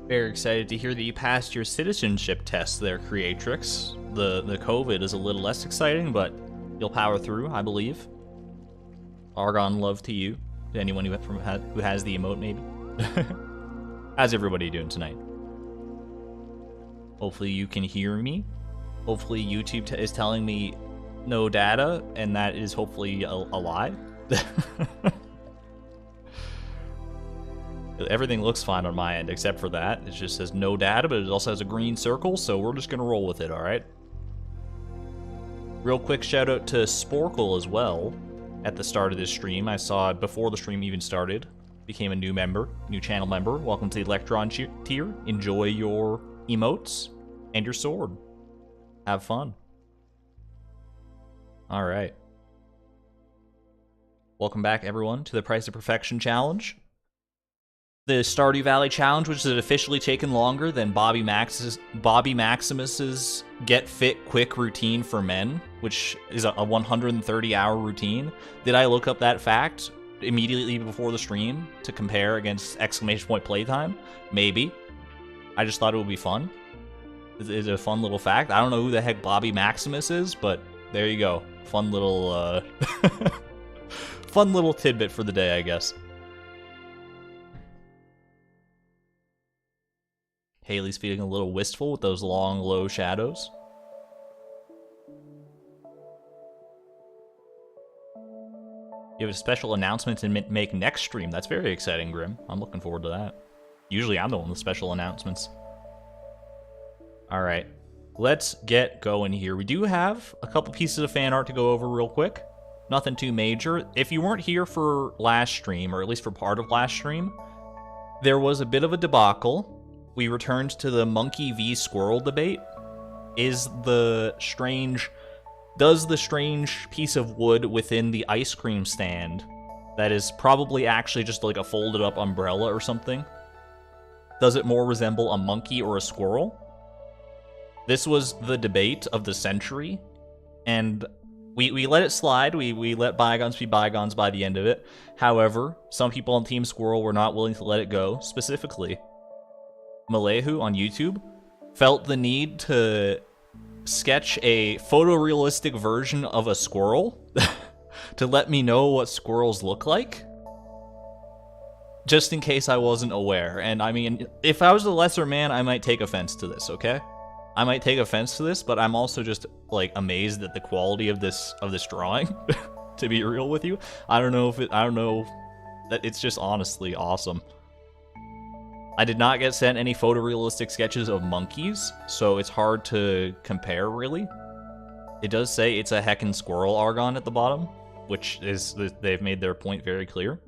Very excited to hear that you passed your citizenship test there, Creatrix. The COVID is a little less exciting, but you'll power through, I believe. Argon love to you, to anyone who has the emote, maybe. How's everybody doing tonight? Hopefully you can hear me. Hopefully YouTube is telling me no data, and that is hopefully a lie. Everything looks fine on my end except for that. It just says no data, but it also has a green circle, so we're just gonna roll with it, alright? Real quick shout out to Sporkle as well at the start of this stream. I saw it before the stream even started. Became a new member, new channel member. Welcome to the Electron tier. Enjoy your emotes and your sword. Have fun. Alright. Welcome back, everyone, to the Price of Perfection Challenge. The Stardew Valley Challenge, which has officially taken longer than Bobby Maximus's Get Fit Quick routine for men, which is a 130-hour routine. Did I look up that fact immediately before the stream to compare against exclamation point playtime? Maybe. I just thought it would be fun. It's a fun little fact. I don't know who the heck Bobby Maximus is, but there you go. Fun little, fun little tidbit for the day, I guess. Haley's feeling a little wistful with those long, low shadows. You have a special announcement to make next stream. That's very exciting, Grim. I'm looking forward to that. Usually I'm the one with special announcements. Alright, let's get going here. We do have a couple pieces of fan art to go over real quick. Nothing too major. If you weren't here for last stream, or at least for part of last stream, there was a bit of a debacle. We returned to the monkey v squirrel debate. Does the strange piece of wood within the ice cream stand that is probably actually just like a folded up umbrella or something, does it more resemble a monkey or a squirrel? This was the debate of the century, and we let it slide. We let bygones be bygones by the end of it. However, some people on Team Squirrel were not willing to let it go. Specifically, Malehu on YouTube felt the need to sketch a photorealistic version of a squirrel to let me know what squirrels look like, just in case I wasn't aware. And I mean, if I was a lesser man, I might take offense to this, okay? I might take offense to this, but I'm also just like amazed at the quality of this drawing. To be real with you, I don't know that it's just honestly awesome. I did not get sent any photorealistic sketches of monkeys, so it's hard to compare, really. It does say it's a heckin' squirrel Argon at the bottom, which is, they've made their point very clear.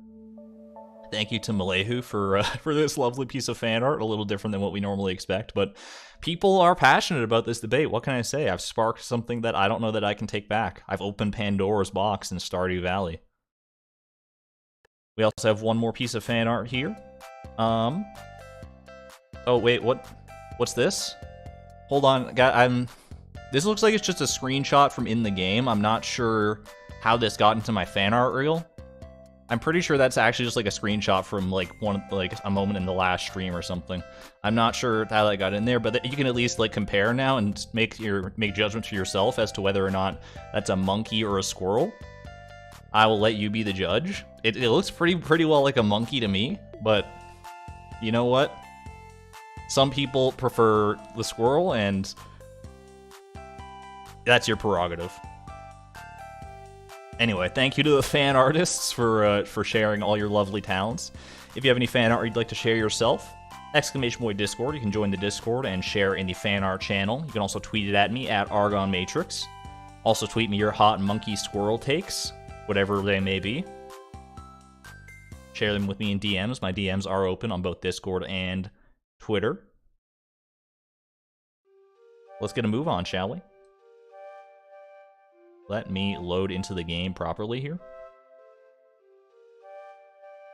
Thank you to Malehu for this lovely piece of fan art, a little different than what we normally expect, but people are passionate about this debate. What can I say? I've sparked something that I don't know that I can take back. I've opened Pandora's box in Stardew Valley. We also have one more piece of fan art here. Oh wait, what's this? Hold on, this looks like it's just a screenshot from in the game. I'm not sure how this got into my fan art reel. I'm pretty sure that's actually just like a screenshot from like a moment in the last stream or something. I'm not sure how that got in there, but you can at least like compare now and make judgments for yourself as to whether or not that's a monkey or a squirrel. I will let you be the judge. It looks pretty well like a monkey to me, but you know what? Some people prefer the squirrel, and that's your prerogative. Anyway, thank you to the fan artists for sharing all your lovely talents. If you have any fan art you'd like to share yourself, exclamation point Discord. You can join the Discord and share in the fan art channel. You can also tweet it at me at Argon Matrix. Also tweet me your hot monkey squirrel takes, whatever they may be. Share them with me in DMs. My DMs are open on both Discord and Twitter. Let's get a move on, shall we? Let me load into the game properly here.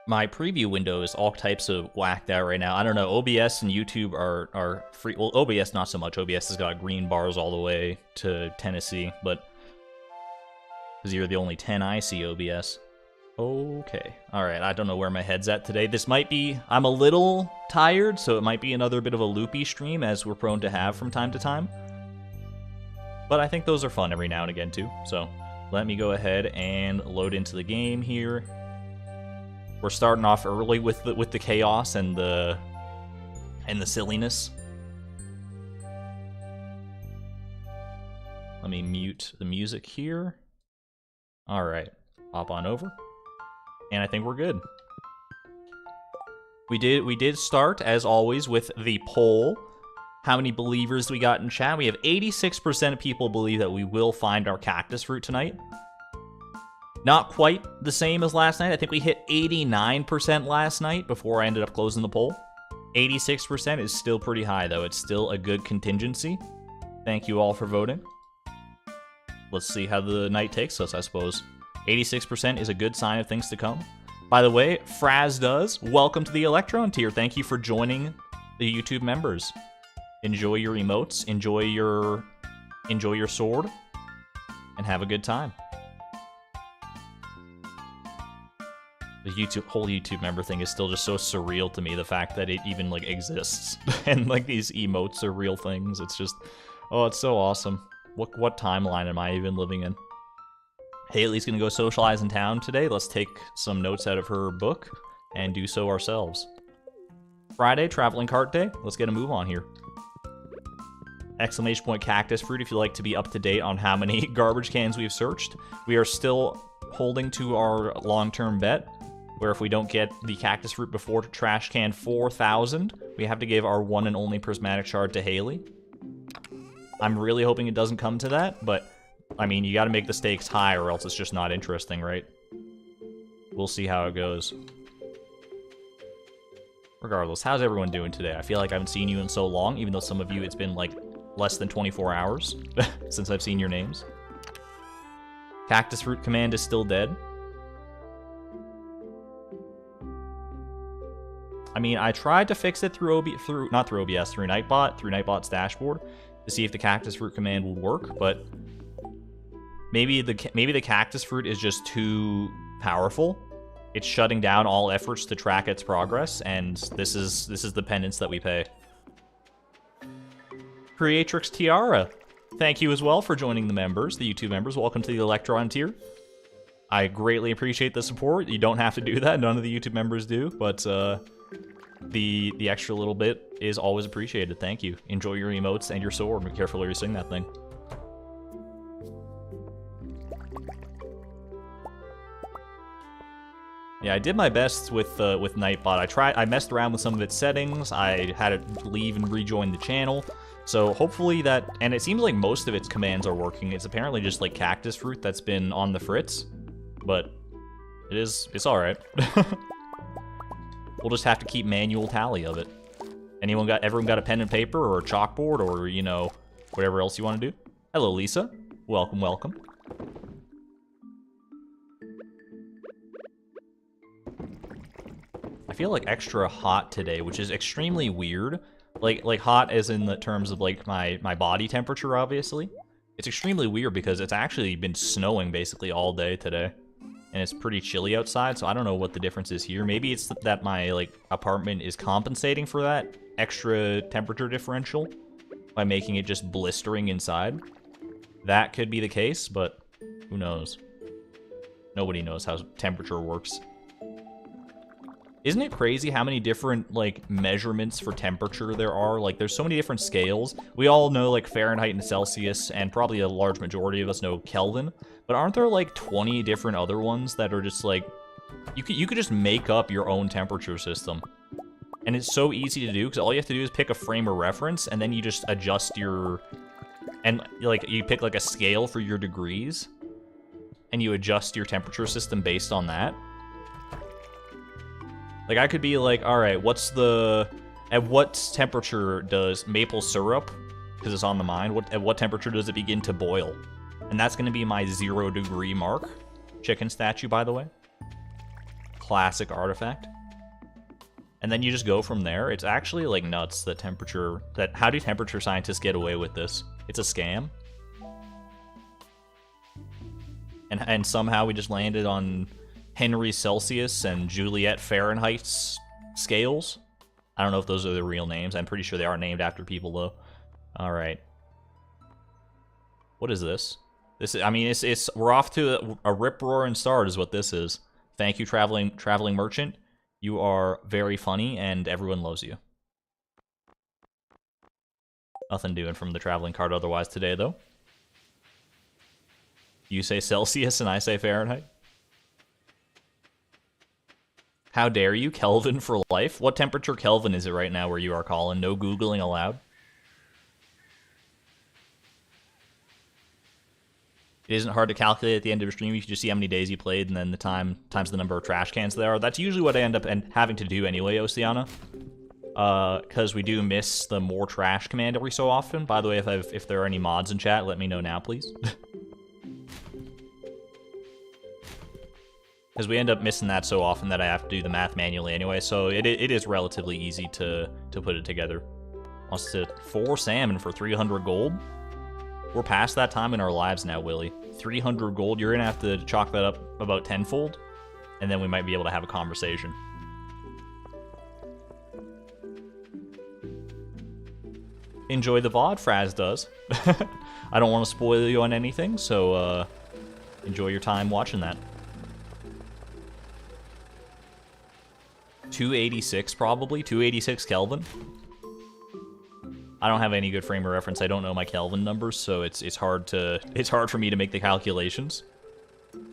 My preview window is all types of whacked out right now. I don't know, OBS and YouTube are free. Well, OBS not so much. OBS has got green bars all the way to Tennessee, but because you're the only 10 I see OBS. Okay. Alright, I don't know where my head's at today. This might be... I'm a little tired, so it might be another bit of a loopy stream, as we're prone to have from time to time. But I think those are fun every now and again, too. So, let me go ahead and load into the game here. We're starting off early with the chaos and the silliness. Let me mute the music here. Alright, hop on over. And I think we're good. We did start, as always, with the poll. How many believers we got in chat? We have 86% of people believe that we will find our cactus fruit tonight. Not quite the same as last night. I think we hit 89% last night before I ended up closing the poll. 86% is still pretty high, though. It's still a good contingency. Thank you all for voting. Let's see how the night takes us, I suppose. 86% is a good sign of things to come. By the way, Fraz does. Welcome to the Electron tier. Thank you for joining the YouTube members. Enjoy your emotes, enjoy your sword, and have a good time. The whole YouTube member thing is still just so surreal to me, the fact that it even, like, exists. And, like, these emotes are real things. It's just, oh, it's so awesome. What timeline am I even living in? Haley's gonna go socialize in town today. Let's take some notes out of her book and do so ourselves. Friday, traveling cart day. Let's get a move on here. Exclamation point cactus fruit if you like to be up to date on how many garbage cans we've searched. We are still holding to our long-term bet, where if we don't get the cactus fruit before trash can 4,000, we have to give our one and only prismatic shard to Haley. I'm really hoping it doesn't come to that, but, I mean, you gotta make the stakes high or else it's just not interesting, right? We'll see how it goes. Regardless, how's everyone doing today? I feel like I haven't seen you in so long, even though some of you, it's been, like, less than 24 hours since I've seen your names. Cactus fruit command is still dead. I mean, I tried to fix it through Nightbot, through Nightbot's dashboard, to see if the cactus fruit command would work, but maybe the cactus fruit is just too powerful. It's shutting down all efforts to track its progress, and this is the penance that we pay. Creatrix Tiara, thank you as well for joining the members, the YouTube members. Welcome to the Electron tier. I greatly appreciate the support. You don't have to do that. None of the YouTube members do, but the extra little bit is always appreciated. Thank you. Enjoy your emotes and your sword. Be careful where you sing that thing. Yeah, I did my best with Nightbot. I messed around with some of its settings. I had it leave and rejoin the channel. So hopefully that, and it seems like most of its commands are working. It's apparently just like cactus fruit that's been on the fritz, but it's all right. We'll just have to keep manual tally of it. Everyone got a pen and paper or a chalkboard or, you know, whatever else you want to do? Hello, Lisa. Welcome, welcome. I feel like extra hot today, which is extremely weird. Like hot as in the terms of like my body temperature, obviously. It's extremely weird because it's actually been snowing basically all day today. And it's pretty chilly outside, so I don't know what the difference is here. Maybe it's that my like apartment is compensating for that extra temperature differential by making it just blistering inside. That could be the case, but who knows? Nobody knows how temperature works. Isn't it crazy how many different, like, measurements for temperature there are? Like, there's so many different scales. We all know, like, Fahrenheit and Celsius, and probably a large majority of us know Kelvin. But aren't there, like, 20 different other ones that are just, like... You could just make up your own temperature system. And it's so easy to do, because all you have to do is pick a frame of reference, and then you just adjust your... And, like, you pick, like, a scale for your degrees, and you adjust your temperature system based on that. Like, I could be like, alright, at what temperature does maple syrup, because it's on the mind, at what temperature does it begin to boil? And that's going to be my 0 degree mark. Chicken statue, by the way. Classic artifact. And then you just go from there. It's actually, like, nuts, how do temperature scientists get away with this? It's a scam. And somehow we just landed on Henry Celsius and Juliet Fahrenheit's scales. I don't know if those are the real names. I'm pretty sure they are named after people, though. All right. What is this? This is, I mean, we're off to a rip-roaring start is what this is. Thank you, traveling merchant. You are very funny, and everyone loves you. Nothing doing from the traveling card otherwise today, though. You say Celsius, and I say Fahrenheit. How dare you, Kelvin for life? What temperature Kelvin is it right now where you are, Colin? No Googling allowed. It isn't hard to calculate at the end of a stream. You can just see how many days you played and then the time times the number of trash cans there are. That's usually what I end up having to do anyway, Oceana. Because we do miss the more trash command every so often. By the way, if there are any mods in chat, let me know now, please. Because we end up missing that so often that I have to do the math manually anyway, so it is relatively easy to put it together. Wants to 4 salmon for 300 gold? We're past that time in our lives now, Willie. 300 gold, you're gonna have to chalk that up about tenfold, and then we might be able to have a conversation. Enjoy the VOD, Fraz does. I don't want to spoil you on anything, so enjoy your time watching that. 286 probably, 286 Kelvin. I don't have any good frame of reference. I don't know my Kelvin numbers, so it's hard for me to make the calculations.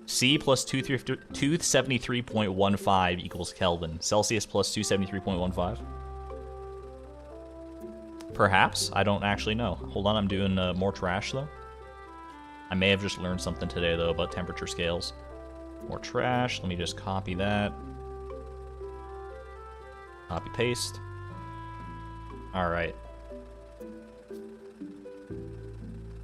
C plus 273.15 equals Kelvin. Celsius plus 273.15. Perhaps. I don't actually know. Hold on, I'm doing more trash, though. I may have just learned something today, though, about temperature scales. More trash. Let me just copy that. Copy, paste. All right.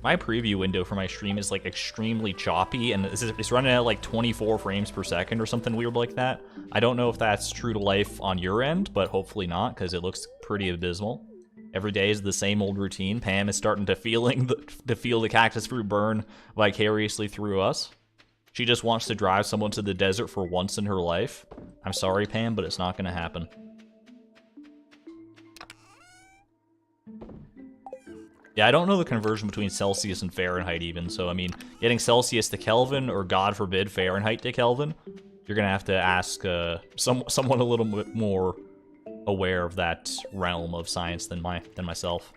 My preview window for my stream is like extremely choppy, and it's running at like 24 frames per second or something weird like that. I don't know if that's true to life on your end, but hopefully not, because it looks pretty abysmal. Every day is the same old routine. Pam is starting to feel the cactus fruit burn vicariously through us. She just wants to drive someone to the desert for once in her life. I'm sorry, Pam, but it's not going to happen. Yeah, I don't know the conversion between Celsius and Fahrenheit even, so I mean, getting Celsius to Kelvin, or God forbid, Fahrenheit to Kelvin, you're gonna have to ask someone a little bit more aware of that realm of science than myself.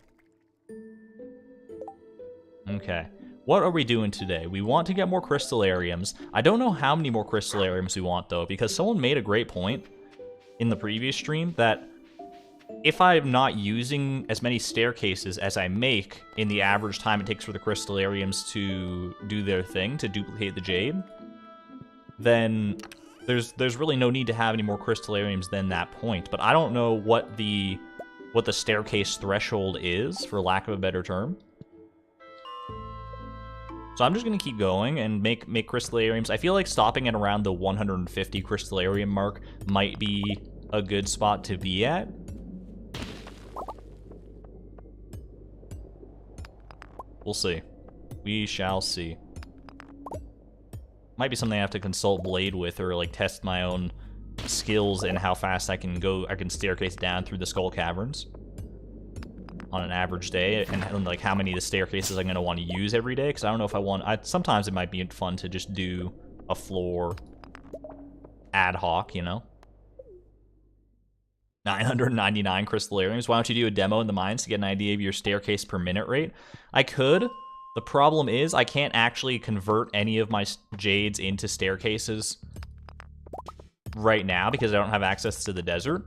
Okay, what are we doing today? We want to get more crystallariums. I don't know how many more crystallariums we want, though, because someone made a great point in the previous stream that if I'm not using as many staircases as I make in the average time it takes for the crystallariums to do their thing, to duplicate the jade, then there's really no need to have any more crystallariums than that point. But I don't know what the staircase threshold is, for lack of a better term. So I'm just going to keep going and make crystallariums. I feel like stopping at around the 150 crystallarium mark might be a good spot to be at. We'll see. We shall see. Might be something I have to consult Blade with, or like test my own skills and how fast I can staircase down through the Skull Caverns on an average day, and like how many of the staircases I'm going to want to use every day, because I don't know if sometimes it might be fun to just do a floor ad hoc, you know? 999 crystallariums. Why don't you do a demo in the mines to get an idea of your staircase per minute rate? I could. The problem is I can't actually convert any of my jades into staircases right now because I don't have access to the desert.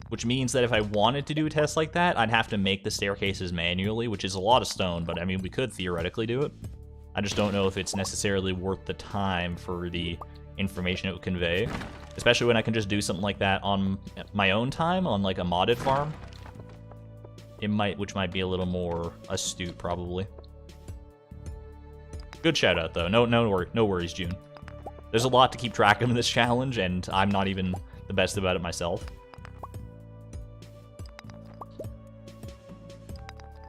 Which means that if I wanted to do a test like that, I'd have to make the staircases manually, which is a lot of stone, but I mean, we could theoretically do it. I just don't know if it's necessarily worth the time for the information it would convey, especially when I can just do something like that on my own time on like a modded farm. Which might be a little more astute, probably. Good shout out though. No worries, June. There's a lot to keep track of in this challenge, and I'm not even the best about it myself.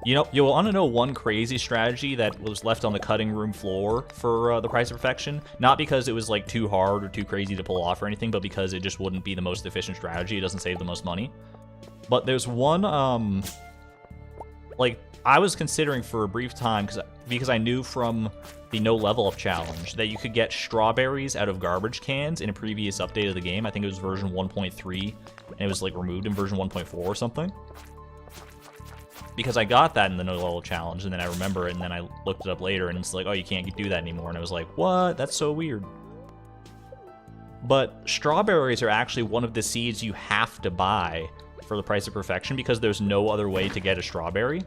You know, you want to know one crazy strategy that was left on the cutting room floor for the Price of Perfection? Not because it was like too hard or too crazy to pull off or anything, but because it just wouldn't be the most efficient strategy. It doesn't save the most money. But there's one, like, I was considering for a brief time, because I knew from the no level up challenge that you could get strawberries out of garbage cans in a previous update of the game. I think it was version 1.3, and it was like removed in version 1.4 or something. Because I got that in the no level challenge, and then I remember it, and then I looked it up later, and it's like, oh, you can't do that anymore. And I was like, what? That's so weird. But strawberries are actually one of the seeds you have to buy for the Price of Perfection, because there's no other way to get a strawberry.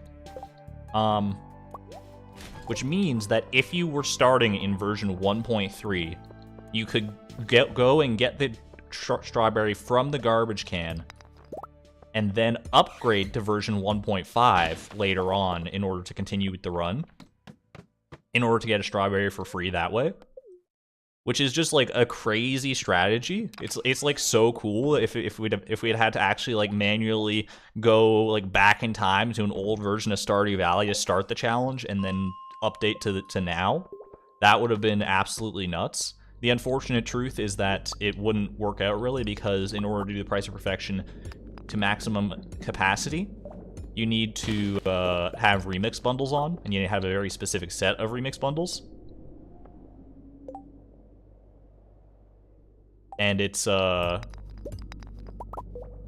Which means that if you were starting in version 1.3, you could go and get the strawberry from the garbage can, and then upgrade to version 1.5 later on in order to continue with the run, in order to get a strawberry for free that way. Which is just like a crazy strategy. It's like so cool if we had to actually like manually go like back in time to an old version of Stardew Valley to start the challenge and then update to now. That would have been absolutely nuts. The unfortunate truth is that it wouldn't work out really, because in order to do the Price of Perfection to maximum capacity, you need to have remix bundles on, and you need to have a very specific set of remix bundles. And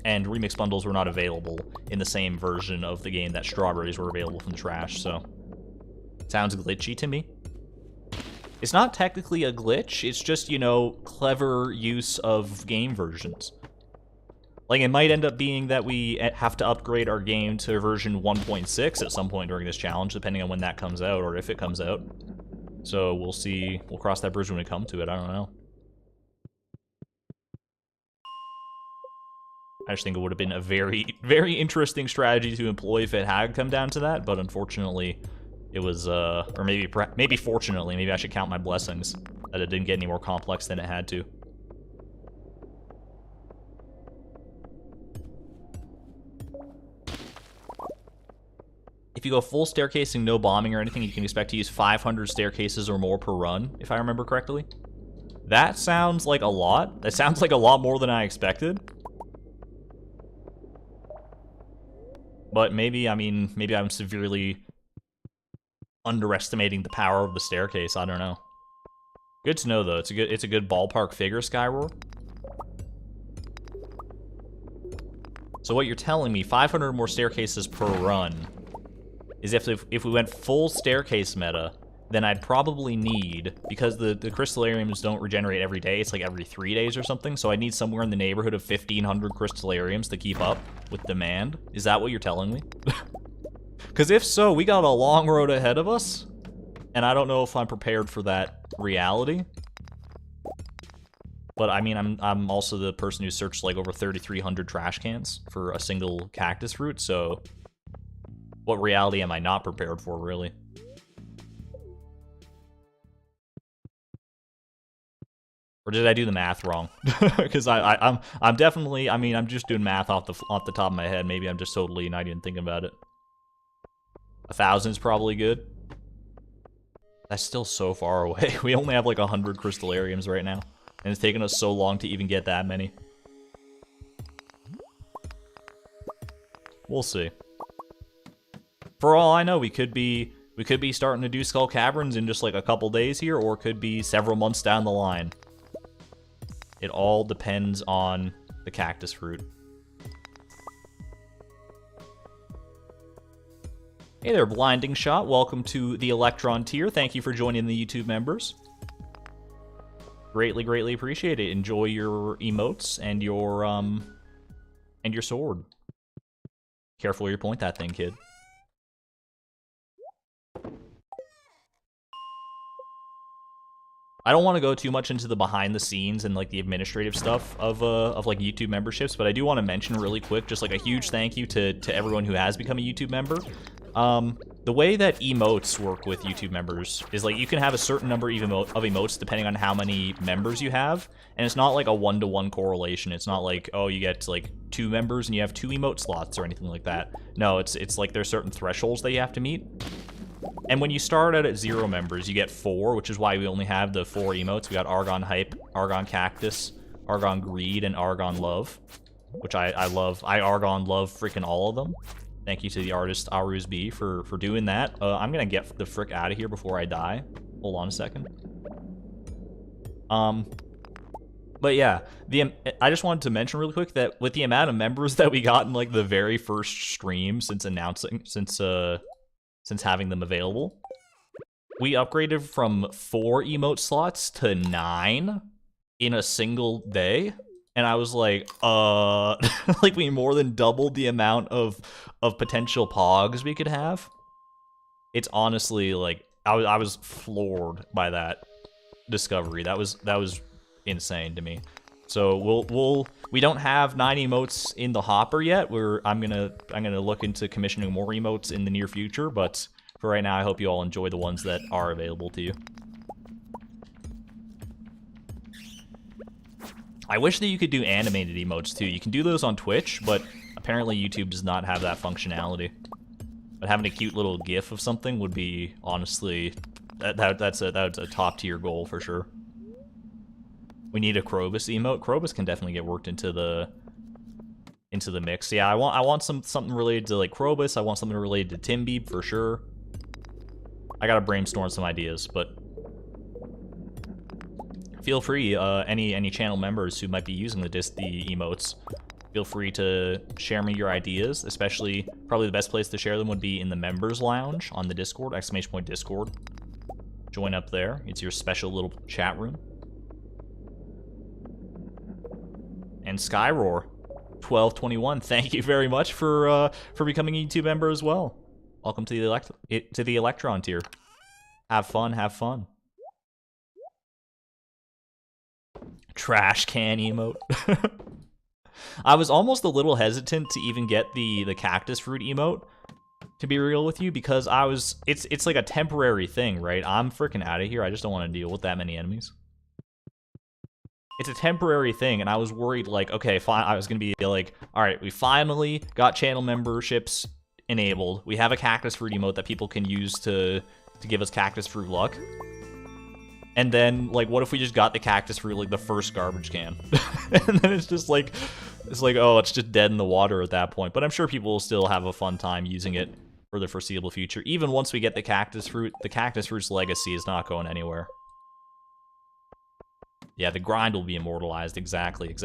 and remix bundles were not available in the same version of the game that strawberries were available from the trash, so it sounds glitchy to me. It's not technically a glitch, it's just, you know, clever use of game versions. Like, it might end up being that we have to upgrade our game to version 1.6 at some point during this challenge, depending on when that comes out, or if it comes out. So we'll see. We'll cross that bridge when we come to it. I don't know. I just think it would have been a very, very interesting strategy to employ if it had come down to that, but unfortunately, it was, or maybe fortunately, maybe I should count my blessings, that it didn't get any more complex than it had to. If you go full staircasing, no bombing or anything, you can expect to use 500 staircases or more per run, if I remember correctly. That sounds like a lot. That sounds like a lot more than I expected. But maybe, I mean, maybe I'm severely underestimating the power of the staircase. I don't know. Good to know, though. It's a good ballpark figure, Skyroar. So what you're telling me, 500 more staircases per run, is if we went full staircase meta, then I'd probably need, because the crystallariums don't regenerate every day, it's like every 3 days or something, so I need somewhere in the neighborhood of 1,500 crystallariums to keep up with demand. Is that what you're telling me? Because if so, we got a long road ahead of us, and I don't know if I'm prepared for that reality. But I mean, I'm also the person who searched like over 3,300 trash cans for a single cactus fruit, so what reality am I not prepared for, really? Or did I do the math wrong? Because I'm definitely, I mean, I'm just doing math off the top of my head. Maybe I'm just totally not even thinking about it. 1,000 is probably good. That's still so far away. We only have like 100 crystallariums right now, and it's taken us so long to even get that many. We'll see. For all I know, we could be starting to do Skull Caverns in just like a couple days here, or it could be several months down the line. It all depends on the cactus fruit. Hey there, Blinding Shot. Welcome to the Electron tier. Thank you for joining the YouTube members. Greatly, greatly appreciate it. Enjoy your emotes and your sword. Careful where you point that thing, kid. I don't want to go too much into the behind the scenes and like the administrative stuff of like YouTube memberships, but I do want to mention really quick, just like a huge thank you to everyone who has become a YouTube member. The way that emotes work with YouTube members is like you can have a certain number of emotes depending on how many members you have, and it's not like a one-to-one correlation. It's not like, oh, you get like 2 members and you have 2 emote slots or anything like that. No, it's like there's certain thresholds that you have to meet. And when you start out at 0 members, you get 4, which is why we only have the 4 emotes. We got Argon Hype, Argon Cactus, Argon Greed, and Argon Love, which I love. I Argon love freaking all of them. Thank you to the artist Aruz B for doing that. I'm gonna get the frick out of here before I die. Hold on a second. But yeah, I just wanted to mention really quick that with the amount of members that we got in like the very first stream since having them available, we upgraded from 4 emote slots to 9 in a single day. And I was like, like we more than doubled the amount of potential pogs we could have. It's honestly like I was floored by that discovery. That was insane to me. So we don't have 9 emotes in the hopper yet. I'm gonna look into commissioning more emotes in the near future, but for right now I hope you all enjoy the ones that are available to you. I wish that you could do animated emotes too. You can do those on Twitch, but apparently YouTube does not have that functionality. But having a cute little GIF of something would be honestly that's a top tier goal for sure. We need a Krobus emote. Krobus can definitely get worked into the mix. Yeah, I want something related to like Krobus. I want something related to Timbeeb for sure. I gotta brainstorm some ideas, but feel free, any channel members who might be using the emotes, feel free to share me your ideas, especially, probably the best place to share them would be in the members lounge on the Discord, !Discord. Join up there. It's your special little chat room. And Skyroar, 1221, thank you very much for becoming a YouTube member as well. Welcome to the Electron tier. Have fun, have fun. Trash can emote. I was almost a little hesitant to even get the cactus fruit emote, to be real with you, because it's like a temporary thing, right? I'm freaking out of here. I just don't want to deal with that many enemies. It's a temporary thing, and I was worried, like, okay, fine. I was gonna be like, all right, we finally got channel memberships enabled. We have a cactus fruit emote that people can use to give us cactus fruit luck. And then, like, what if we just got the cactus fruit, like, the first garbage can? And then it's just like, oh, it's just dead in the water at that point. But I'm sure people will still have a fun time using it for the foreseeable future. Even once we get the cactus fruit's legacy is not going anywhere. Yeah, the grind will be immortalized. Exactly.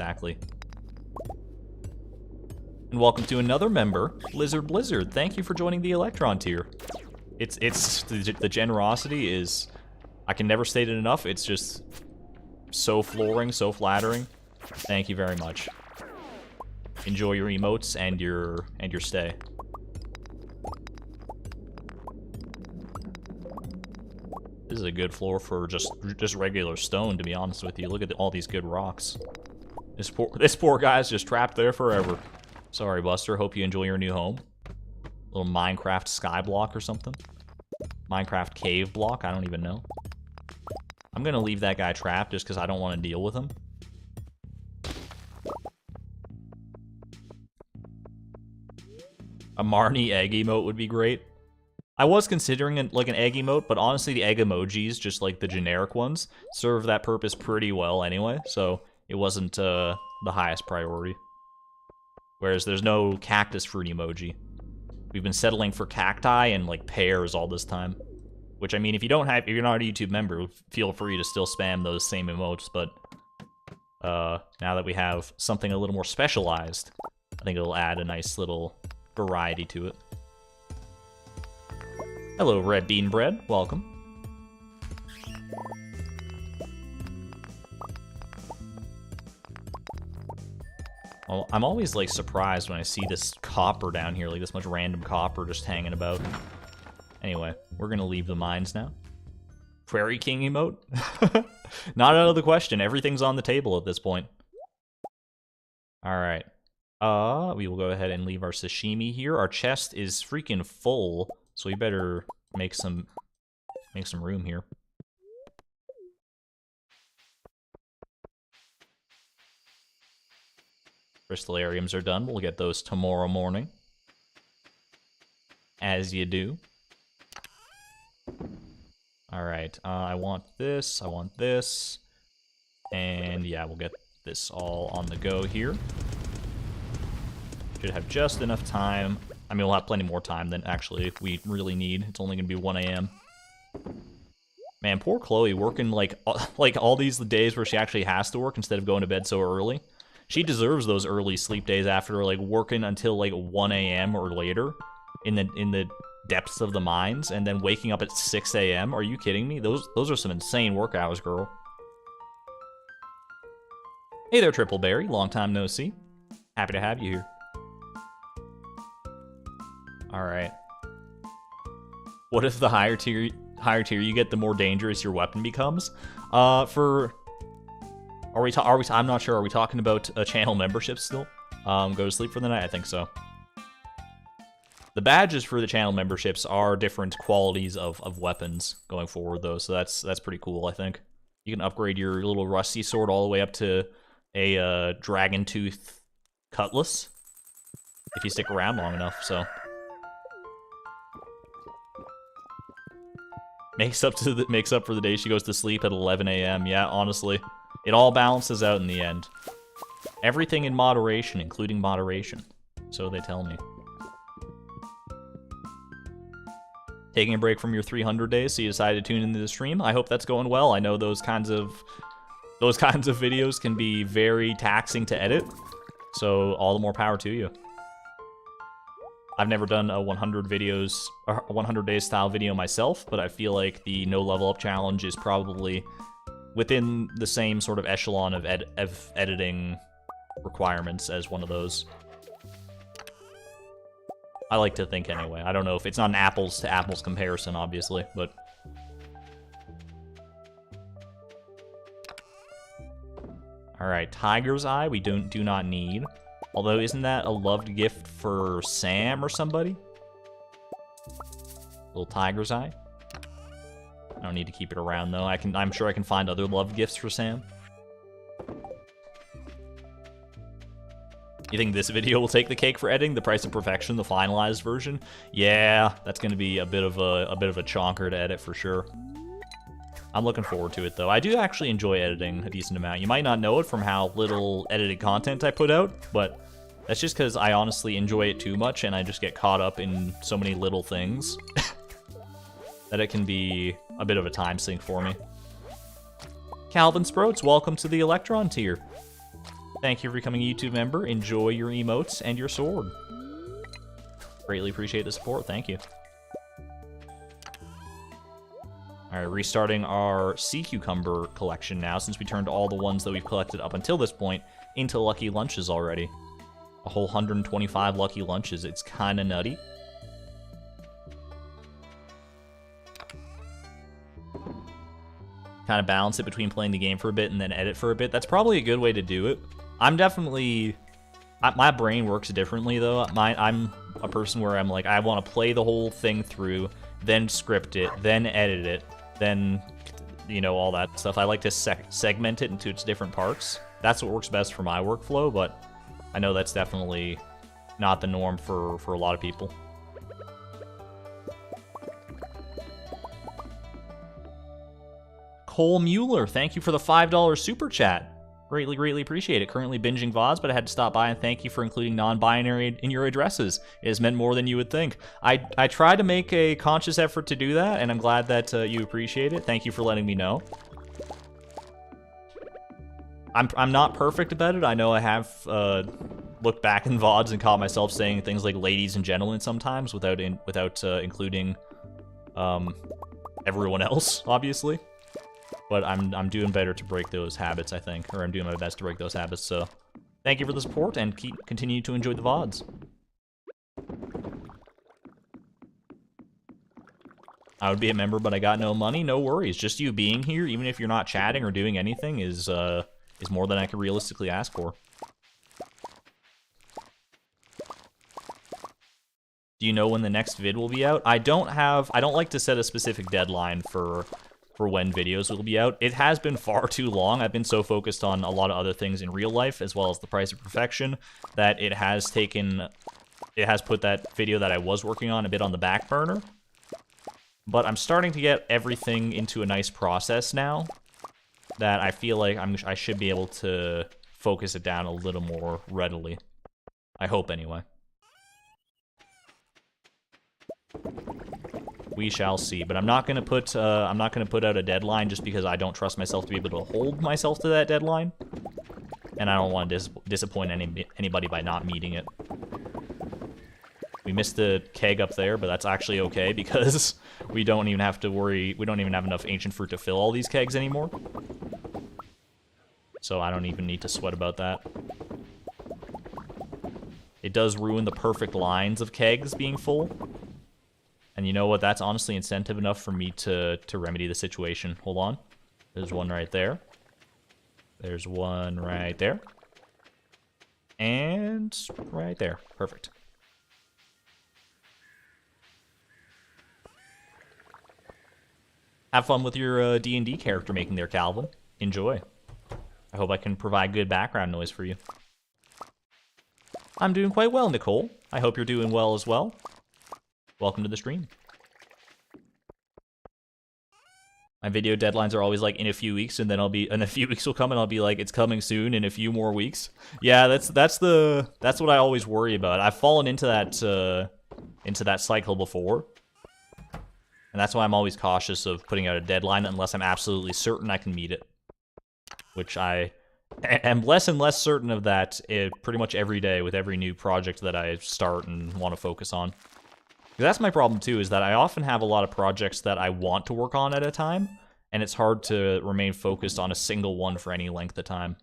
And welcome to another member, Lizard Blizzard. Thank you for joining the Electron tier. It's the generosity is, I can never state it enough. It's just so flooring, so flattering. Thank you very much. Enjoy your emotes and your stay. This is a good floor for just regular stone, to be honest with you. Look at all these good rocks. This poor guy's just trapped there forever. Sorry, Buster. Hope you enjoy your new home. Little Minecraft sky block or something. Minecraft cave block. I don't even know. I'm gonna leave that guy trapped just because I don't want to deal with him. A Marnie egg emote would be great. I was considering like an egg emote, but honestly the egg emojis, just like the generic ones, serve that purpose pretty well anyway, so it wasn't the highest priority. Whereas there's no cactus fruit emoji. We've been settling for cacti and like pears all this time. Which, I mean, if you're not a YouTube member, feel free to still spam those same emotes, but now that we have something a little more specialized, I think it'll add a nice little variety to it. Hello, Red Bean Bread. Welcome. Well, I'm always, like, surprised when I see this copper down here, like this much random copper just hanging about. Anyway, we're gonna leave the mines now. Prairie King emote? Not out of the question. Everything's on the table at this point. Alright. We will go ahead and leave our sashimi here. Our chest is freaking full, so we better make some room here. Crystallariums are done. We'll get those tomorrow morning. As you do. Alright, I want this, and yeah, we'll get this all on the go here. Should have just enough time. I mean, we'll have plenty more time than actually we really need. It's only gonna be 1 a.m. Man, poor Chloe working like all these days where she actually has to work instead of going to bed so early. She deserves those early sleep days after like working until like 1 a.m. or later in the depths of the mines, and then waking up at 6 a.m. Are you kidding me? Those are some insane work hours, girl. Hey there, Triple Berry. Long time no see. Happy to have you here. All right. What if the higher tier you get, the more dangerous your weapon becomes? I'm not sure. Are we talking about channel membership still? Go to sleep for the night. I think so. The badges for the channel memberships are different qualities of weapons going forward, though, so that's pretty cool, I think. You can upgrade your little rusty sword all the way up to a dragon tooth cutlass if you stick around long enough, so. Makes up for the day she goes to sleep at 11 a.m. Yeah, honestly. It all balances out in the end. Everything in moderation, including moderation. So they tell me. Taking a break from your 300 days, so you decided to tune into the stream. I hope that's going well. I know those kinds of videos can be very taxing to edit, so all the more power to you. I've never done a 100 days style video myself, but I feel like the no level up challenge is probably within the same sort of echelon of editing requirements as one of those. I like to think anyway. I don't know if it's not an apples to apples comparison, obviously, but. All right, Tiger's Eye we do not need. Although, isn't that a loved gift for Sam or somebody? Little Tiger's Eye. I don't need to keep it around though. I'm sure I can find other loved gifts for Sam. You think this video will take the cake for editing? The Price of Perfection, the finalized version? Yeah, that's gonna be a bit of a chonker to edit for sure. I'm looking forward to it though. I do actually enjoy editing a decent amount. You might not know it from how little edited content I put out, but that's just because I honestly enjoy it too much and I just get caught up in so many little things that it can be a bit of a time sink for me. Calvin Sproats, welcome to the Electron tier. Thank you for becoming a YouTube member. Enjoy your emotes and your sword. Greatly appreciate the support. Thank you. Alright, restarting our sea cucumber collection now, since we turned all the ones that we've collected up until this point into lucky lunches already. A whole 125 lucky lunches. It's kinda nutty. Kind of balance it between playing the game for a bit and then edit for a bit. That's probably a good way to do it. I'm definitely... my brain works differently, though. I'm a person where I'm like, I want to play the whole thing through, then script it, then edit it, then, you know, all that stuff. I like to segment it into its different parts. That's what works best for my workflow, but I know that's definitely not the norm for a lot of people. Cole Mueller, thank you for the $5 super chat. Greatly appreciate it. Currently binging VODs, but I had to stop by and thank you for including non-binary in your addresses. It has meant more than you would think. I try to make a conscious effort to do that, and I'm glad that you appreciate it. Thank you for letting me know. I'm not perfect about it. I know I have looked back in VODs and caught myself saying things like ladies and gentlemen sometimes without including everyone else, obviously. But I'm doing better to break those habits, I think. Or I'm doing my best to break those habits, so... Thank you for the support, and continue to enjoy the VODs. I would be a member, but I got no money. No worries. Just you being here, even if you're not chatting or doing anything, is more than I could realistically ask for. Do you know when the next vid will be out? I don't like to set a specific deadline for for when videos will be out. It has been far too long. I've been so focused on a lot of other things in real life, as well as the price of perfection, that it has put that video that I was working on a bit on the back burner. But I'm starting to get everything into a nice process now that I feel like I should be able to focus it down a little more readily. I hope, anyway. We shall see, but I'm not gonna put out a deadline just because I don't trust myself to be able to hold myself to that deadline, and I don't want to disappoint anybody by not meeting it. We missed the keg up there, but that's actually okay because we don't even have to worry. We don't even have enough ancient fruit to fill all these kegs anymore, so I don't even need to sweat about that. It does ruin the perfect lines of kegs being full. And you know what? That's honestly incentive enough for me to remedy the situation. Hold on. There's one right there. There's one right there. And right there. Perfect. Have fun with your D&D character making there, Calvin. Enjoy. I hope I can provide good background noise for you. I'm doing quite well, Nicole. I hope you're doing well as well. Welcome to the stream. My video deadlines are always like in a few weeks, and then a few weeks will come and I'll be like, it's coming soon in a few more weeks. Yeah, that's what I always worry about. I've fallen into that cycle before. And that's why I'm always cautious of putting out a deadline unless I'm absolutely certain I can meet it. Which I am less and less certain of that pretty much every day with every new project that I start and want to focus on. That's my problem too, is that I often have a lot of projects that I want to work on at a time, and it's hard to remain focused on a single one for any length of time.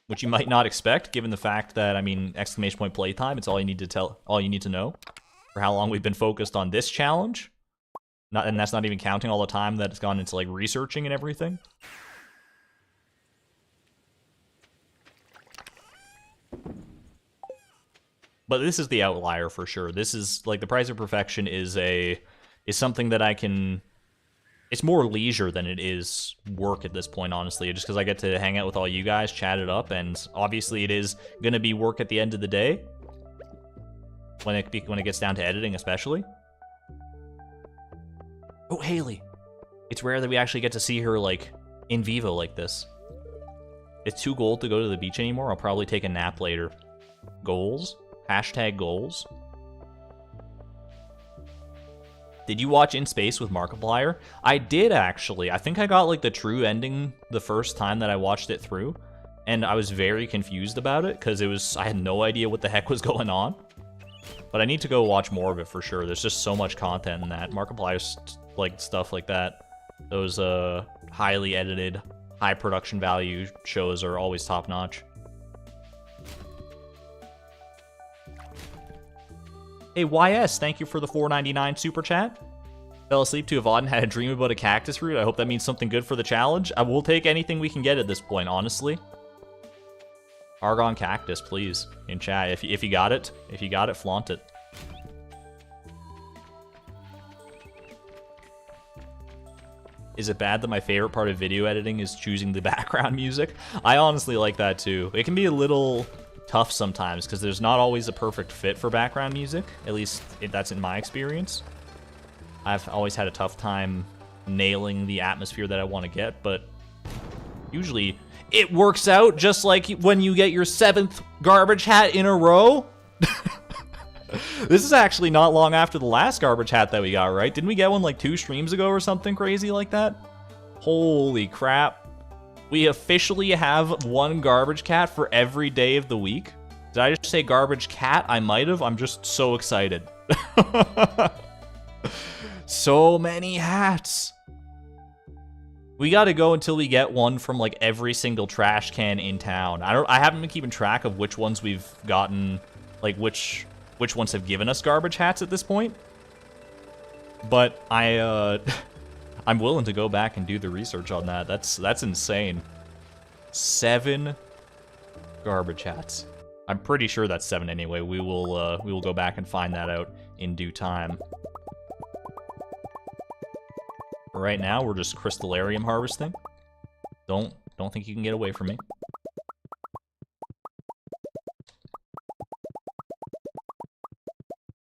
Which you might not expect, given the fact that, I mean, exclamation point playtime, it's all you need to know for how long we've been focused on this challenge. And that's not even counting all the time that it's gone into, like, researching and everything. But this is the outlier for sure. This is, like, the price of perfection is something that I can... It's more leisure than it is work at this point, honestly, just because I get to hang out with all you guys, chat it up, and obviously it is going to be work at the end of the day. When it gets down to editing, especially. Oh, Haley. It's rare that we actually get to see her, like, in vivo like this. It's too cold to go to the beach anymore. I'll probably take a nap later. Goals? Hashtag goals. Did you watch In Space with Markiplier? I did, actually. I think I got, like, the true ending the first time that I watched it through. And I was very confused about it, because I had no idea what the heck was going on. But I need to go watch more of it for sure. There's just so much content in that. Markiplier's, like, stuff like that. Those, highly edited, high production value shows are always top-notch. Hey, YS, thank you for the $4.99 super chat. Fell asleep to a VOD and had a dream about a cactus root. I hope that means something good for the challenge. I will take anything we can get at this point, honestly. Argon cactus, please, in chat. If you got it, flaunt it. Is it bad that my favorite part of video editing is choosing the background music? I honestly like that too. It can be a little tough sometimes because there's not always a perfect fit for background music. At least that's in my experience. I've always had a tough time nailing the atmosphere that I want to get, but usually it works out just like when you get your 7th garbage hat in a row. This is actually not long after the last garbage hat that we got, right? Didn't we get one like 2 streams ago or something crazy like that? Holy crap. We officially have 1 garbage cat for every day of the week. Did I just say garbage cat? I might have. I'm just so excited. So many hats. We gotta go until we get one from like every single trash can in town. I haven't been keeping track of which ones we've gotten, like which ones have given us garbage hats at this point. But I'm willing to go back and do the research on that. That's insane. 7 garbage hats. I'm pretty sure that's 7 anyway. We will go back and find that out in due time. For right now, we're just crystallarium harvesting. Don't think you can get away from me.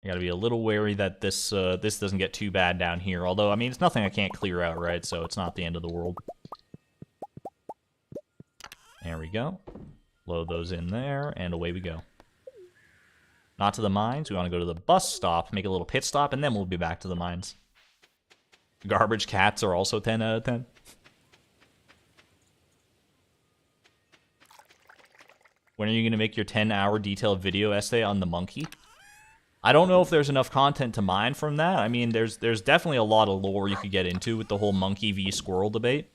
I gotta be a little wary that this doesn't get too bad down here. Although, I mean, it's nothing I can't clear out, right? So it's not the end of the world. There we go. Load those in there, and away we go. Not to the mines. We want to go to the bus stop, make a little pit stop, and then we'll be back to the mines. Garbage cats are also 10 out of 10. When are you going to make your 10-hour detailed video essay on the monkey? I don't know if there's enough content to mine from that. I mean, there's definitely a lot of lore you could get into with the whole monkey v squirrel debate.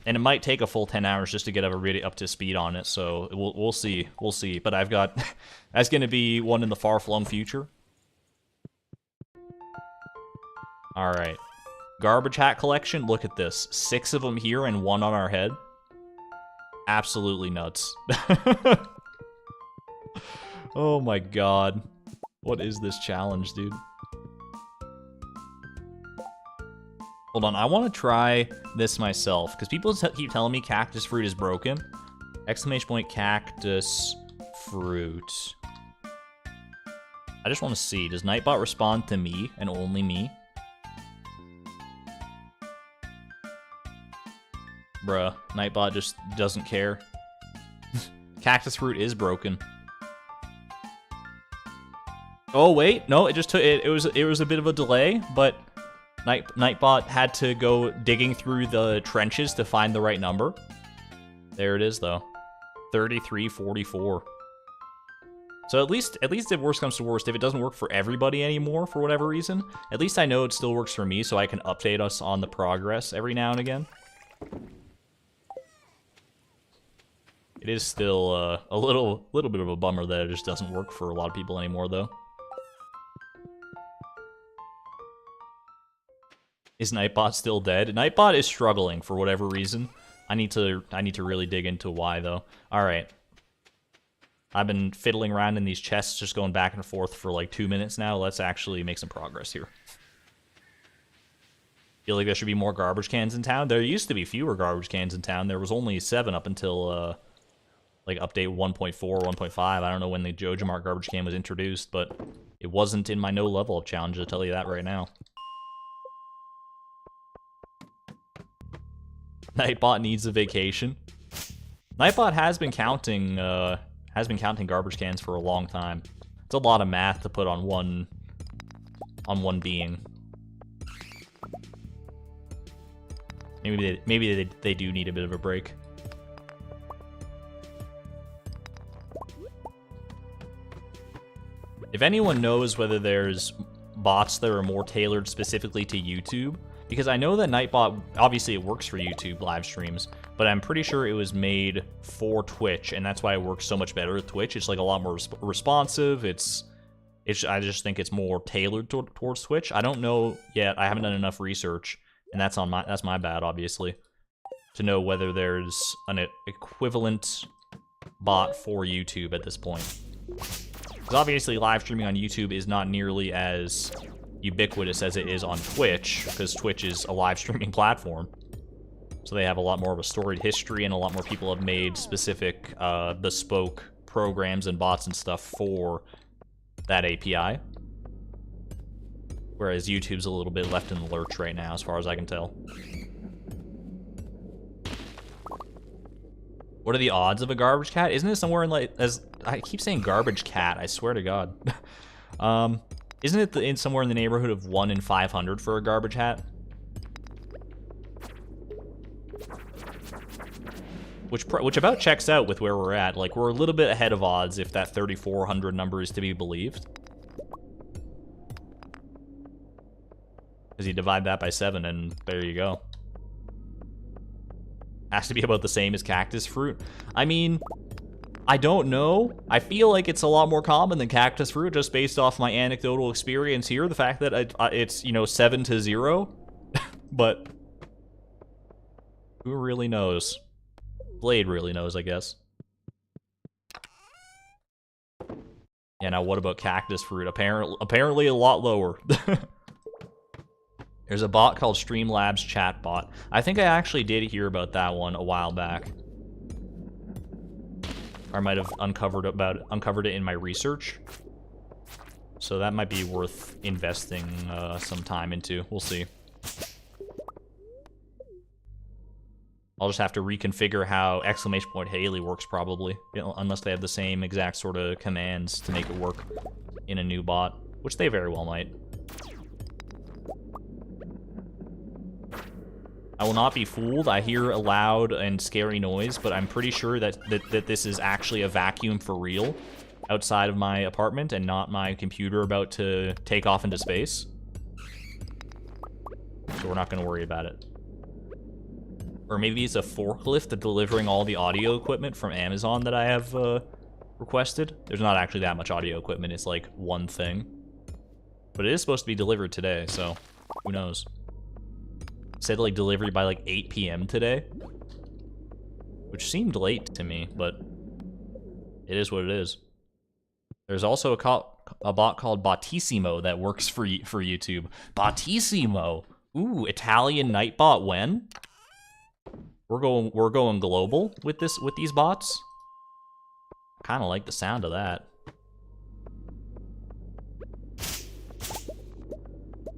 And it might take a full 10 hours just to get everybody up to speed on it, so we'll see. We'll see. But I've got... that's going to be one in the far-flung future. Alright. Garbage hat collection. Look at this. 6 of them here and 1 on our head. Absolutely nuts. Oh my god. What is this challenge, dude? Hold on, I want to try this myself, because people keep telling me cactus fruit is broken. Exclamation point cactus fruit. I just want to see, does Nightbot respond to me and only me? Bruh, Nightbot just doesn't care. Cactus fruit is broken. Oh wait, no, it just took it was a bit of a delay, but Nightbot had to go digging through the trenches to find the right number. There it is though. 3344. So at least if worst comes to worst, if it doesn't work for everybody anymore for whatever reason, at least I know it still works for me, so I can update us on the progress every now and again. It is still a little bit of a bummer that it just doesn't work for a lot of people anymore though. Is Nightbot still dead? Nightbot is struggling for whatever reason. I need to really dig into why though. Alright. I've been fiddling around in these chests, just going back and forth for like 2 minutes now. Let's actually make some progress here. Feel like there should be more garbage cans in town. There used to be fewer garbage cans in town. There was only 7 up until like update 1.4, 1.5. I don't know when the JojaMart garbage can was introduced, but it wasn't in my no level up challenge, I'll tell you that right now. Nightbot needs a vacation. Nightbot has been counting garbage cans for a long time. It's a lot of math to put on one being. Maybe they do need a bit of a break. If anyone knows whether there's bots that are more tailored specifically to YouTube, because I know that Nightbot, obviously it works for YouTube live streams, but I'm pretty sure it was made for Twitch, and that's why it works so much better with Twitch. It's like a lot more responsive. I just think it's more tailored towards Twitch. I don't know yet. I haven't done enough research, and that's my bad, obviously, to know whether there's an equivalent bot for YouTube at this point. Because obviously live streaming on YouTube is not nearly as ubiquitous as it is on Twitch, because Twitch is a live streaming platform. So they have a lot more of a storied history, and a lot more people have made specific bespoke programs and bots and stuff for that API. Whereas YouTube's a little bit left in the lurch right now, as far as I can tell. What are the odds of a garbage cat? Isn't it somewhere in like, I keep saying garbage cat, I swear to God. Isn't it somewhere in the neighborhood of 1 in 500 for a garbage hat? Which about checks out with where we're at. Like, we're a little bit ahead of odds if that 3,400 number is to be believed. Because you divide that by 7 and there you go. Has to be about the same as cactus fruit. I mean, I don't know. I feel like it's a lot more common than cactus fruit, just based off my anecdotal experience here. The fact that it's, you know, 7-0. But who really knows? Blade really knows, I guess. Yeah, now what about cactus fruit? Apparently a lot lower. There's a bot called Streamlabs Chatbot. I think I actually did hear about that one a while back. Or I might have uncovered it in my research. So that might be worth investing some time into. We'll see. I'll just have to reconfigure how !Haley works probably, unless they have the same exact sort of commands to make it work in a new bot, which they very well might. I will not be fooled. I hear a loud and scary noise, but I'm pretty sure that this is actually a vacuum for real outside of my apartment and not my computer about to take off into space. So we're not going to worry about it. Or maybe it's a forklift delivering all the audio equipment from Amazon that I have requested. There's not actually that much audio equipment. It's like one thing. But it is supposed to be delivered today, so who knows. It said like delivery by like 8 p.m. today. Which seemed late to me, but it is what it is. There's also a bot called Bottissimo that works for YouTube. Bottissimo! Ooh, Italian Nightbot when? We're going global with these bots. Kind of like the sound of that.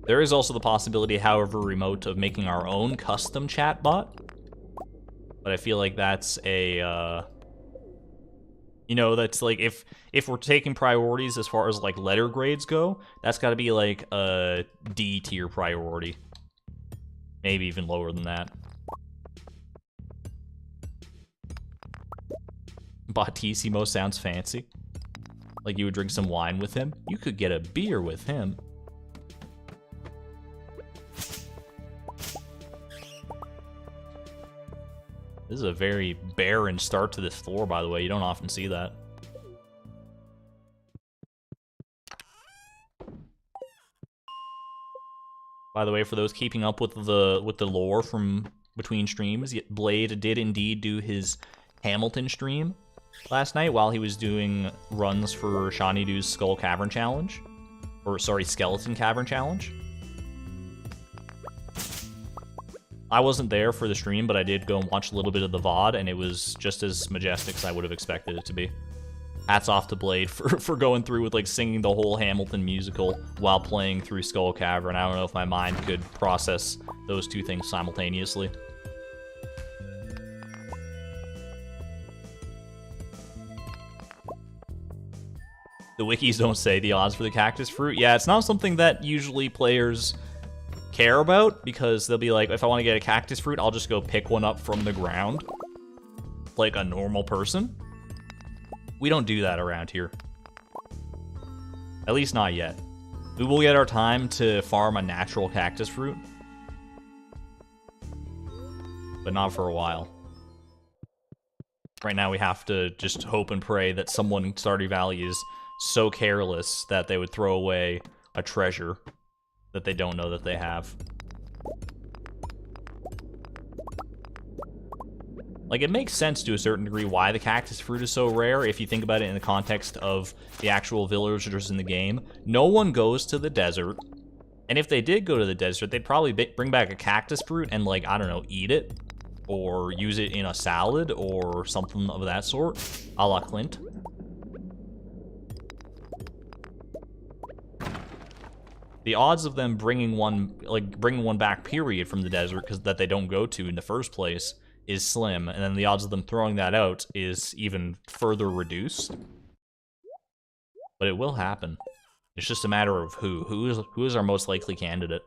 There is also the possibility, however remote, of making our own custom chat bot. But I feel like that's a you know, that's like if we're taking priorities as far as like letter grades go, that's got to be like a D tier priority. Maybe even lower than that. Bottissimo sounds fancy. Like you would drink some wine with him. You could get a beer with him. This is a very barren start to this floor, by the way. You don't often see that. By the way, for those keeping up with the lore from between streams, Blade did indeed do his Hamilton stream last night while he was doing runs for Shanidu's Skull Cavern Challenge. Or, sorry, Skeleton Cavern Challenge. I wasn't there for the stream, but I did go and watch a little bit of the VOD, and it was just as majestic as I would have expected it to be. Hats off to Blade for going through with, like, singing the whole Hamilton musical while playing through Skull Cavern. I don't know if my mind could process those two things simultaneously. The wikis don't say the odds for the cactus fruit. Yeah, it's not something that usually players care about, because they'll be like, if I want to get a cactus fruit, I'll just go pick one up from the ground like a normal person. We don't do that around here. At least not yet. We will get our time to farm a natural cactus fruit, but not for a while. Right now we have to just hope and pray that someone in Stardew Valley is so careless that they would throw away a treasure that they don't know that they have. Like, it makes sense to a certain degree why the cactus fruit is so rare if you think about it in the context of the actual villagers in the game. No one goes to the desert, and if they did go to the desert, they'd probably bring back a cactus fruit and, like, I don't know, eat it, or use it in a salad, or something of that sort, a la Clint. The odds of them bringing one back, period, from the desert, because that they don't go to in the first place, is slim, and then the odds of them throwing that out is even further reduced. But it will happen. It's just a matter of who is our most likely candidate.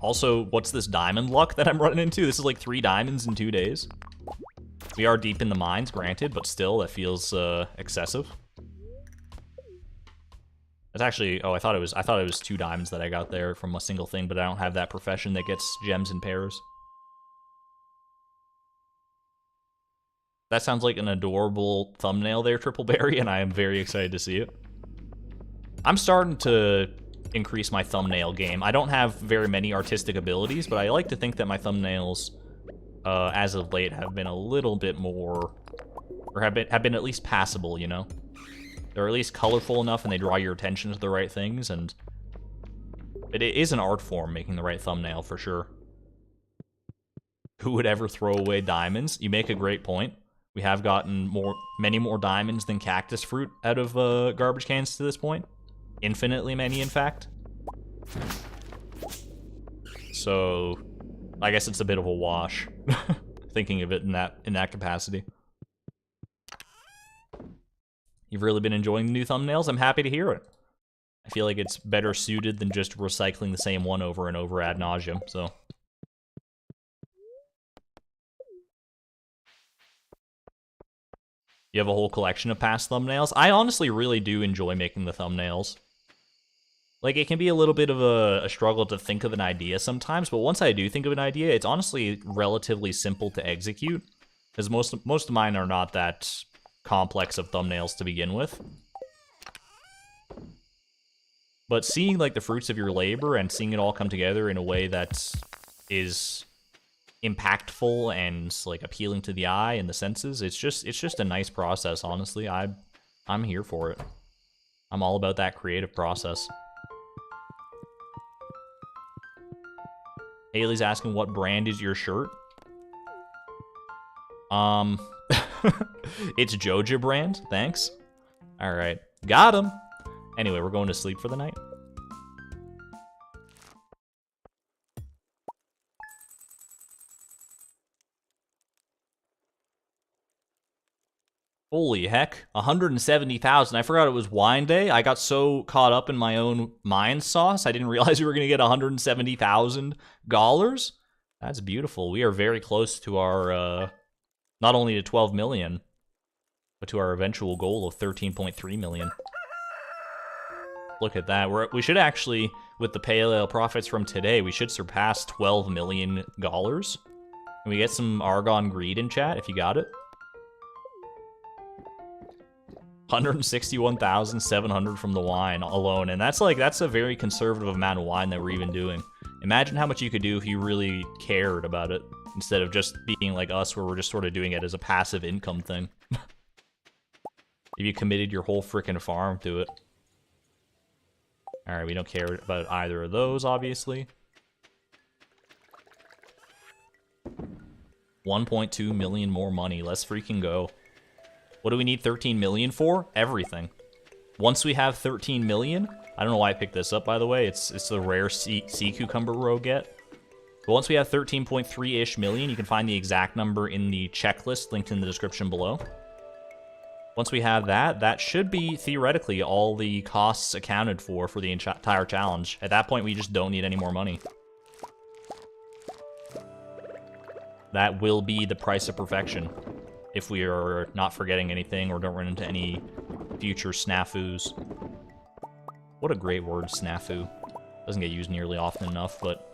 Also, what's this diamond luck that I'm running into? This is like 3 diamonds in 2 days. We are deep in the mines, granted, but still, that feels excessive. That's actually, oh, I thought it was 2 diamonds that I got there from a single thing, but I don't have that profession that gets gems in pairs. That sounds like an adorable thumbnail there, Tripleberry, and I am very excited to see it. I'm starting to increase my thumbnail game. I don't have very many artistic abilities, but I like to think that my thumbnails, as of late, have been a little bit more, or have been at least passable, you know? They're at least colorful enough and they draw your attention to the right things, and it is an art form, making the right thumbnail, for sure. Who would ever throw away diamonds? You make a great point. We have gotten many more diamonds than cactus fruit out of garbage cans to this point. Infinitely many, in fact. So, I guess it's a bit of a wash, thinking of it in that capacity. You've really been enjoying the new thumbnails? I'm happy to hear it. I feel like it's better suited than just recycling the same one over and over ad nauseum, so. You have a whole collection of past thumbnails? I honestly really do enjoy making the thumbnails. Like, it can be a little bit of a struggle to think of an idea sometimes, but once I do think of an idea, it's honestly relatively simple to execute, because most of mine are not that complex of thumbnails to begin with. But seeing like the fruits of your labor and seeing it all come together in a way that is impactful and like appealing to the eye and the senses, it's just a nice process, honestly. I'm here for it. I'm all about that creative process. Haley's asking what brand is your shirt? It's Joja brand, thanks. Alright, got him! Anyway, we're going to sleep for the night. Holy heck, 170,000. I forgot it was wine day. I got so caught up in my own mind sauce, I didn't realize we were going to get $170,000. That's beautiful. We are very close to our, not only to 12 million, but to our eventual goal of 13.3 million. Look at that. We should actually, with the pale ale profits from today, we should surpass $12 million. Can we get some Argon Greed in chat, if you got it? 161,700 from the wine alone, and that's a very conservative amount of wine that we're even doing. Imagine how much you could do if you really cared about it, instead of just being like us, where we're just sort of doing it as a passive income thing. If you committed your whole frickin' farm to it. Alright, we don't care about either of those, obviously. 1.2 million more money. Let's freaking go. What do we need 13 million for? Everything. Once we have 13 million, I don't know why I picked this up, by the way. It's the rare sea cucumber roguette. But once we have 13.3-ish million, you can find the exact number in the checklist linked in the description below. Once we have that, that should be, theoretically, all the costs accounted for the entire challenge. At that point, we just don't need any more money. That will be the price of perfection, if we are not forgetting anything or don't run into any future snafus. What a great word, snafu. Doesn't get used nearly often enough, but...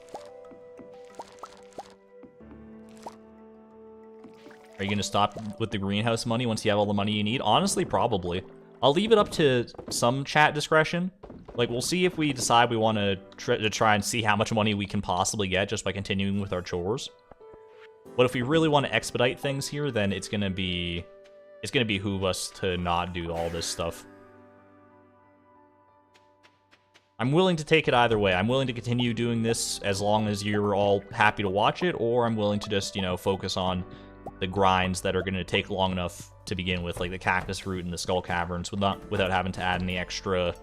Are you going to stop with the greenhouse money once you have all the money you need? Honestly, probably. I'll leave it up to some chat discretion. Like, we'll see if we decide we want to try and see how much money we can possibly get just by continuing with our chores. But if we really want to expedite things here, then it's gonna behoove us to not do all this stuff. I'm willing to take it either way. I'm willing to continue doing this as long as you're all happy to watch it, or I'm willing to just, you know, focus on the grinds that are gonna take long enough to begin with, like the cactus fruit and the skull caverns, without having to add any extra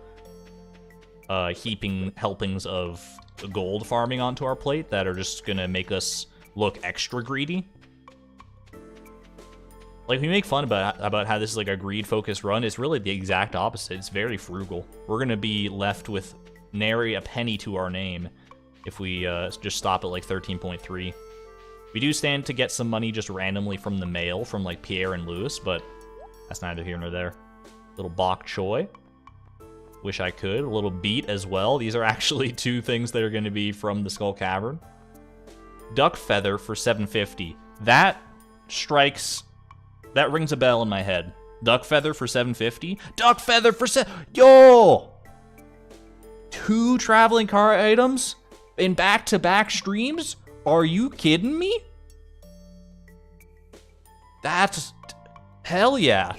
heaping helpings of gold farming onto our plate that are just gonna make us look extra greedy. Like, we make fun about how this is like a greed-focused run. It's really the exact opposite. It's very frugal. We're gonna be left with nary a penny to our name if we just stop at like 13.3. We do stand to get some money just randomly from the mail from like Pierre and Lewis, but that's neither here nor there. Little bok choy. Wish I could. A little beet as well. These are actually two things that are going to be from the Skull Cavern. Duck feather for 750. That rings a bell in my head. Duck feather for 750? Duck feather for Yo! 2 traveling car items in back-to-back streams? Are you kidding me? That's... hell yeah.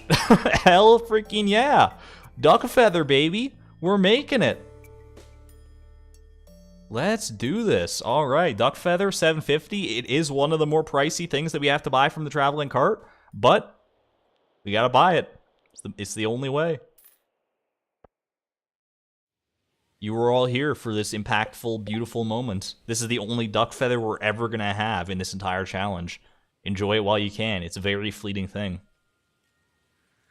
Hell freaking yeah. Duck feather, baby. We're making it. Let's do this. All right, duck feather, 750. It is one of the more pricey things that we have to buy from the traveling cart, but we gotta buy it. It's the only way. You were all here for this impactful, beautiful moment. This is the only duck feather we're ever gonna have in this entire challenge. Enjoy it while you can. It's a very fleeting thing.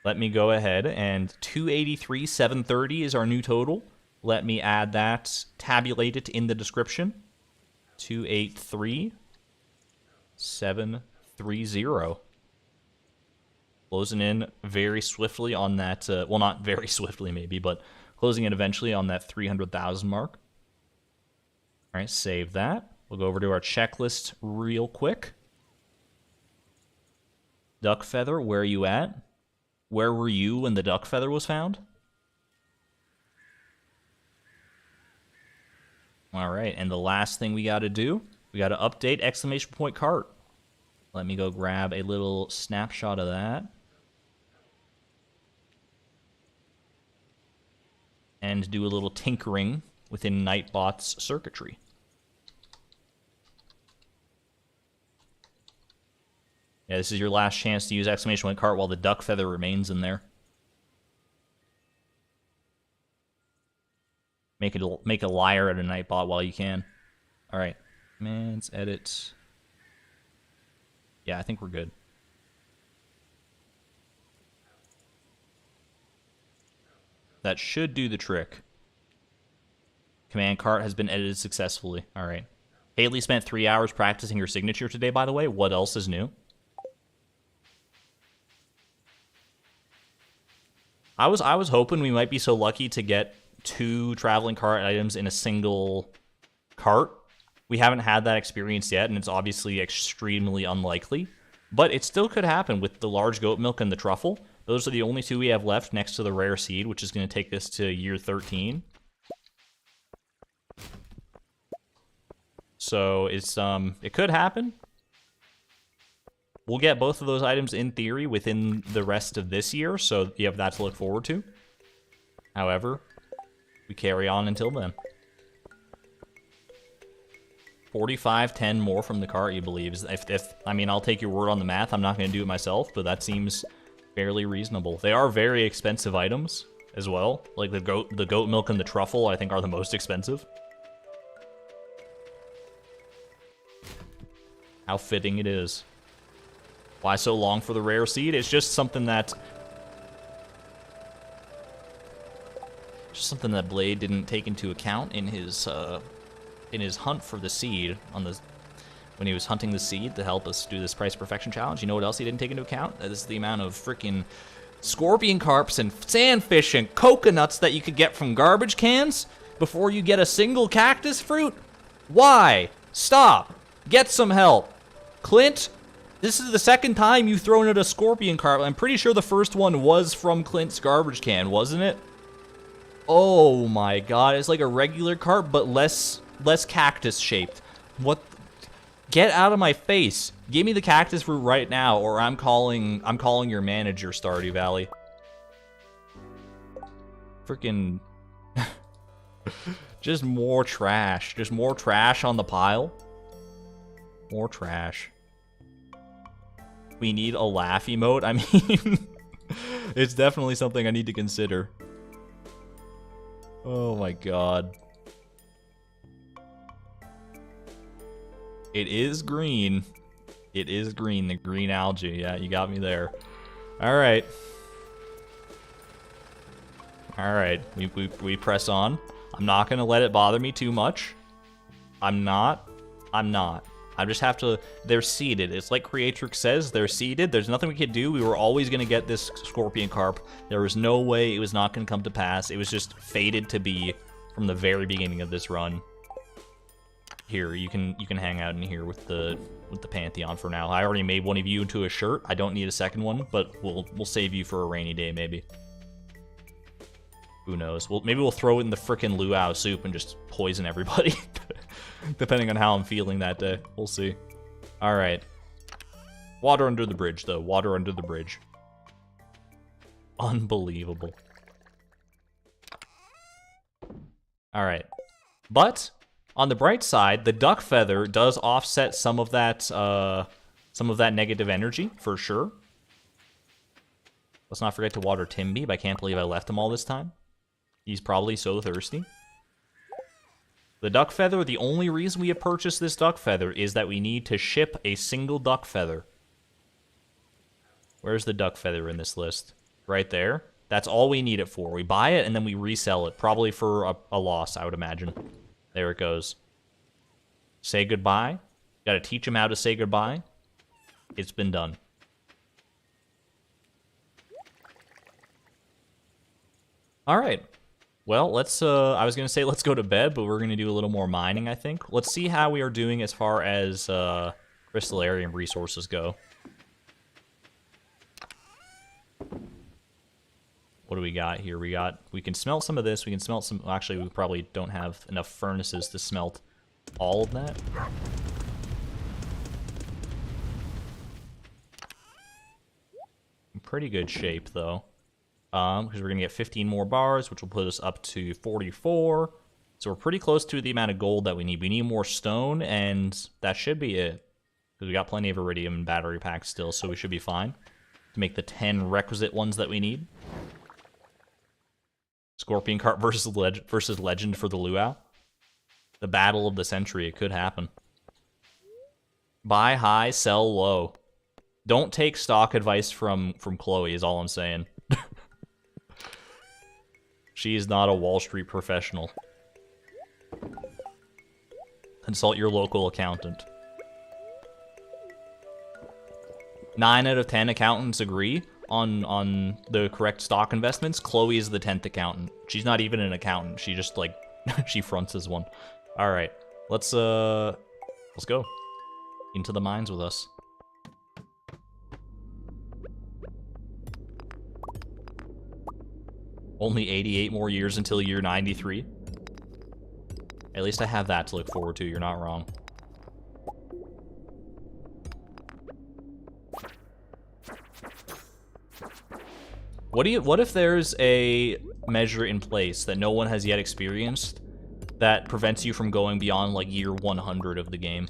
Let me go ahead and 283, 730 is our new total. Let me add that, tabulate it in the description. 283, 730. Closing in very swiftly on that, well, not very swiftly maybe, but closing in eventually on that 300,000 mark. All right, save that. We'll go over to our checklist real quick. Duck feather, where are you at? Where were you when the duck feather was found? All right, and the last thing we got to do, we got to update exclamation point cart. Let me go grab a little snapshot of that. And do a little tinkering within Nightbot's circuitry. Yeah, this is your last chance to use exclamation point cart while the duck feather remains in there. Make a liar out of Nightbot while you can. All right, commands, edit. Yeah, I think we're good. That should do the trick. Command cart has been edited successfully. All right. Haley spent 3 hours practicing her signature today, by the way. What else is new? I was hoping we might be so lucky to get 2 traveling cart items in a single cart. We haven't had that experience yet, and it's obviously extremely unlikely. But it still could happen with the large goat milk and the truffle. Those are the only 2 we have left next to the rare seed, which is going to take us to year 13. So it's it could happen. We'll get both of those items in theory within the rest of this year, so you have that to look forward to. However, we carry on until then. 45.10 more from the cart, you believe? If I mean, I'll take your word on the math. I'm not going to do it myself, but that seems fairly reasonable. They are very expensive items as well. Like the goat milk and the truffle, I think, are the most expensive. How fitting it is. Why so long for the rare seed? It's just something that Blade didn't take into account in his hunt for the seed when he was hunting the seed to help us do this price perfection challenge. You know what else he didn't take into account? That is the amount of freaking scorpion carps and sandfish and coconuts that you could get from garbage cans before you get a single cactus fruit. Why? Stop. Get some help. Clint, this is the second time you've thrown out a scorpion carp. I'm pretty sure the first one was from Clint's garbage can, wasn't it? Oh my god, it's like a regular carp, but less cactus shaped. What? Get out of my face. Give me the cactus fruit right now, or I'm calling your manager, Stardew Valley. Freaking just more trash. Just more trash on the pile. More trash. We need a laugh emote. I mean, it's definitely something I need to consider. Oh my god. It is green. It is green, the green algae. Yeah, you got me there. Alright. Alright, we press on. I'm not gonna let it bother me too much. I'm not. I just have to, they're seeded. It's like Creatrix says, they're seeded. There's nothing we could do. We were always going to get this scorpion carp. There was no way it was not going to come to pass. It was just fated to be from the very beginning of this run. Here, you can hang out in here with the Pantheon for now. I already made one of you into a shirt. I don't need a second one, but we'll save you for a rainy day, maybe. Who knows? Maybe we'll throw it in the frickin' luau soup and just poison everybody. Depending on how I'm feeling that day. We'll see. Alright. Water under the bridge, though. Water under the bridge. Unbelievable. Alright. But, on the bright side, the duck feather does offset some of that negative energy, for sure. Let's not forget to water Timby, but I can't believe I left him all this time. He's probably so thirsty. The duck feather, the only reason we have purchased this duck feather is that we need to ship a single duck feather. Where's the duck feather in this list? Right there. That's all we need it for. We buy it and then we resell it, probably for a loss, I would imagine. There it goes. Say goodbye. Gotta teach him how to say goodbye. It's been done. Alright. Well, let's, I was gonna say let's go to bed, but we're gonna do a little more mining, I think. Let's see how we are doing as far as, crystallarium resources go. What do we got here? We can smelt some of this, we can smelt some, actually we probably don't have enough furnaces to smelt all of that. In pretty good shape, though. Because we're going to get 15 more bars, which will put us up to 44. So we're pretty close to the amount of gold that we need. We need more stone, and that should be it. Because we got plenty of iridium and battery packs still, so we should be fine to make the 10 requisite ones that we need. Scorpion Cart versus Legend for the Luau. The battle of the century. It could happen. Buy high, sell low. Don't take stock advice from Chloe, is all I'm saying. She is not a Wall Street professional. Consult your local accountant. 9 out of 10 accountants agree on the correct stock investments. Chloe is the 10th accountant. She's not even an accountant. She just, like, she fronts as one. Alright, let's go. Into the mines with us. Only 88 more years until year 93. At least I have that to look forward to, you're not wrong. What if there's a measure in place that no one has yet experienced that prevents you from going beyond, like, year 100 of the game?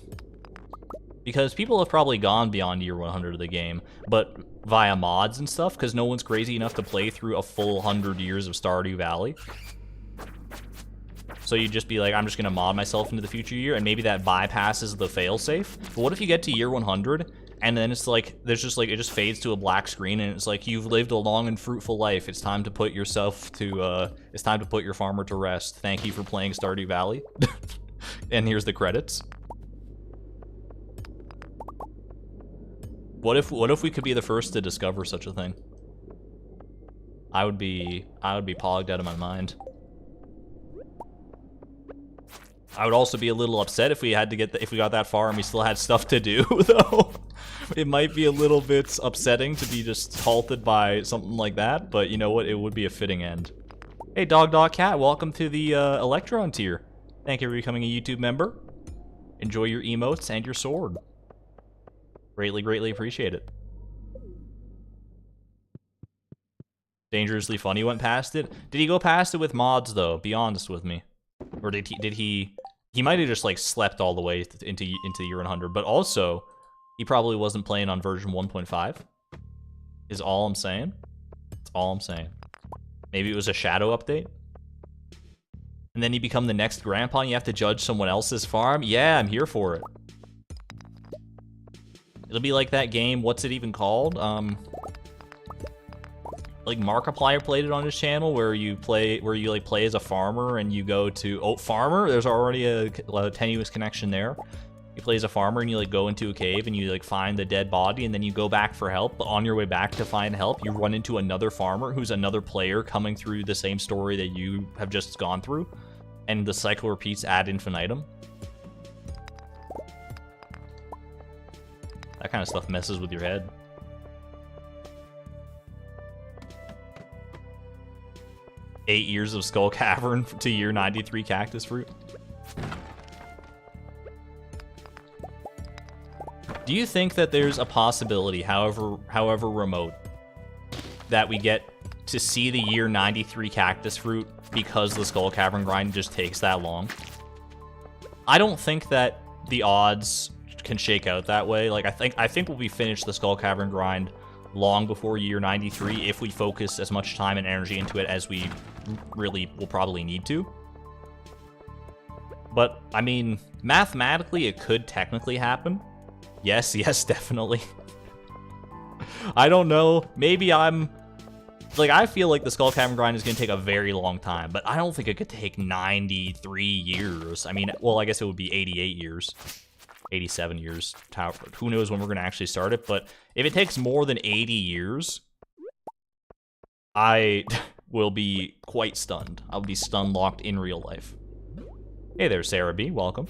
Because people have probably gone beyond year 100 of the game, but via mods and stuff, because no one's crazy enough to play through a full 100 years of Stardew Valley. So you'd just be like, I'm just gonna mod myself into the future year, and maybe that bypasses the failsafe. But what if you get to year 100, and then it's like, there's just like, it just fades to a black screen, and it's like, you've lived a long and fruitful life. It's time to put yourself to, it's time to put your farmer to rest. Thank you for playing Stardew Valley. And here's the credits. What if we could be the first to discover such a thing? I would be pogged out of my mind. I would also be a little upset if we had to if we got that far and we still had stuff to do, though. It might be a little bit upsetting to be just halted by something like that, but you know what? It would be a fitting end. Hey, Dog Cat, welcome to the Electron tier. Thank you for becoming a YouTube member. Enjoy your emotes and your sword. Greatly appreciate it. Dangerously Funny went past it. Did he go past it with mods, though? Be honest with me. Or did he might have just, like, slept all the way into year 100, but also, he probably wasn't playing on version 1.5. Is all I'm saying. That's all I'm saying. Maybe it was a shadow update? And then you become the next grandpa and you have to judge someone else's farm? Yeah, I'm here for it. It'll be like that game, what's it even called? Like Markiplier played it on his channel, where you play as a farmer and you go to, oh, farmer? There's already a tenuous connection there. You play as a farmer and you, like, go into a cave and you, like, find the dead body, and then you go back for help. But on your way back to find help, you run into another farmer who's another player coming through the same story that you have just gone through. And the cycle repeats ad infinitum. That kind of stuff messes with your head. Eight years of Skull Cavern to year 93 cactus fruit. Do you think that there's a possibility, however remote, that we get to see the year 93 cactus fruit because the Skull Cavern grind just takes that long. I don't think that the odds can shake out that way. Like, I think we'll be finished the Skull Cavern grind long before year 93 if we focus as much time and energy into it as we really will probably need to. But, I mean, mathematically, it could technically happen. Yes, definitely. I don't know. Maybe I'm... Like, I feel like the Skull Cavern grind is going to take a very long time, but I don't think it could take 93 years. I mean, well, I guess it would be 88 years. 87 years. Who knows when we're going to actually start it, but if it takes more than 80 years, I will be quite stunned. I'll be stun-locked in real life. Hey there, Sarah B. Welcome.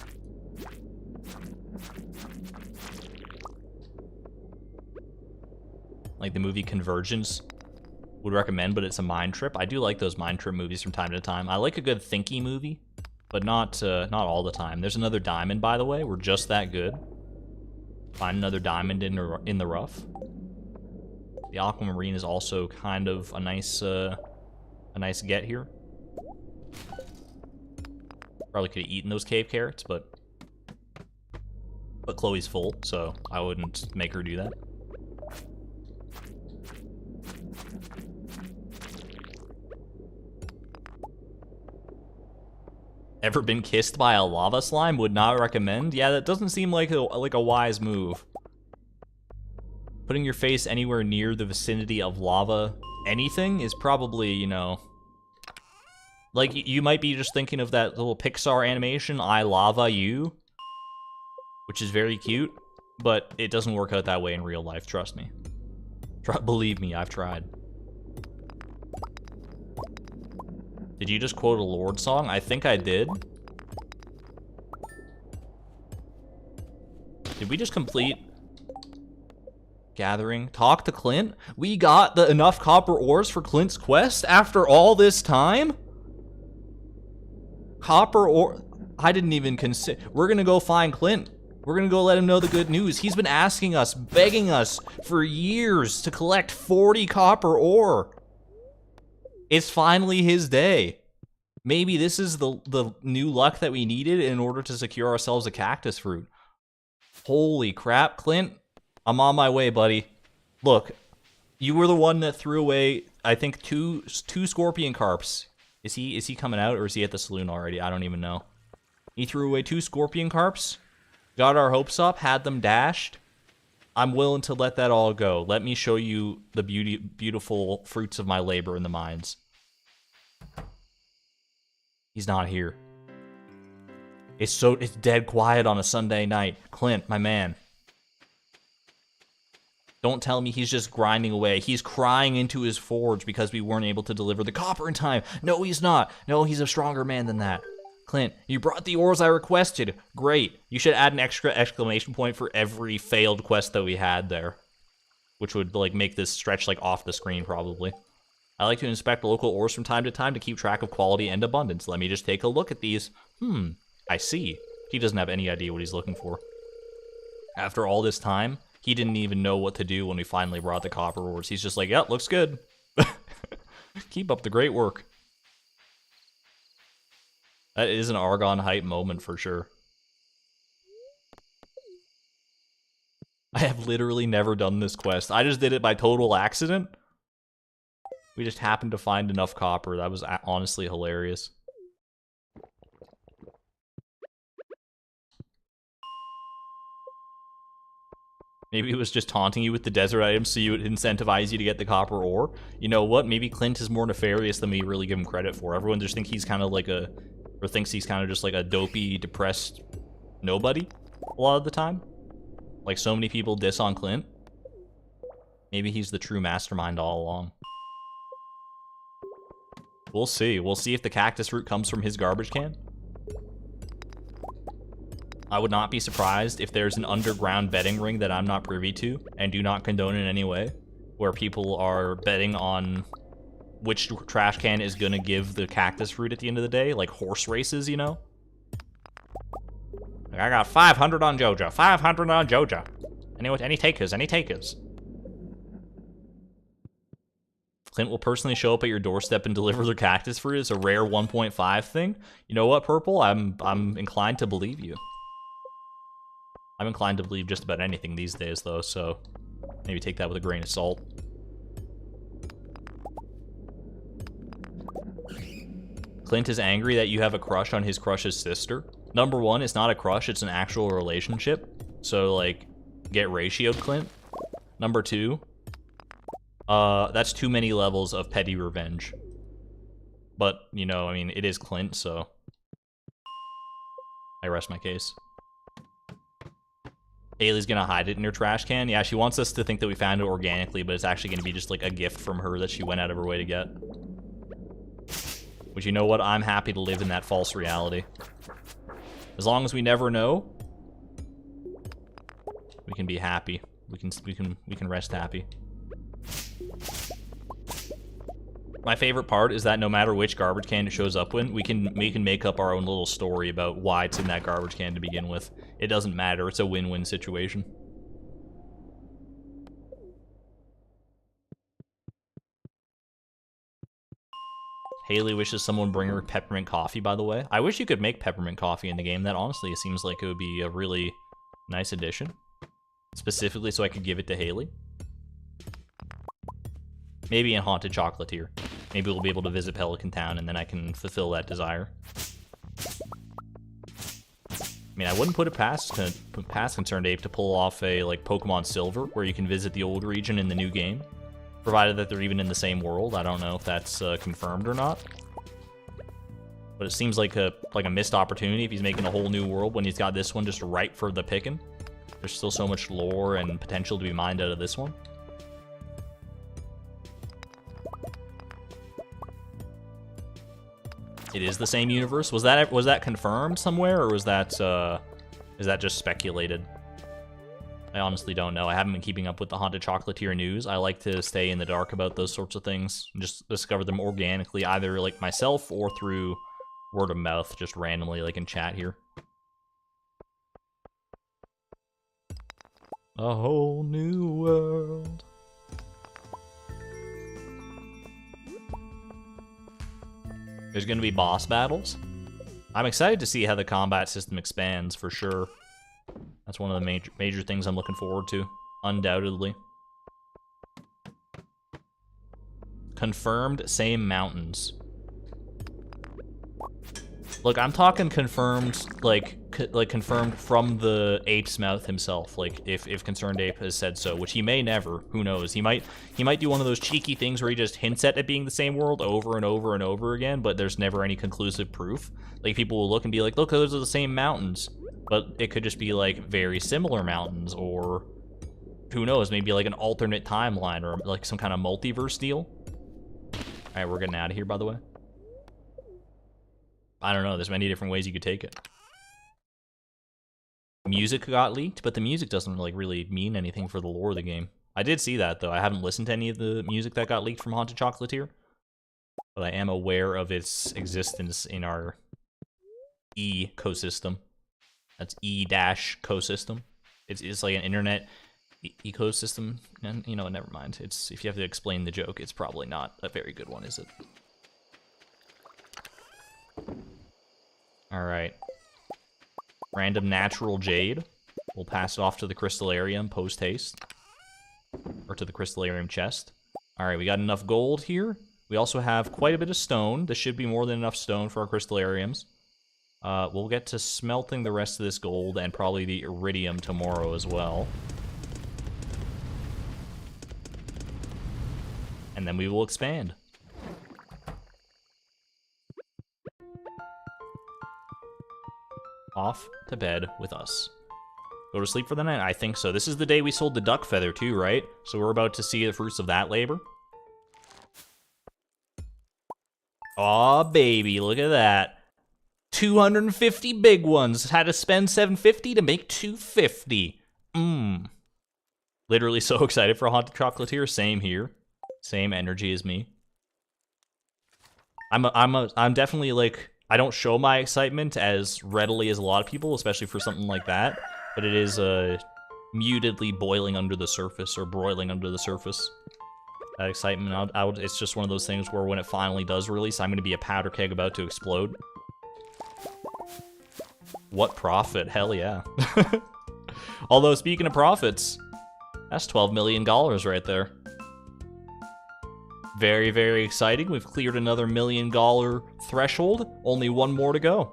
Like the movie Convergence, would recommend, but it's a mind trip. I do like those mind trip movies from time to time. I like a good thinky movie, but not all the time. There's another diamond, by the way. We're just that good. Find another diamond in the rough. The aquamarine is also kind of a nice get here. Probably could have eaten those cave carrots, but Chloe's full, so I wouldn't make her do that. Ever been kissed by a lava slime? Would not recommend. Yeah, that doesn't seem like a wise move. Putting your face anywhere near the vicinity of lava anything is probably, you know... Like, you might be just thinking of that little Pixar animation, I Lava You, which is very cute, but it doesn't work out that way in real life, trust me. Believe me, I've tried. Did you just quote a Lorde song? I think I did. Did we just complete gathering? Talk to Clint? We got enough copper ores for Clint's quest after all this time? Copper ore? I didn't even consider. We're gonna go find Clint. We're gonna go let him know the good news. He's been asking us, begging us for years to collect 40 copper ore. It's finally his day. Maybe this is the new luck that we needed in order to secure ourselves a cactus fruit. Holy crap, Clint. I'm on my way, buddy. Look, you were the one that threw away, I think, two scorpion carps. Is he coming out, or is he at the saloon already? I don't even know. He threw away 2 scorpion carps, got our hopes up, had them dashed. I'm willing to let that all go. Let me show you the beautiful fruits of my labor in the mines. He's not here. It's dead quiet on a Sunday night. Clint, my man. Don't tell me he's just grinding away. He's crying into his forge because we weren't able to deliver the copper in time. No, he's not. No, he's a stronger man than that. Clint, you brought the ores I requested. Great. You should add an extra exclamation point for every failed quest that we had there, which would like make this stretch like off the screen probably. I like to inspect local ores from time to time to keep track of quality and abundance. Let me just take a look at these. I see. He doesn't have any idea what he's looking for. After all this time, he didn't even know what to do when we finally brought the copper ores. He's just like, yep, looks good. Keep up the great work. That is an Argon hype moment for sure. I have literally never done this quest. I just did it by total accident. We just happened to find enough copper. That was honestly hilarious. Maybe it was just taunting you with the desert items so you would incentivize you to get the copper ore. You know what? Maybe Clint is more nefarious than we really give him credit for. Everyone just thinks he's kind of like a... Or thinks he's kind of just like a dopey, depressed nobody a lot of the time. Like so many people diss on Clint. Maybe he's the true mastermind all along. We'll see. We'll see if the cactus root comes from his garbage can. I would not be surprised if there's an underground betting ring that I'm not privy to and do not condone in any way, where people are betting on which trash can is gonna give the cactus fruit at the end of the day, like horse races, you know? Like, I got 500 on Joja, 500 on Joja. Any takers, any takers? Clint will personally show up at your doorstep and deliver their cactus fruit. It's a rare 1.5 thing. You know what, Purple? I'm inclined to believe you. I'm inclined to believe just about anything these days, though, so maybe take that with a grain of salt. Clint is angry that you have a crush on his crush's sister. Number one, it's not a crush, it's an actual relationship. So, like, get ratioed, Clint. Number two, that's too many levels of petty revenge. But, you know, I mean, it is Clint, so I rest my case. Haley's gonna hide it in her trash can. Yeah, she wants us to think that we found it organically, but it's actually gonna be just like a gift from her that she went out of her way to get. Which, you know what? I'm happy to live in that false reality. As long as we never know, we can be happy. We can rest happy. My favorite part is that no matter which garbage can it shows up in, we can make up our own little story about why it's in that garbage can to begin with. It doesn't matter. It's a win-win situation. Haley wishes someone bring her peppermint coffee, by the way. I wish you could make peppermint coffee in the game. That honestly seems like it would be a really nice addition. Specifically so I could give it to Haley. Maybe in Haunted Chocolatier. Maybe we'll be able to visit Pelican Town and then I can fulfill that desire. I mean, I wouldn't put it past Concerned Ape to pull off a, like, Pokemon Silver, where you can visit the old region in the new game. Provided that they're even in the same world. I don't know if that's confirmed or not. But it seems like a missed opportunity if he's making a whole new world when he's got this one just ripe for the picking. There's still so much lore and potential to be mined out of this one. It is the same universe. Was that confirmed somewhere, or was that is that just speculated? I honestly don't know. I haven't been keeping up with the Haunted Chocolatier news. I like to stay in the dark about those sorts of things and just discover them organically, either like myself or through word of mouth, just randomly, like in chat here. A whole new world. There's going to be boss battles. I'm excited to see how the combat system expands, for sure. That's one of the major things I'm looking forward to, undoubtedly. Confirmed same mountains. Look, I'm talking confirmed, like confirmed from the ape's mouth himself. Like, if Concerned Ape has said so, which he may never. Who knows? He might do one of those cheeky things where he just hints at it being the same world over and over and over again, but there's never any conclusive proof. Like, people will look and be like, look, those are the same mountains. But it could just be, like, very similar mountains, or who knows, maybe like an alternate timeline, or like some kind of multiverse deal. Alright, we're getting out of here, by the way. I don't know, there's many different ways you could take it. Music got leaked, but the music doesn't like really mean anything for the lore of the game. I did see that, though. I haven't listened to any of the music that got leaked from Haunted Chocolatier, but I am aware of its existence in our ecosystem. That's E-cosystem. It's like an internet ecosystem, and you know, never mind. It's, if you have to explain the joke, it's probably not a very good one, is it? Alright. Random natural jade. We'll pass it off to the Crystallarium post-haste. Or to the Crystallarium chest. Alright, we got enough gold here. We also have quite a bit of stone. This should be more than enough stone for our Crystallariums. We'll get to smelting the rest of this gold and probably the iridium tomorrow as well. And then we will expand. Off to bed with us. Go to sleep for the night? I think so. This is the day we sold the duck feather too, right? So we're about to see the fruits of that labor. Aw, baby, look at that. 250 big ones. Had to spend 750 to make 250. Literally so excited for Haunted Chocolatier. Same here. Same energy as me. I'm definitely like, I don't show my excitement as readily as a lot of people, especially for something like that. But it is mutedly boiling under the surface, or broiling under the surface. That excitement, it's just one of those things where when it finally does release, I'm going to be a powder keg about to explode. What profit? Hell yeah. Although, speaking of profits, that's $12 million right there. Very, very exciting. We've cleared another $1 million threshold. Only one more to go.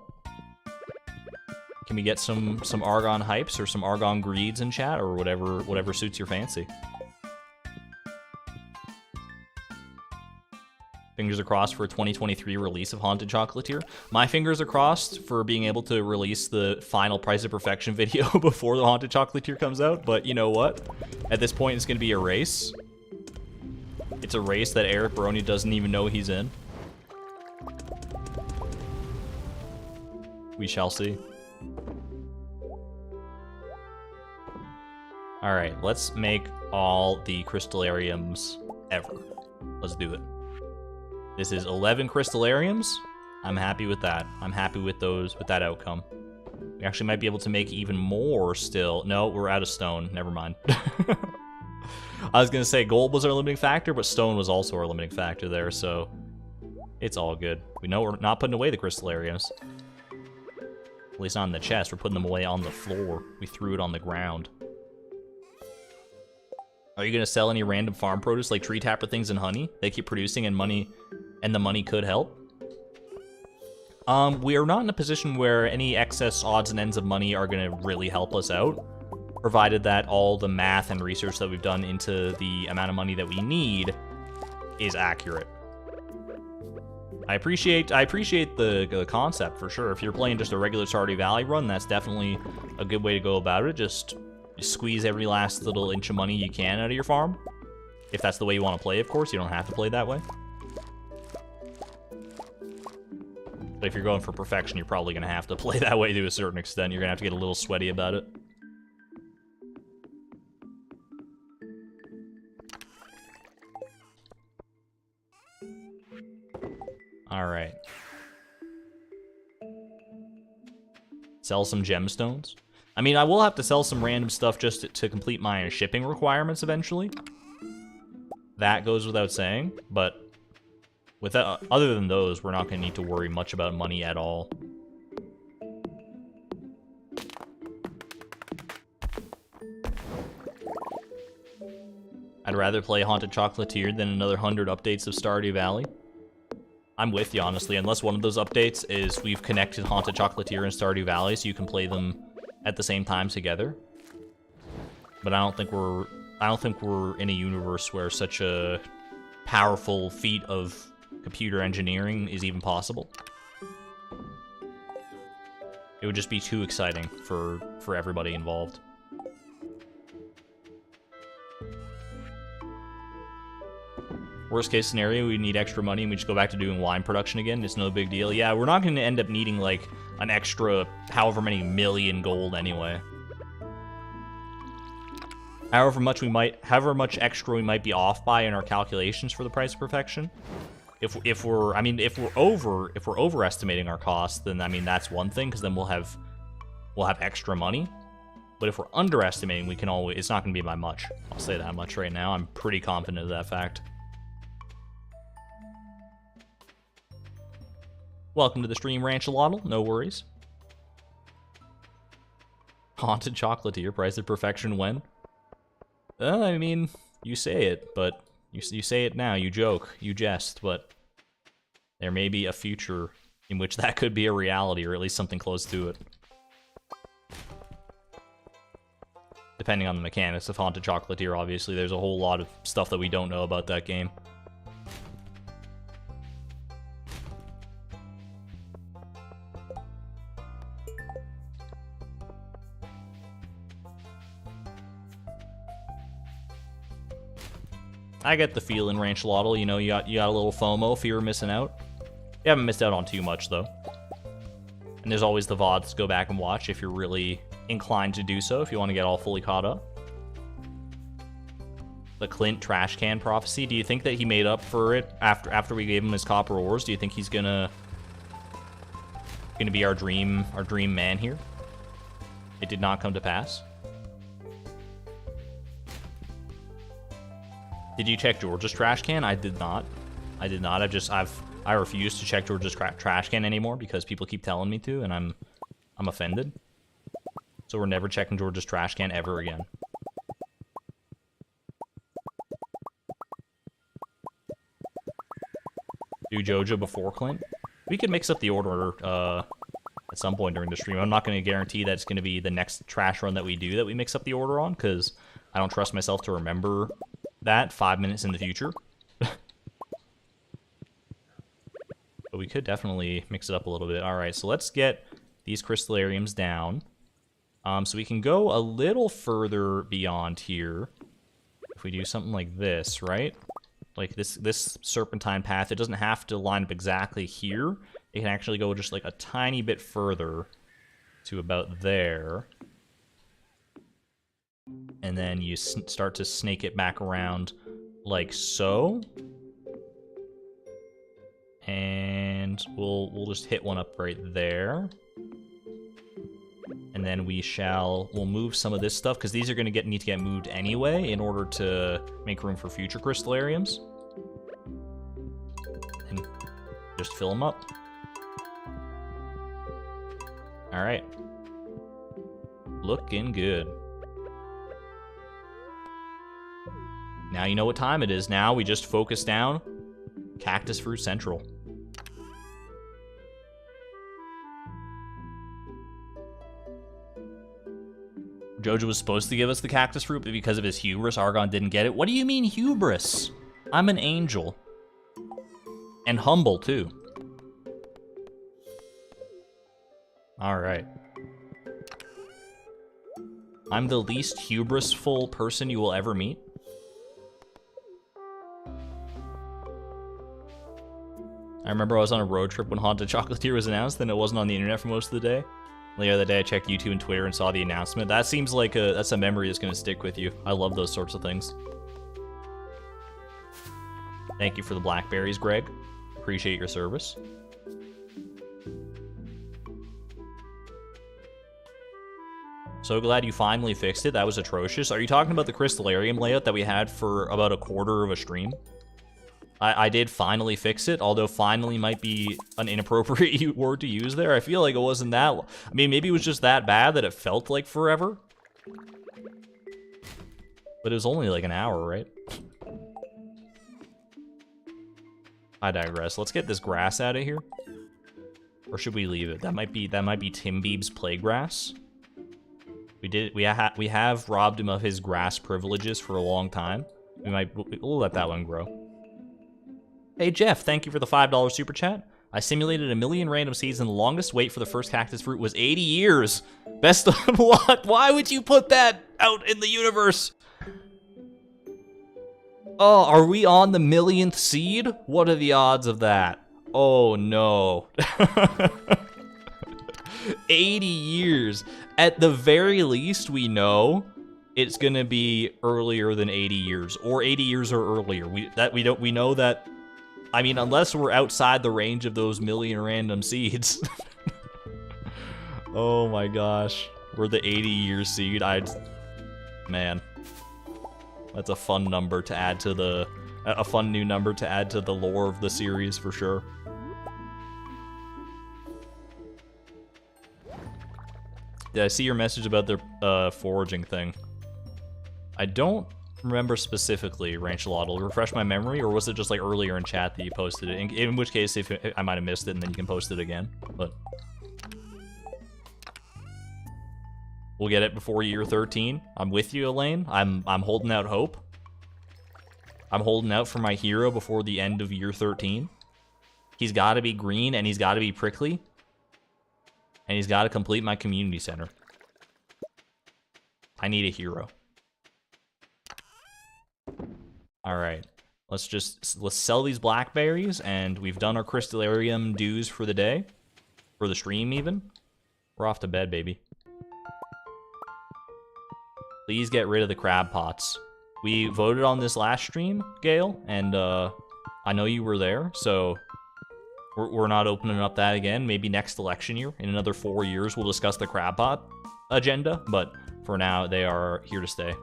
Can we get some Argon hypes or some Argon greeds in chat, or whatever suits your fancy? Fingers are crossed for a 2023 release of Haunted Chocolatier. My fingers are crossed for being able to release the final Price of Perfection video before the Haunted Chocolatier comes out, but you know what? At this point, it's going to be a race. It's a race that Eric Baroni doesn't even know he's in. We shall see. Alright, let's make all the crystallariums ever. Let's do it. This is 11 crystallariums. I'm happy with that. I'm happy with that outcome. We actually might be able to make even more still. No, we're out of stone. Never mind. I was gonna say gold was our limiting factor, but stone was also our limiting factor there, so it's all good. We know we're not putting away the crystallariums. At least not in the chest. We're putting them away on the floor. We threw it on the ground. Are you gonna sell any random farm produce like tree tapper things and honey? They keep producing and the money could help. We are not in a position where any excess odds and ends of money are gonna really help us out, provided that all the math and research that we've done into the amount of money that we need is accurate. I appreciate the concept for sure. If you're playing just a regular Stardew Valley run, that's definitely a good way to go about it. Just squeeze every last little inch of money you can out of your farm. If that's the way you want to play, of course. You don't have to play that way. But if you're going for perfection, you're probably going to have to play that way to a certain extent. You're going to have to get a little sweaty about it. Alright. Sell some gemstones. I mean, I will have to sell some random stuff just to complete my shipping requirements eventually. That goes without saying, but other than those, we're not going to need to worry much about money at all. I'd rather play Haunted Chocolatier than another 100 updates of Stardew Valley. I'm with you, honestly, unless one of those updates is we've connected Haunted Chocolatier and Stardew Valley so you can play them at the same time together. But I don't think we're in a universe where such a powerful feat of computer engineering is even possible. It would just be too exciting for everybody involved. Worst case scenario, we need extra money and we just go back to doing wine production again. It's no big deal. Yeah, we're not going to end up needing like an extra however many million gold anyway. However much extra we might be off by in our calculations for the price of perfection. If we're overestimating our costs, then I mean that's one thing, because then we'll have extra money. But if we're underestimating, we can always, it's not going to be by much. I'll say that much right now. I'm pretty confident of that fact. Welcome to the stream, Ranchalotl. No worries. Haunted Chocolatier, price of perfection when? I mean, you say it, but you say it now. You joke, you jest, but there may be a future in which that could be a reality, or at least something close to it. Depending on the mechanics of Haunted Chocolatier, obviously, there's a whole lot of stuff that we don't know about that game. I get the feeling, Ranchalotl, you know, you got a little FOMO, fear of missing out. You haven't missed out on too much, though. And there's always the VODs to go back and watch if you're really inclined to do so, if you want to get all fully caught up. The Clint trash can prophecy, do you think that he made up for it after we gave him his copper ores? Do you think he's gonna be our dream man here? It did not come to pass. Did you check George's trash can? I did not. I did not. I refuse to check George's trash can anymore because people keep telling me to, and I'm offended. So we're never checking George's trash can ever again. Do Jojo before Clint? We could mix up the order at some point during the stream. I'm not going to guarantee that it's going to be the next trash run that we do that we mix up the order on, because I don't trust myself to remember that 5 minutes in the future. But we could definitely mix it up a little bit. All right, so let's get these crystallariums down. So we can go a little further beyond here. If we do something like this, right? Like this serpentine path, it doesn't have to line up exactly here. It can actually go just like a tiny bit further to about there. And then you start to snake it back around like so. And we'll just hit one up right there. And then we'll move some of this stuff, because these are going to need to get moved anyway in order to make room for future crystallariums. And just fill them up. Alright. Looking good. Now you know what time it is. Now we just focus down Cactus Fruit Central. Jojo was supposed to give us the cactus fruit, but because of his hubris, Argon didn't get it. What do you mean hubris? I'm an angel. And humble, too. Alright. I'm the least hubrisful person you will ever meet. I remember I was on a road trip when Haunted Chocolatier was announced, and it wasn't on the internet for most of the day. The other day I checked YouTube and Twitter and saw the announcement. That seems like that's a memory that's going to stick with you. I love those sorts of things. Thank you for the blackberries, Greg. Appreciate your service. So glad you finally fixed it. That was atrocious. Are you talking about the crystallarium layout that we had for about a quarter of a stream? I did finally fix it, although finally might be an inappropriate word to use there. I feel like it wasn't that... I mean, maybe it was just that bad that it felt like forever. But it was only like an hour, right? I digress. Let's get this grass out of here. Or should we leave it? That might be Tim Beeb's playgrass. We have robbed him of his grass privileges for a long time. We'll let that one grow. Hey Jeff, thank you for the $5 super chat. I simulated 1 million random seeds and the longest wait for the first cactus fruit was 80 years. Best of luck. Why would you put that out in the universe? Oh, are we on the 1,000,000th seed? What are the odds of that? Oh no. 80 years. At the very least, we know it's gonna be earlier than 80 years, or 80 years or earlier. We know that. I mean, unless we're outside the range of those 1 million random seeds. Oh my gosh. We're the 80-year seed. Man. That's a fun number to add to the... A fun new number to add to the lore of the series, for sure. Did I see your message about the foraging thing? I don't remember specifically, Ranchelotl. Refresh my memory, or was it just like earlier in chat that you posted it? In which case, if I might have missed it, and then you can post it again. But we'll get it before year 13. I'm with you, Elaine. I'm holding out hope. I'm holding out for my hero before the end of year 13. He's got to be green, and he's got to be prickly, and he's got to complete my community center. I need a hero. Alright, let's sell these blackberries, and we've done our crystallarium dues for the day. For the stream, even. We're off to bed, baby. Please get rid of the crab pots. We voted on this last stream, Gail, and I know you were there, so we're not opening up that again. Maybe next election year, in another 4 years, we'll discuss the crab pot agenda, but for now, they are here to stay.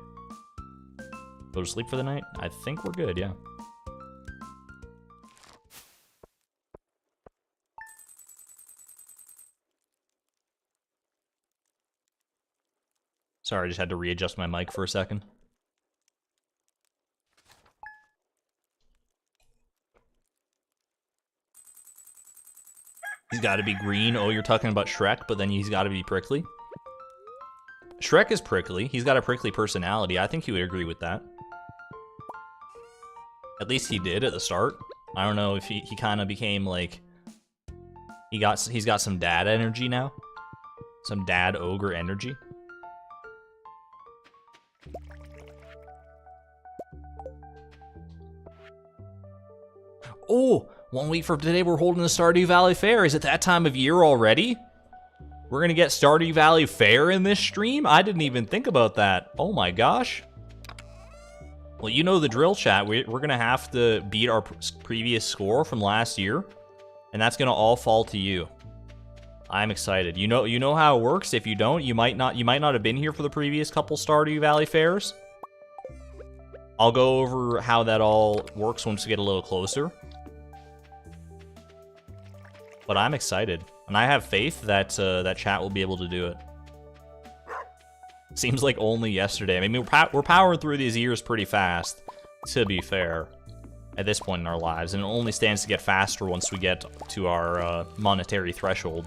Go to sleep for the night? I think we're good, yeah. Sorry, I just had to readjust my mic for a second. He's got to be green. Oh, you're talking about Shrek, but then he's got to be prickly. Shrek is prickly. He's got a prickly personality. I think he would agree with that. At least he did at the start. I don't know if he kind of became like... He's got some dad energy now. Some dad ogre energy. Oh, 1 week from today, we're holding the Stardew Valley Fair. Is it that time of year already? We're gonna get Stardew Valley Fair in this stream? I didn't even think about that. Oh my gosh. Well, you know the drill, chat. We're gonna have to beat our previous score from last year, and that's gonna all fall to you. I'm excited. You know how it works. If you don't, you might not have been here for the previous couple Stardew Valley Fairs. I'll go over how that all works once we get a little closer. But I'm excited, and I have faith that that chat will be able to do it. Seems like only yesterday. I mean, we're powering through these years pretty fast, to be fair, at this point in our lives, and it only stands to get faster once we get to our monetary threshold.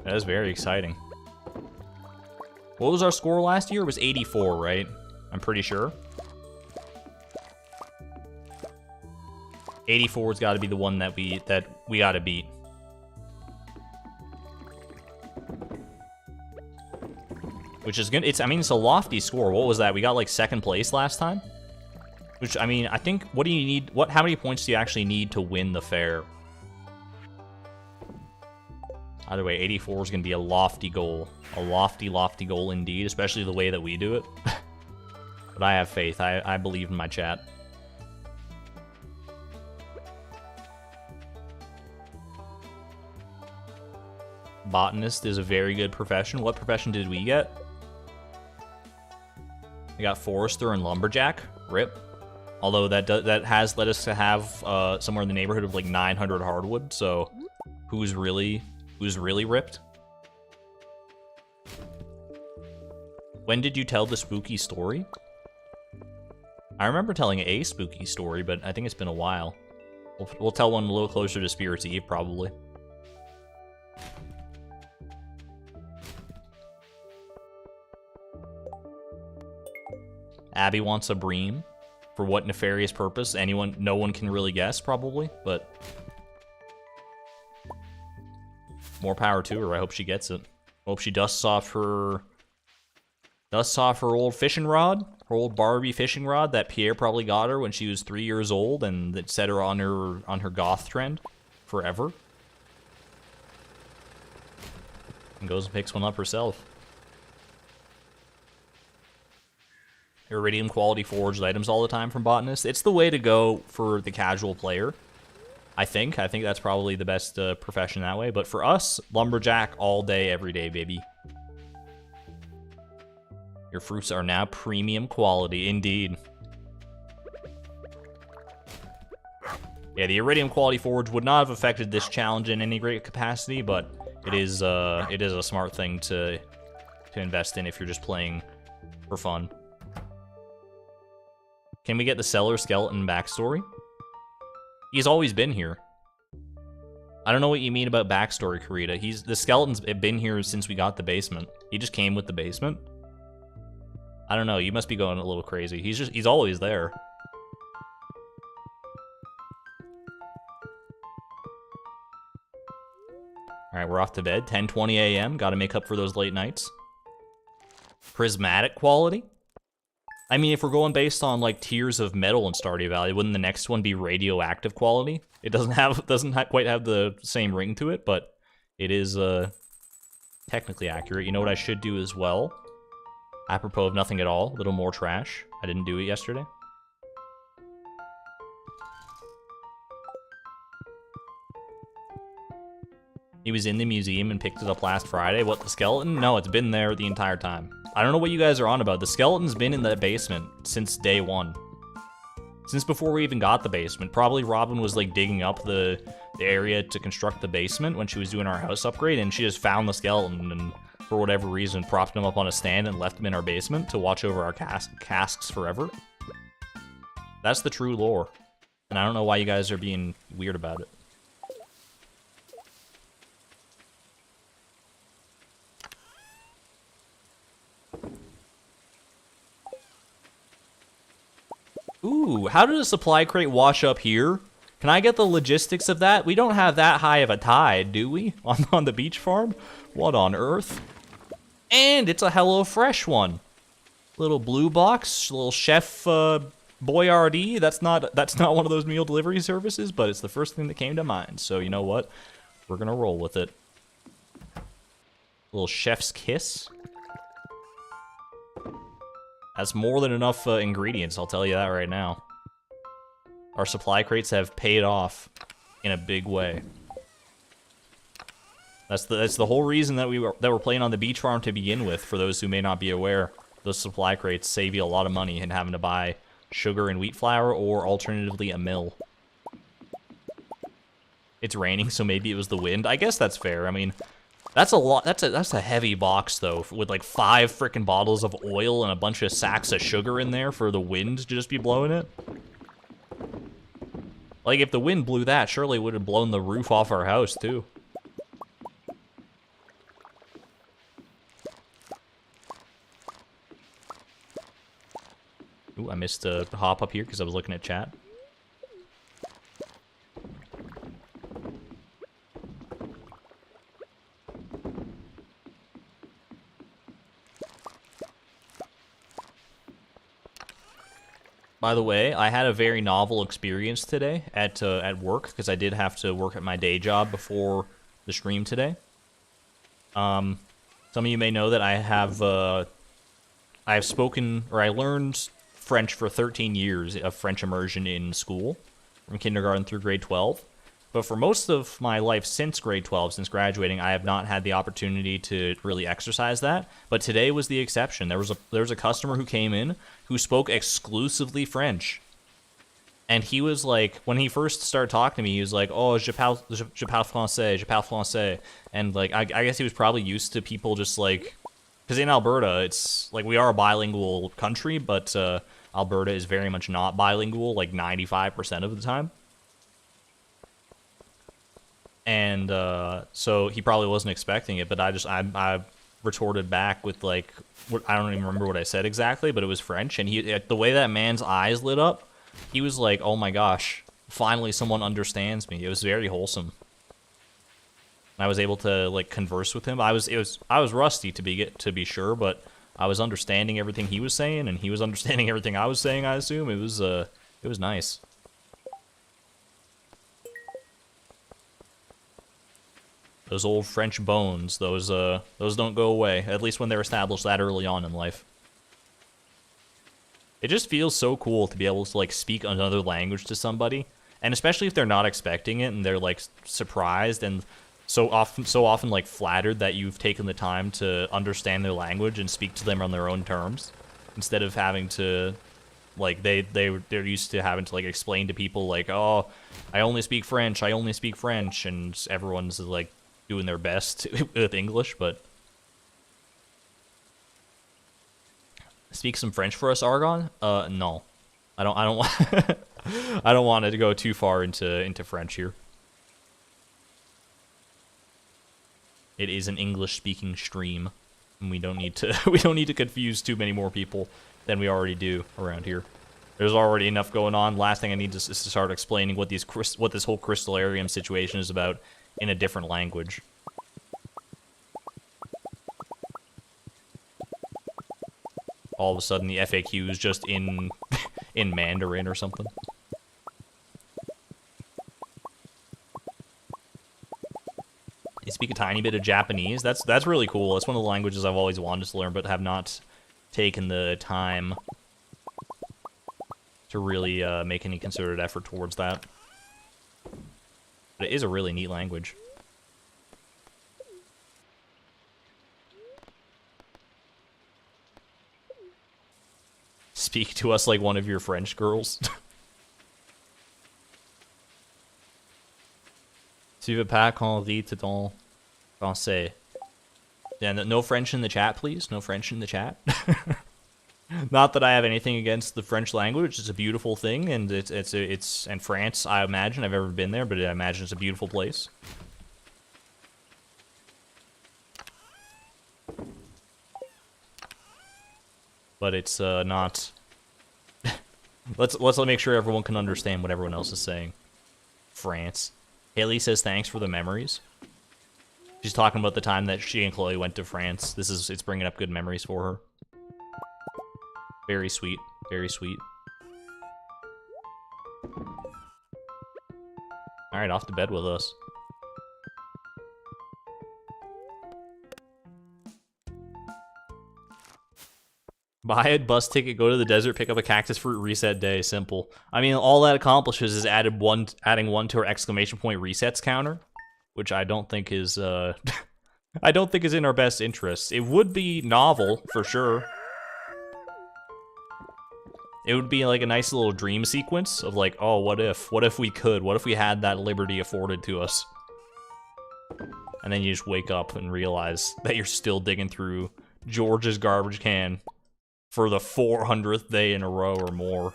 That is very exciting. What was our score last year? It was 84, right? I'm pretty sure. 84's got to be the one that we got to beat. Which is good. I mean, it's a lofty score. What was that? We got like 2nd place last time. Which, I mean, I think, what do you need? How many points do you actually need to win the fair? Either way, 84 is going to be a lofty goal. A lofty, lofty goal indeed, especially the way that we do it. But I have faith. I believe in my chat. Botanist is a very good profession. What profession did we get? We got Forester and Lumberjack. RIP. Although that has led us to have somewhere in the neighborhood of like 900 hardwood, so who's really ripped? When did you tell the spooky story? I remember telling a spooky story, but I think it's been a while. We'll tell one a little closer to Spirits Eve, probably. Abby wants a bream. For what nefarious purpose? No one can really guess, probably, but... More power to her. I hope she gets it. I hope she dusts off her old fishing rod, her old Barbie fishing rod that Pierre probably got her when she was 3 years old, and that set her on her goth trend forever. And goes and picks one up herself. Iridium quality forged items all the time from Botanist. It's the way to go for the casual player. I think that's probably the best profession that way. But for us, Lumberjack all day, every day, baby. Your fruits are now premium quality, indeed. Yeah, the Iridium quality forge would not have affected this challenge in any great capacity, but it is a smart thing to invest in if you're just playing for fun. Can we get the Cellar skeleton backstory? He's always been here. I don't know what you mean about backstory, Karita. The skeleton's been here since we got the basement. He just came with the basement. I don't know, you must be going a little crazy. He's always there. Alright, we're off to bed. 10:20 a.m. Gotta make up for those late nights. Prismatic quality? I mean, if we're going based on like tiers of metal in Stardew Valley, wouldn't the next one be radioactive quality? It doesn't quite have the same ring to it, but it is technically accurate. You know what I should do as well? Apropos of nothing at all, a little more trash. I didn't do it yesterday. He was in the museum and picked it up last Friday. What, the skeleton? No, it's been there the entire time. I don't know what you guys are on about. The skeleton's been in the basement since day one. Since before we even got the basement. Probably Robin was like digging up the area to construct the basement when she was doing our house upgrade, and she just found the skeleton and for whatever reason propped him up on a stand and left him in our basement to watch over our casks forever. That's the true lore. And I don't know why you guys are being weird about it. Ooh, how did a supply crate wash up here? Can I get the logistics of that? We don't have that high of a tide, do we? On the beach farm? What on earth? And it's a HelloFresh one. Little blue box, little Chef Boyardee. That's not one of those meal delivery services, but it's the first thing that came to mind. So you know what? We're gonna roll with it. Little chef's kiss. That's more than enough ingredients, I'll tell you that right now. Our supply crates have paid off in a big way. That's the whole reason that we're playing on the beach farm to begin with. For those who may not be aware, those supply crates save you a lot of money in having to buy sugar and wheat flour, or alternatively a mill. It's raining, so maybe it was the wind. I guess that's fair. I mean, that's a lot. That's a heavy box though, with like 5 freaking bottles of oil and a bunch of sacks of sugar in there for the wind to just be blowing it. Like if the wind blew that, surely it would have blown the roof off our house too. Ooh, I missed a hop up here because I was looking at chat. By the way, I had a very novel experience today at work, because I did have to work at my day job before the stream today. Some of you may know that I have spoken, or I learned French for 13 years of French immersion in school, from kindergarten through grade 12. But for most of my life since grade 12, since graduating, I have not had the opportunity to really exercise that. But today was the exception. There was a customer who came in who spoke exclusively French. And he was like, when he first started talking to me, he was like, oh, je parle français, je parle français. And like, I guess he was probably used to people just like, because in Alberta, it's like, we are a bilingual country, but Alberta is very much not bilingual, like 95% of the time. And so he probably wasn't expecting it, but I retorted back with like, I don't even remember what I said exactly, but it was French. And the way that man's eyes lit up, he was like, oh my gosh, finally someone understands me. It was very wholesome. I was able to like converse with him. I was rusty to be sure, but I was understanding everything he was saying, and he was understanding everything I was saying, I assume. It was nice. Those old French bones, those don't go away, at least when they're established that early on in life. It just feels so cool to be able to like speak another language to somebody, and especially if they're not expecting it and they're like surprised and so often like flattered that you've taken the time to understand their language and speak to them on their own terms, instead of having to like they're used to having to like explain to people like, oh, I only speak French, and everyone's like doing their best with English. But speak some French for us, Argon? No, I don't want I don't want to go too far into French here. It is an English-speaking stream, and we don't need to confuse too many more people than we already do around here. There's already enough going on. Last thing I need is to start explaining what this whole crystallarium situation is about in a different language. All of a sudden, the FAQ is just in Mandarin or something. You speak a tiny bit of Japanese. That's really cool. That's one of the languages I've always wanted to learn, but have not taken the time to really make any concerted effort towards that. But it is a really neat language. speak to us like one of your French girls. Tu veux pas qu'on rit ton français? Yeah, no French in the chat, please. No French in the chat. Not that I have anything against the French language. It's a beautiful thing, and it's and France. I imagine I've ever been there, but I imagine it's a beautiful place. But it's not. let's make sure everyone can understand what everyone else is saying. France. Haley says thanks for the memories. She's talking about the time that she and Chloe went to France. It's bringing up good memories for her. Very sweet. Very sweet. Alright, off to bed with us. Buy a bus ticket, go to the desert, pick up a cactus fruit, reset day. Simple. I mean, all that accomplishes is adding one to our exclamation point resets counter, which I don't think is I don't think is in our best interests. It would be novel for sure. It would be like a nice little dream sequence of like, oh, what if we could? What if we had that liberty afforded to us? And then you just wake up and realize that you're still digging through George's garbage can for the 400th day in a row or more.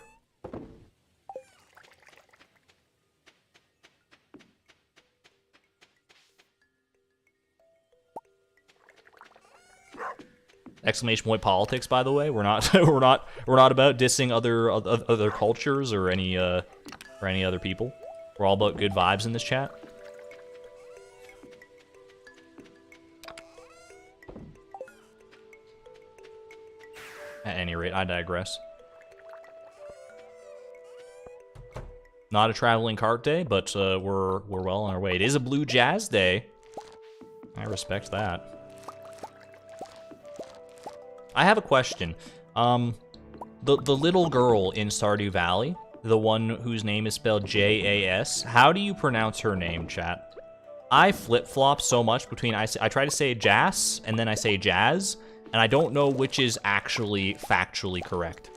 Exclamation point politics, by the way. We're not we're not about dissing other cultures or any other people. We're all about good vibes in this chat. At any rate, I digress. Not a traveling cart day, but we're well on our way. It is a blue jazz day. I respect that. I have a question. The little girl in Stardew Valley, the one whose name is spelled J-A-S, how do you pronounce her name, chat? I flip-flop so much between I try to say Jas and then I say Jazz, and I don't know which is actually factually correct.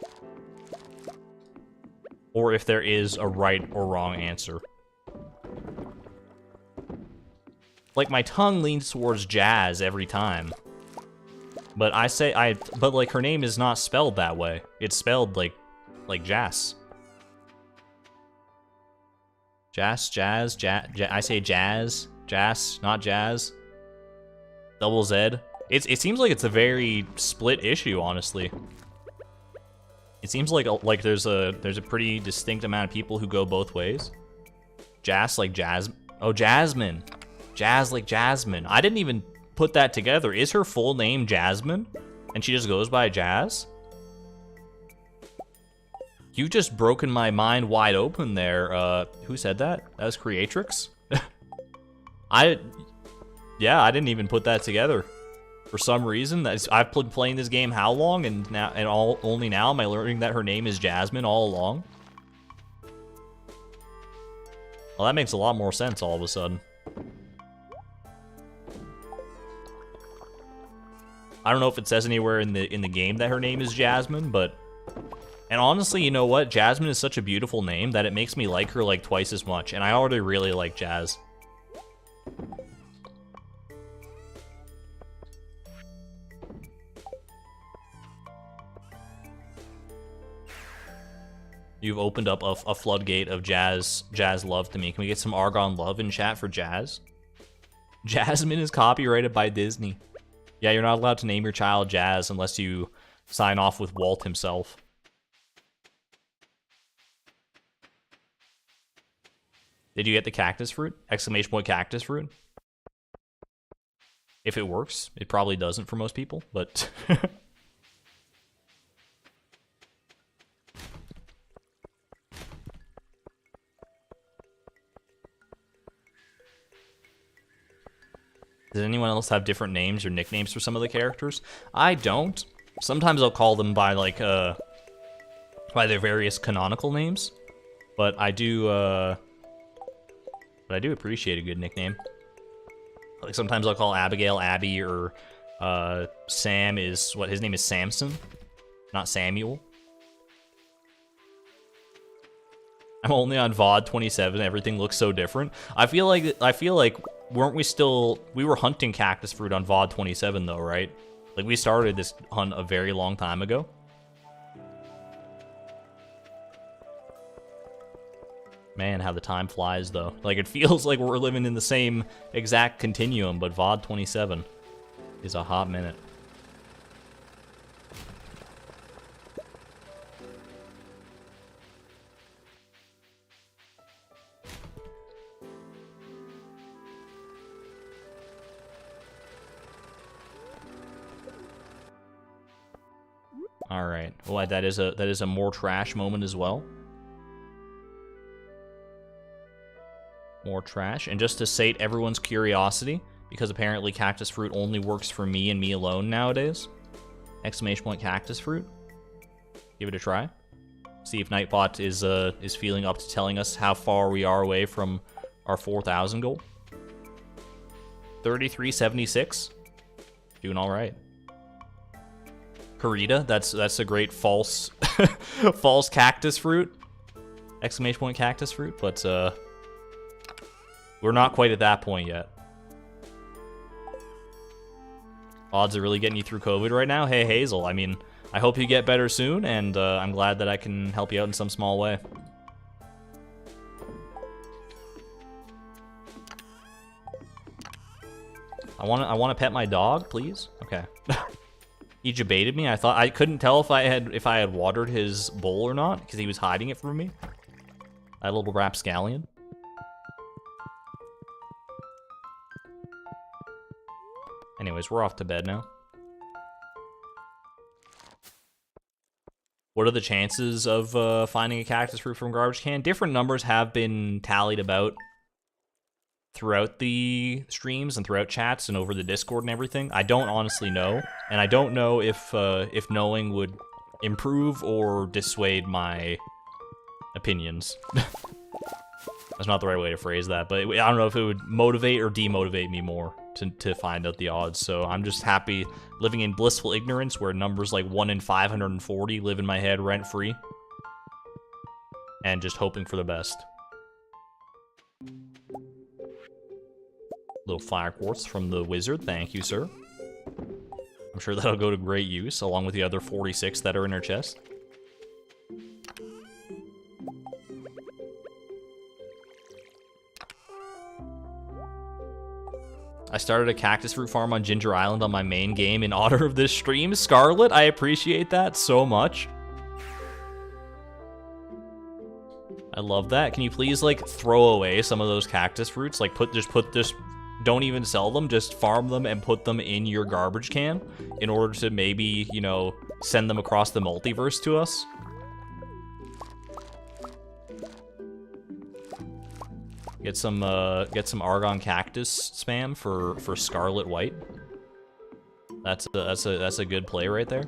Or if there is a right or wrong answer. Like, my tongue leans towards Jazz every time. But but like, her name is not spelled that way. It's spelled like Jas. Jazz, I say Jazz, Jas, not Jazz. Double Z. It seems like it's a very split issue, honestly. It seems like there's a pretty distinct amount of people who go both ways. Jas like Jazz. Oh, Jasmine. Jazz like Jasmine. I didn't even put that together. Is her full name Jasmine? And she just goes by Jazz? You just broken my mind wide open there. Who said that? That was Creatrix? Yeah, I didn't even put that together. For some reason, I've been playing this game how long, and only now am I learning that her name is Jasmine all along? Well, that makes a lot more sense all of a sudden. I don't know if it says anywhere in the game that her name is Jasmine, but... And honestly, you know what? Jasmine is such a beautiful name that it makes me like her like twice as much, and I already really like Jazz. You've opened up a floodgate of jazz love to me. Can we get some Argon love in chat for Jazz? Jasmine is copyrighted by Disney. Yeah, you're not allowed to name your child Jazz unless you sign off with Walt himself. Did you get the cactus fruit? Exclamation point cactus fruit? If it works. It probably doesn't for most people, but... Does anyone else have different names or nicknames for some of the characters? I don't. Sometimes I'll call them by like by their various canonical names, but I do appreciate a good nickname. Like sometimes I'll call Abigail Abby, or Sam is what his name is Samson, not Samuel. I'm only on VOD 27. Everything looks so different. I feel like we were hunting cactus fruit on VOD 27 though, right? Like we started this hunt a very long time ago. Man, how the time flies though. Like it feels like we're living in the same exact continuum, but VOD 27 is a hot minute. All right. Well, that is a more trash moment as well. More trash. And just to sate everyone's curiosity, because apparently cactus fruit only works for me and me alone nowadays. Exclamation point cactus fruit. Give it a try. See if Nightbot is feeling up to telling us how far we are away from our 4,000 goal. 3376. Doing all right. Karita, that's a great false false cactus fruit. Exclamation point cactus fruit, but we're not quite at that point yet. Odds are really getting you through COVID right now. Hey Hazel, I mean, I hope you get better soon, and I'm glad that I can help you out in some small way. I want to pet my dog, please. Okay. He debated me. I couldn't tell if I had watered his bowl or not because he was hiding it from me. That little rapscallion. Anyways, we're off to bed now. What are the chances of finding a cactus fruit from garbage can? Different numbers have been tallied about throughout the streams and throughout chats and over the Discord and everything. I don't honestly know, and I don't know if knowing would improve or dissuade my opinions. That's not the right way to phrase that, but I don't know if it would motivate or demotivate me more to find out the odds. So I'm just happy living in blissful ignorance where numbers like 1 in 540 live in my head rent-free, and just hoping for the best. Little fire quartz from the wizard, thank you, sir. I'm sure that'll go to great use, along with the other 46 that are in our chest. I started a cactus fruit farm on Ginger Island on my main game in honor of this stream. Scarlet, I appreciate that so much. I love that. Can you please, like, throw away some of those cactus fruits? Like, don't even sell them, just farm them and put them in your garbage can in order to maybe, you know, send them across the multiverse to us. Get some Argon Cactus spam for Scarlet White. That's a good play right there.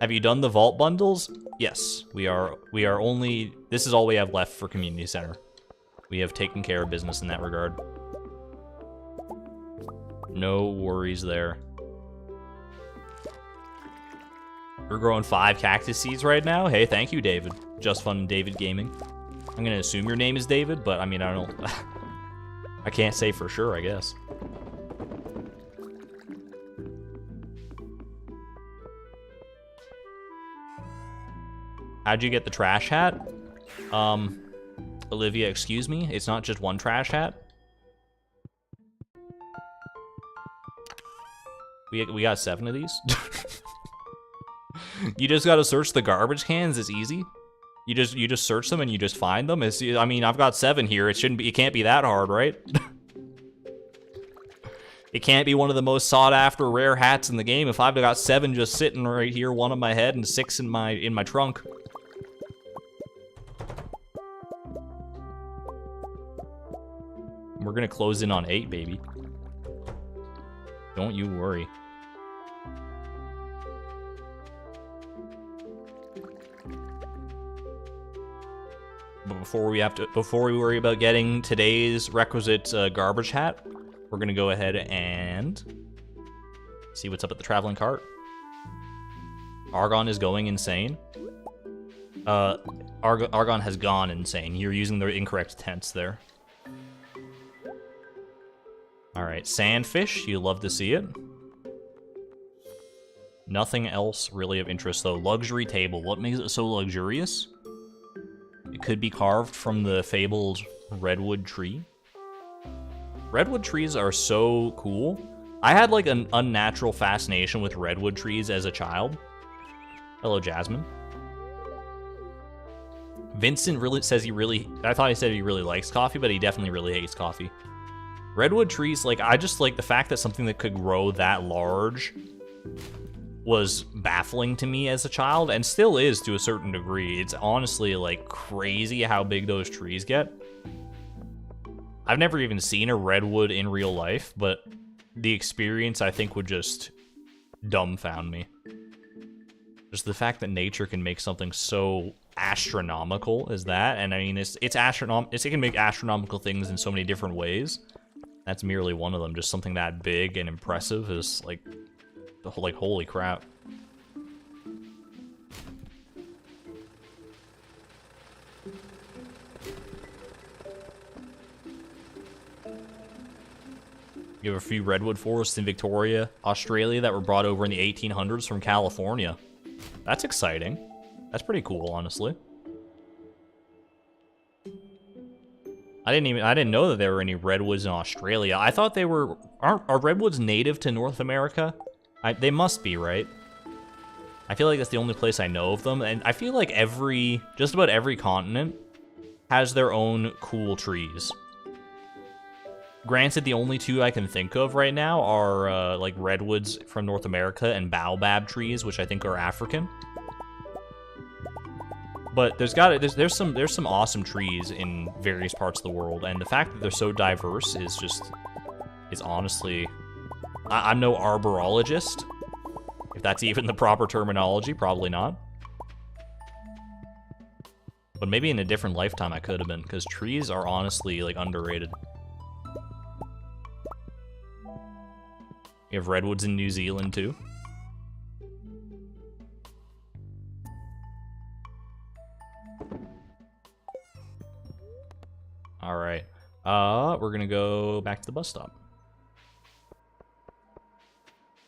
Have you done the vault bundles? Yes, we are only, this is all we have left for community center. We have taken care of business in that regard. No worries there. We're growing 5 cactus seeds right now. Hey, thank you, David. Just Fun David Gaming. I'm gonna assume your name is David, but I mean, I don't. I can't say for sure, I guess. How'd you get the trash hat? Olivia, excuse me. It's not just one trash hat. We got 7 of these. You just gotta search the garbage cans. It's easy. You just search them and you just find them. I mean, I've got 7 here. It can't be that hard, right? It can't be one of the most sought after rare hats in the game if I've got 7 just sitting right here, 1 on my head and 6 in my trunk. We're gonna close in on 8, baby. Don't you worry. But before we worry about getting today's requisite garbage hat, we're gonna go ahead and see what's up at the traveling cart. Argon is going insane. Argon has gone insane. You're using the incorrect tense there. Alright, sandfish, you love to see it. Nothing else really of interest, though. Luxury table. What makes it so luxurious? It could be carved from the fabled redwood tree. Redwood trees are so cool. I had, like, an unnatural fascination with redwood trees as a child. Hello, Jasmine. Vincent really says I thought he said he really likes coffee, but he definitely really hates coffee. Redwood trees, like, I just like the fact that something that could grow that large was baffling to me as a child, and still is to a certain degree. It's honestly, like, crazy how big those trees get. I've never even seen a redwood in real life, but the experience, I think, would just dumbfound me. Just the fact that nature can make something so astronomical as that, and I mean, it can make astronomical things in so many different ways. That's merely one of them. Just something that big and impressive is, like, holy crap. You have a few redwood forests in Victoria, Australia that were brought over in the 1800s from California. That's exciting. That's pretty cool, honestly. I didn't know that there were any redwoods in Australia. I thought they were... Are redwoods native to North America? They must be, right? I feel like that's the only place I know of them, and I feel like just about every continent has their own cool trees. Granted, the only two I can think of right now are, like, redwoods from North America and baobab trees, which I think are African. But there's some awesome trees in various parts of the world, and the fact that they're so diverse is honestly... I'm no arborologist, if that's even the proper terminology, probably not. But maybe in a different lifetime I could have been, because trees are honestly, like, underrated. You have redwoods in New Zealand, too. Alright. We're gonna go back to the bus stop.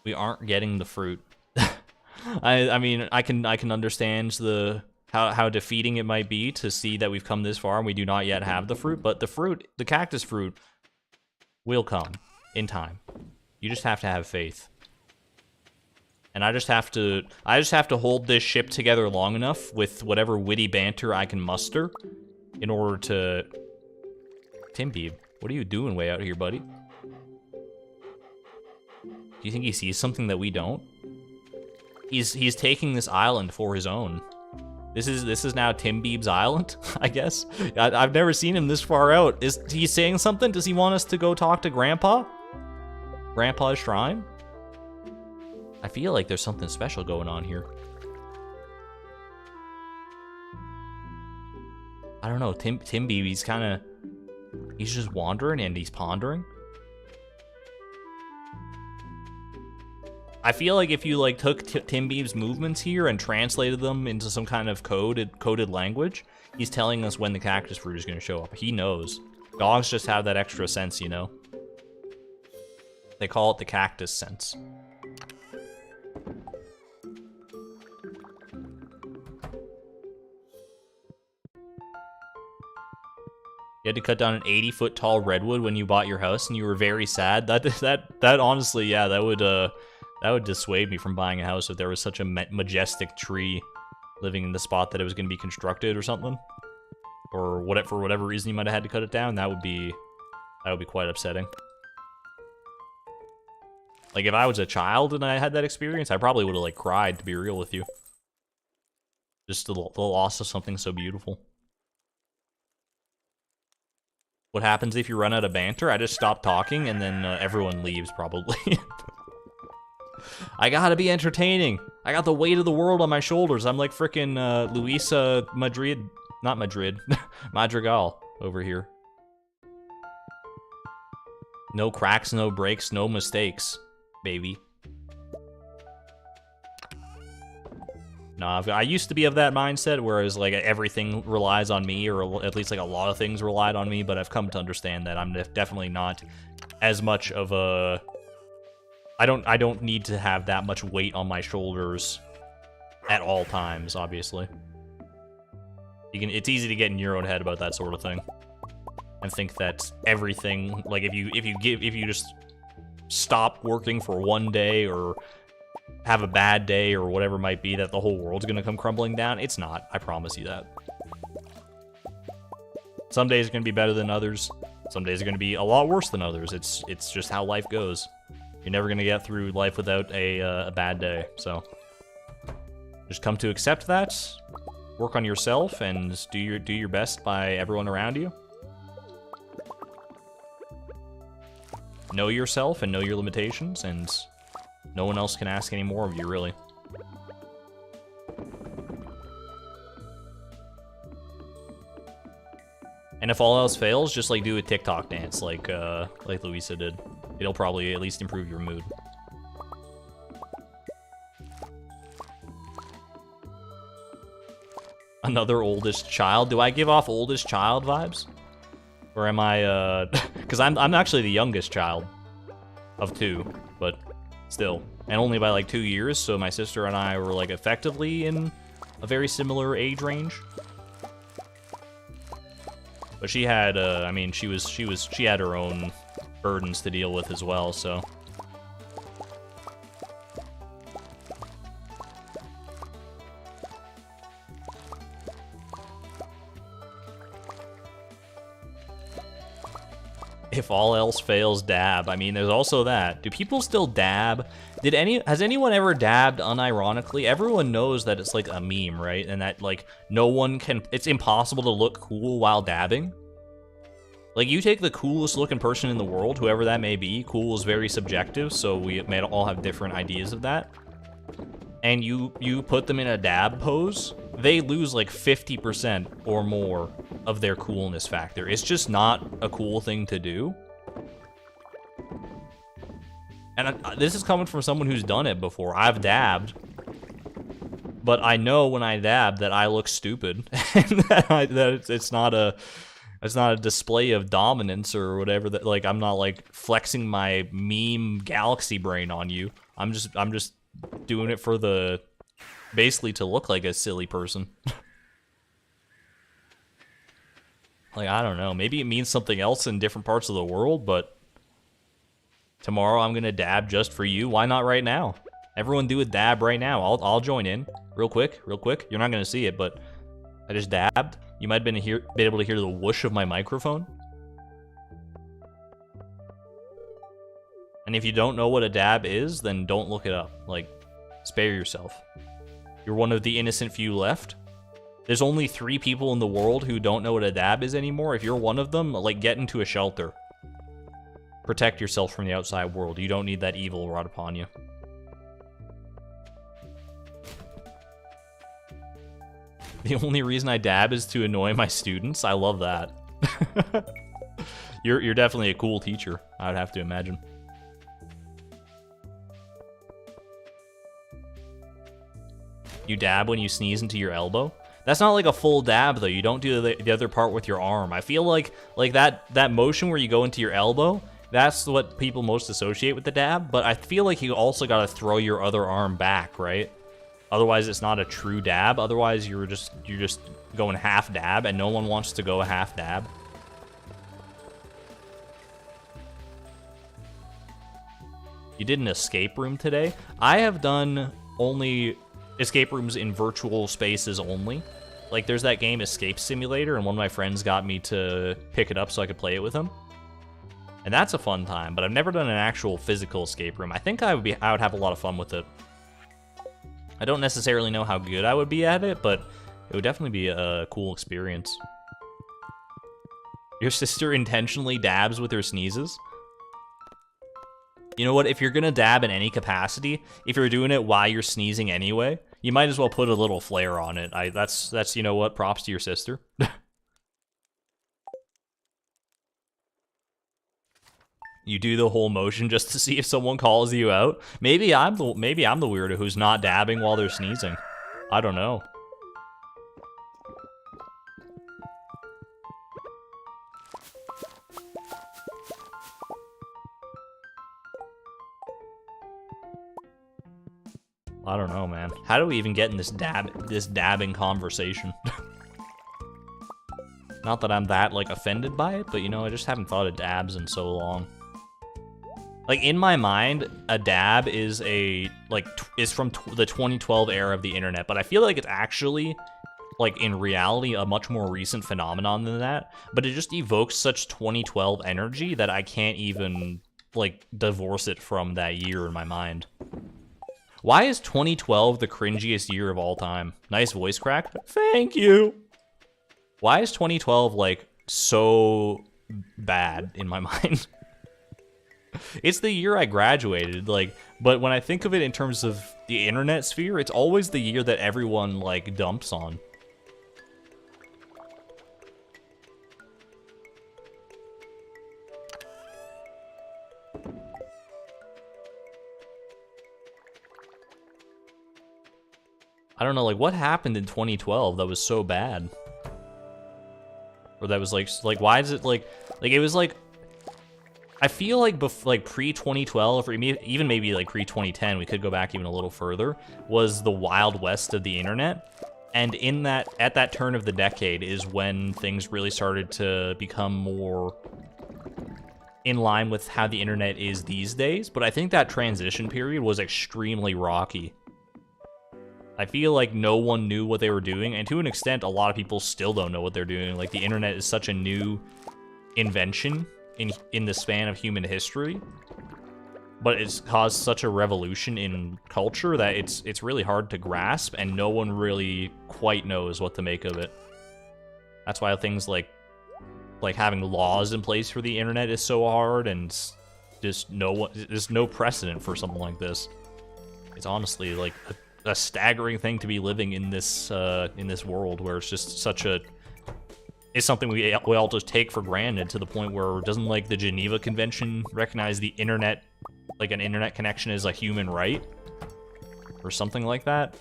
We aren't getting the fruit. I mean, I can understand how defeating it might be to see that we've come this far and we do not yet have the fruit, but the cactus fruit will come in time. You just have to have faith. And I just have to hold this ship together long enough with whatever witty banter I can muster in order to... Timbeeb, what are you doing way out here, buddy? Do you think he sees something that we don't? He's taking this island for his own. This is now Timbeeb's island, I guess. I've never seen him this far out. Is he saying something? Does he want us to go talk to Grandpa? Grandpa's shrine? I feel like there's something special going on here. I don't know, Timbeeb, he's just wandering and he's pondering. I feel like if you, like, took Timbeeb's movements here and translated them into some kind of coded language, he's telling us when the cactus fruit is going to show up. He knows. Dogs just have that extra sense, you know? They call it the cactus sense. You had to cut down an 80-foot tall redwood when you bought your house, and you were very sad. That honestly, yeah, that would dissuade me from buying a house if there was such a majestic tree living in the spot that it was going to be constructed or something, or for whatever reason you might have had to cut it down. That would be quite upsetting. Like, if I was a child and I had that experience, I probably would have, like, cried, to be real with you. Just the loss of something so beautiful. What happens if you run out of banter? I just stop talking, and then everyone leaves, probably. I gotta be entertaining. I got the weight of the world on my shoulders. I'm like frickin' Luisa Madrid. Not Madrid. Madrigal over here. No cracks, no breaks, no mistakes, baby. Nah, I used to be of that mindset, whereas like everything relies on me, or at least like a lot of things relied on me, but I've come to understand that I'm definitely not as much of a... I don't need to have that much weight on my shoulders at all times, obviously. It's easy to get in your own head about that sort of thing. And think that everything, like if you just stop working for one day or have a bad day or whatever it might be, that the whole world's gonna come crumbling down. It's not. I promise you that. Some days are gonna be better than others. Some days are gonna be a lot worse than others. It's just how life goes. You're never gonna get through life without a bad day. So just come to accept that. Work on yourself and do your best by everyone around you. Know yourself and know your limitations, and no one else can ask any more of you, really. And if all else fails, just like do a TikTok dance, like Louisa did. It'll probably at least improve your mood. Another oldest child? Do I give off oldest child vibes? Or am I, because I'm actually the youngest child of two, but still. And only by like 2 years, so my sister and I were like effectively in a very similar age range. But she had, I mean, she had her own burdens to deal with as well, so. If all else fails, dab. I mean, there's also that. Do people still dab? Has anyone ever dabbed unironically? Everyone knows that it's like a meme, right? And that like no one can, it's impossible to look cool while dabbing. Like you take the coolest looking person in the world, whoever that may be, cool is very subjective, so we may all have different ideas of that. And you put them in a dab pose, they lose like 50% or more of their coolness factor. It's just not a cool thing to do. And this is coming from someone who's done it before. I've dabbed, but I know when I dab that I look stupid, and that it's not a display of dominance or whatever. That like I'm not like flexing my meme galaxy brain on you. I'm just doing it for the, basically to look like a silly person. Like, I don't know, maybe it means something else in different parts of the world, but tomorrow I'm gonna dab just for you. Why not right now? Everyone do a dab right now. I'll join in real quick. You're not gonna see it, but I just dabbed. You might have been able to hear the whoosh of my microphone. And if you don't know what a dab is, then don't look it up. Like, spare yourself. You're one of the innocent few left. There's only 3 people in the world who don't know what a dab is anymore. If you're one of them, like, get into a shelter. Protect yourself from the outside world. You don't need that evil wrought upon you. The only reason I dab is to annoy my students. I love that. You're definitely a cool teacher, I would have to imagine. You dab when you sneeze into your elbow? That's not like a full dab, though. You don't do the other part with your arm. I feel like that motion where you go into your elbow, that's what people most associate with the dab, but I feel like you also gotta throw your other arm back, right? Otherwise, it's not a true dab. Otherwise, you're just going half dab, and no one wants to go a half dab. You did an escape room today? I have done only escape rooms in virtual spaces only. Like, there's that game Escape Simulator, and one of my friends got me to pick it up so I could play it with him. And that's a fun time, but I've never done an actual physical escape room. I think I would have a lot of fun with it. I don't necessarily know how good I would be at it, but it would definitely be a cool experience. Your sister intentionally dabs with her sneezes? You know what, if you're gonna dab in any capacity, if you're doing it while you're sneezing anyway, you might as well put a little flair on it. That's you know what, props to your sister. You do the whole motion just to see if someone calls you out. Maybe I'm the weirdo who's not dabbing while they're sneezing. I don't know. I don't know, man. How do we even get in this dabbing conversation? Not that I'm that, like, offended by it, but, you know, I just haven't thought of dabs in so long. Like, in my mind, a dab is is from the 2012 era of the internet, but I feel like it's actually, like, in reality, a much more recent phenomenon than that, but it just evokes such 2012 energy that I can't even, like, divorce it from that year in my mind. Why is 2012 the cringiest year of all time? Nice voice crack? Thank you! Why is 2012, like, so bad in my mind? It's the year I graduated, like, but when I think of it in terms of the internet sphere, it's always the year that everyone, like, dumps on. I don't know, like, what happened in 2012 that was so bad? Or that was, like, why is it, like, it was, like, I feel like, pre-2012, or even maybe, like, pre-2010, we could go back even a little further, was the Wild West of the internet. And at that turn of the decade is when things really started to become more in line with how the internet is these days. But I think that transition period was extremely rocky. I feel like no one knew what they were doing, and to an extent, a lot of people still don't know what they're doing. Like, the internet is such a new invention in the span of human history, but it's caused such a revolution in culture that it's really hard to grasp, and no one really quite knows what to make of it. That's why things like having laws in place for the internet is so hard, and there's no precedent for something like this. It's honestly like a staggering thing to be living in this world where it's just it's something we all just take for granted, to the point where doesn't, like, the Geneva Convention recognize the internet, like, an internet connection is a human right? Or something like that?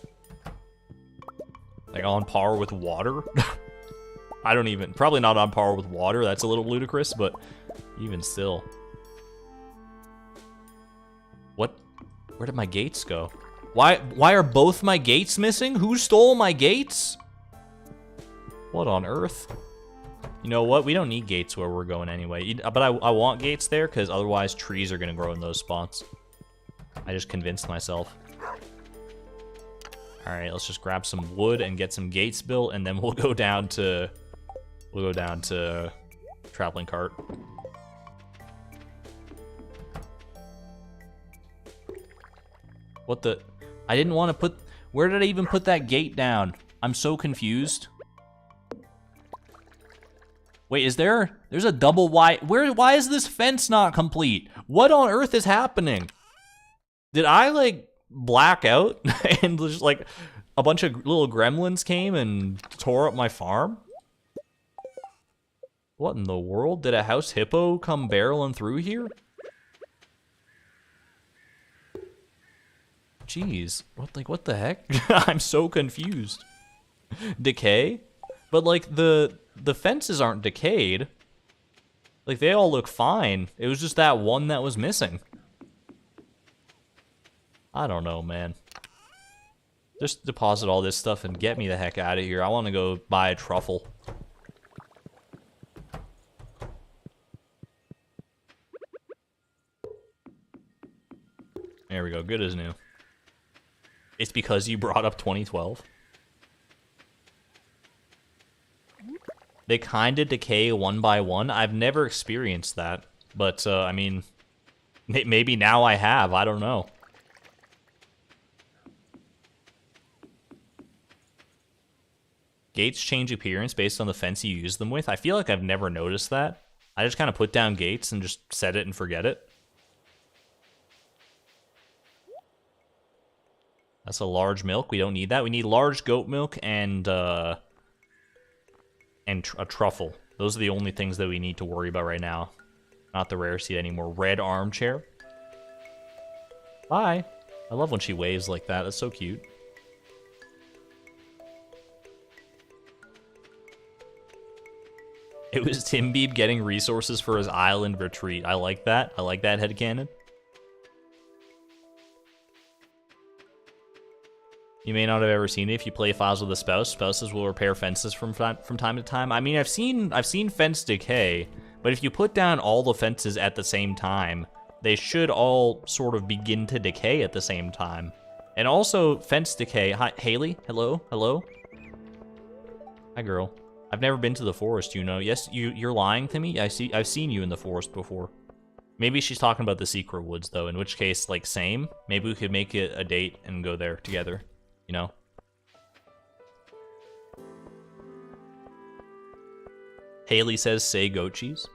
Like, on par with water? Probably not on par with water, that's a little ludicrous, but even still. What? Where did my gates go? Why are both my gates missing? Who stole my gates? What on earth? You know what? We don't need gates where we're going anyway. But I want gates there, because otherwise trees are going to grow in those spots. I just convinced myself. Alright, let's just grab some wood and get some gates built, and then we'll go down to traveling cart. What the? I didn't want to put... Where did I even put that gate down? I'm so confused. Wait, there's a double wide... Why is this fence not complete? What on earth is happening? Did I, like, black out and just, like, a bunch of little gremlins came and tore up my farm? What in the world? Did a house hippo come barreling through here? Jeez, what the heck? I'm so confused. Decay? But, like, the fences aren't decayed. Like, they all look fine. It was just that one that was missing. I don't know, man. Just deposit all this stuff and get me the heck out of here. I want to go buy a truffle. There we go, good as new. It's because you brought up 2012. They kind of decay one by one. I've never experienced that, but I mean, maybe now I have. I don't know. Gates change appearance based on the fence you use them with. I feel like I've never noticed that. I just kind of put down gates and just set it and forget it. That's a large milk. We don't need that. We need large goat milk and a truffle. Those are the only things that we need to worry about right now. Not the rare seed anymore. Red armchair. Bye. I love when she waves like that. That's so cute. It was Timbeeb getting resources for his island retreat. I like that. I like that headcanon. You may not have ever seen it if you play files with a spouse. Spouses will repair fences from time to time. I mean, I've seen fence decay, but if you put down all the fences at the same time, they should all sort of begin to decay at the same time. And also, fence decay. Hi, Haley? Hello? Hello? Hi, girl. I've never been to the forest, you know. Yes, you're lying to me? I've seen you in the forest before. Maybe she's talking about the secret woods, though, in which case, like, same. Maybe we could make it a date and go there together, you know? Haley says, say goat cheese.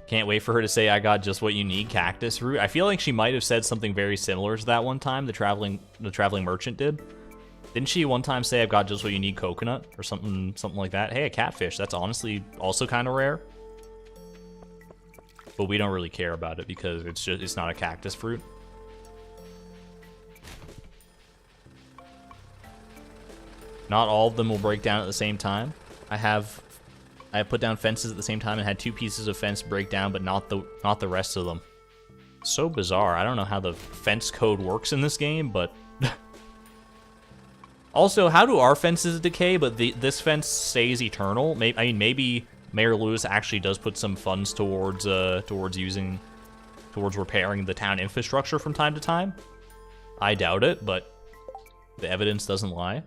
Can't wait for her to say, I got just what you need, cactus root. I feel like she might have said something very similar to that one time, the traveling merchant did. Didn't she one time say, I've got just what you need, coconut? Or something like that? Hey, a catfish. That's honestly also kind of rare. But we don't really care about it because it's not a cactus fruit. Not all of them will break down at the same time. I have put down fences at the same time and had 2 pieces of fence break down, but not the rest of them. So bizarre. I don't know how the fence code works in this game, but... Also, how do our fences decay, but this fence stays eternal? I mean, maybe Mayor Lewis actually does put some funds towards repairing the town infrastructure from time to time. I doubt it, but the evidence doesn't lie.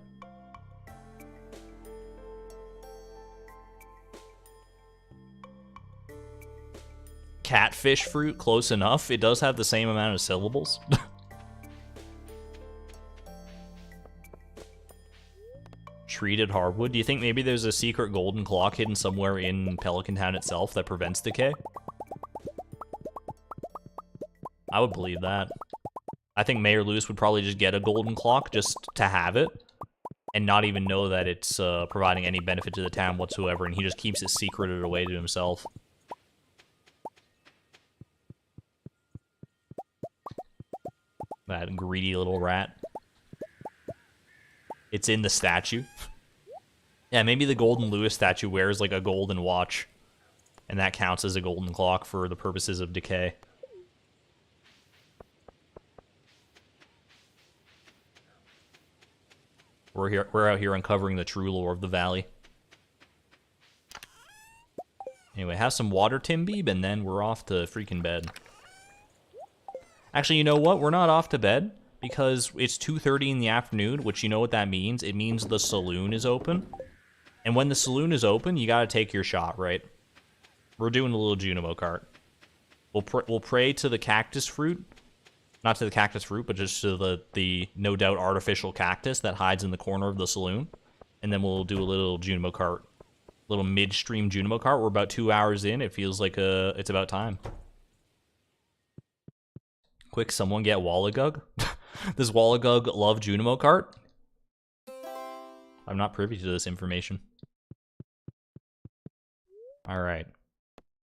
Catfish fruit, close enough. It does have the same amount of syllables. Treated hardwood. Do you think maybe there's a secret golden clock hidden somewhere in Pelican Town itself that prevents decay? I would believe that. I think Mayor Lewis would probably just get a golden clock just to have it and not even know that it's providing any benefit to the town whatsoever, and he just keeps it secreted away to himself. That greedy little rat. It's in the statue. Yeah, maybe the Golden Lewis statue wears like a golden watch, and that counts as a golden clock for the purposes of decay. We're out here uncovering the true lore of the valley. Anyway, have some water, Timbeeb, and then we're off to freaking bed. Actually, you know what? We're not off to bed because it's 2:30 in the afternoon, which you know what that means? It means the saloon is open. And when the saloon is open, you gotta take your shot, right? We're doing a little Junimo cart. We'll pray to the cactus fruit. Not to the cactus fruit, but just to the no doubt artificial cactus that hides in the corner of the saloon. And then we'll do a little Junimo cart. Little midstream Junimo cart. We're about 2 hours in. It feels like it's about time. Quick, someone get Wallagug. Does Wallagug love Junimo cart? I'm not privy to this information. Alright.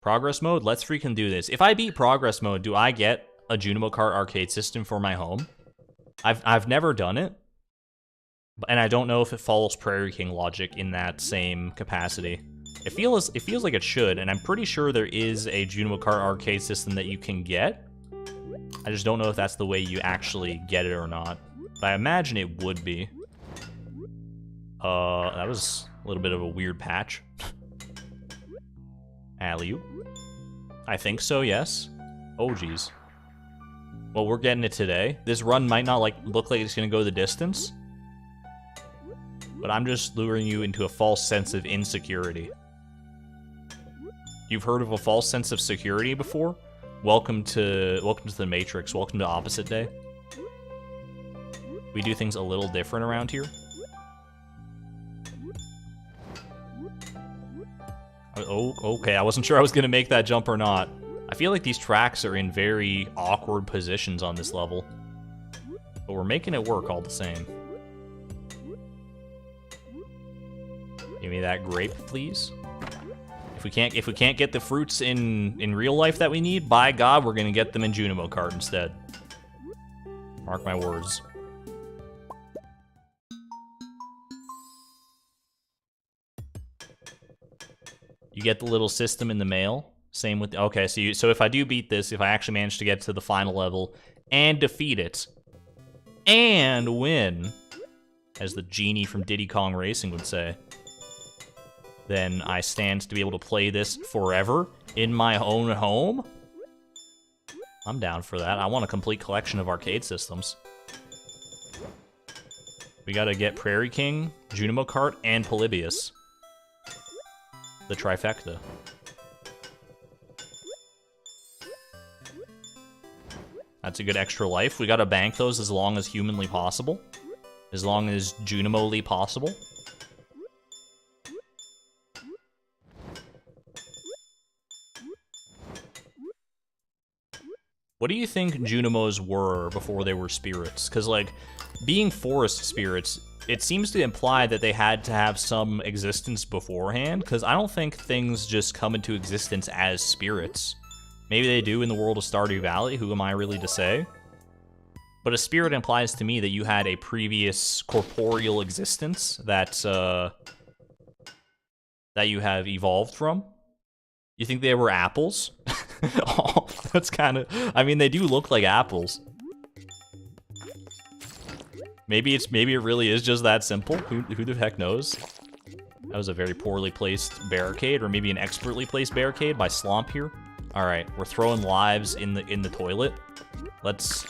Progress mode? Let's freaking do this. If I beat progress mode, do I get a Junimo cart arcade system for my home? I've never done it. And I don't know if it follows Prairie King logic in that same capacity. It feels like it should, and I'm pretty sure there is a Junimo cart arcade system that you can get. I just don't know if that's the way you actually get it or not. But I imagine it would be. That was a little bit of a weird patch. Alley-oop. I think so, yes. Oh, jeez. Well, we're getting it today. This run might not look like it's gonna go the distance. But I'm just luring you into a false sense of insecurity. You've heard of a false sense of security before? Welcome to the Matrix. Welcome to Opposite Day. We do things a little different around here. Oh, okay. I wasn't sure I was gonna make that jump or not. I feel like these tracks are in very awkward positions on this level, but we're making it work all the same. Give me that grape, please. If we can't get the fruits in real life that we need, by God, we're gonna get them in Junimo cart instead. Mark my words. You get the little system in the mail. Same with... Okay, so if I do beat this, if I actually manage to get to the final level and defeat it, and win, as the genie from Diddy Kong Racing would say, then I stand to be able to play this forever in my own home. I'm down for that. I want a complete collection of arcade systems. We gotta get Prairie King, Junimo Kart, and Polybius. The trifecta. That's a good extra life. We gotta bank those as long as humanly possible. As long as Junimo-ly possible. What do you think Junimos were before they were spirits? Because, like, being forest spirits, it seems to imply that they had to have some existence beforehand, because I don't think things just come into existence as spirits. Maybe they do in the world of Stardew Valley, who am I really to say? But a spirit implies to me that you had a previous corporeal existence that you have evolved from. You think they were apples? Oh, that's kind of... I mean, they do look like apples. Maybe it really is just that simple. Who the heck knows? That was a very poorly placed barricade, or maybe an expertly placed barricade by Slomp here. All right, we're throwing lives in the toilet. Let's.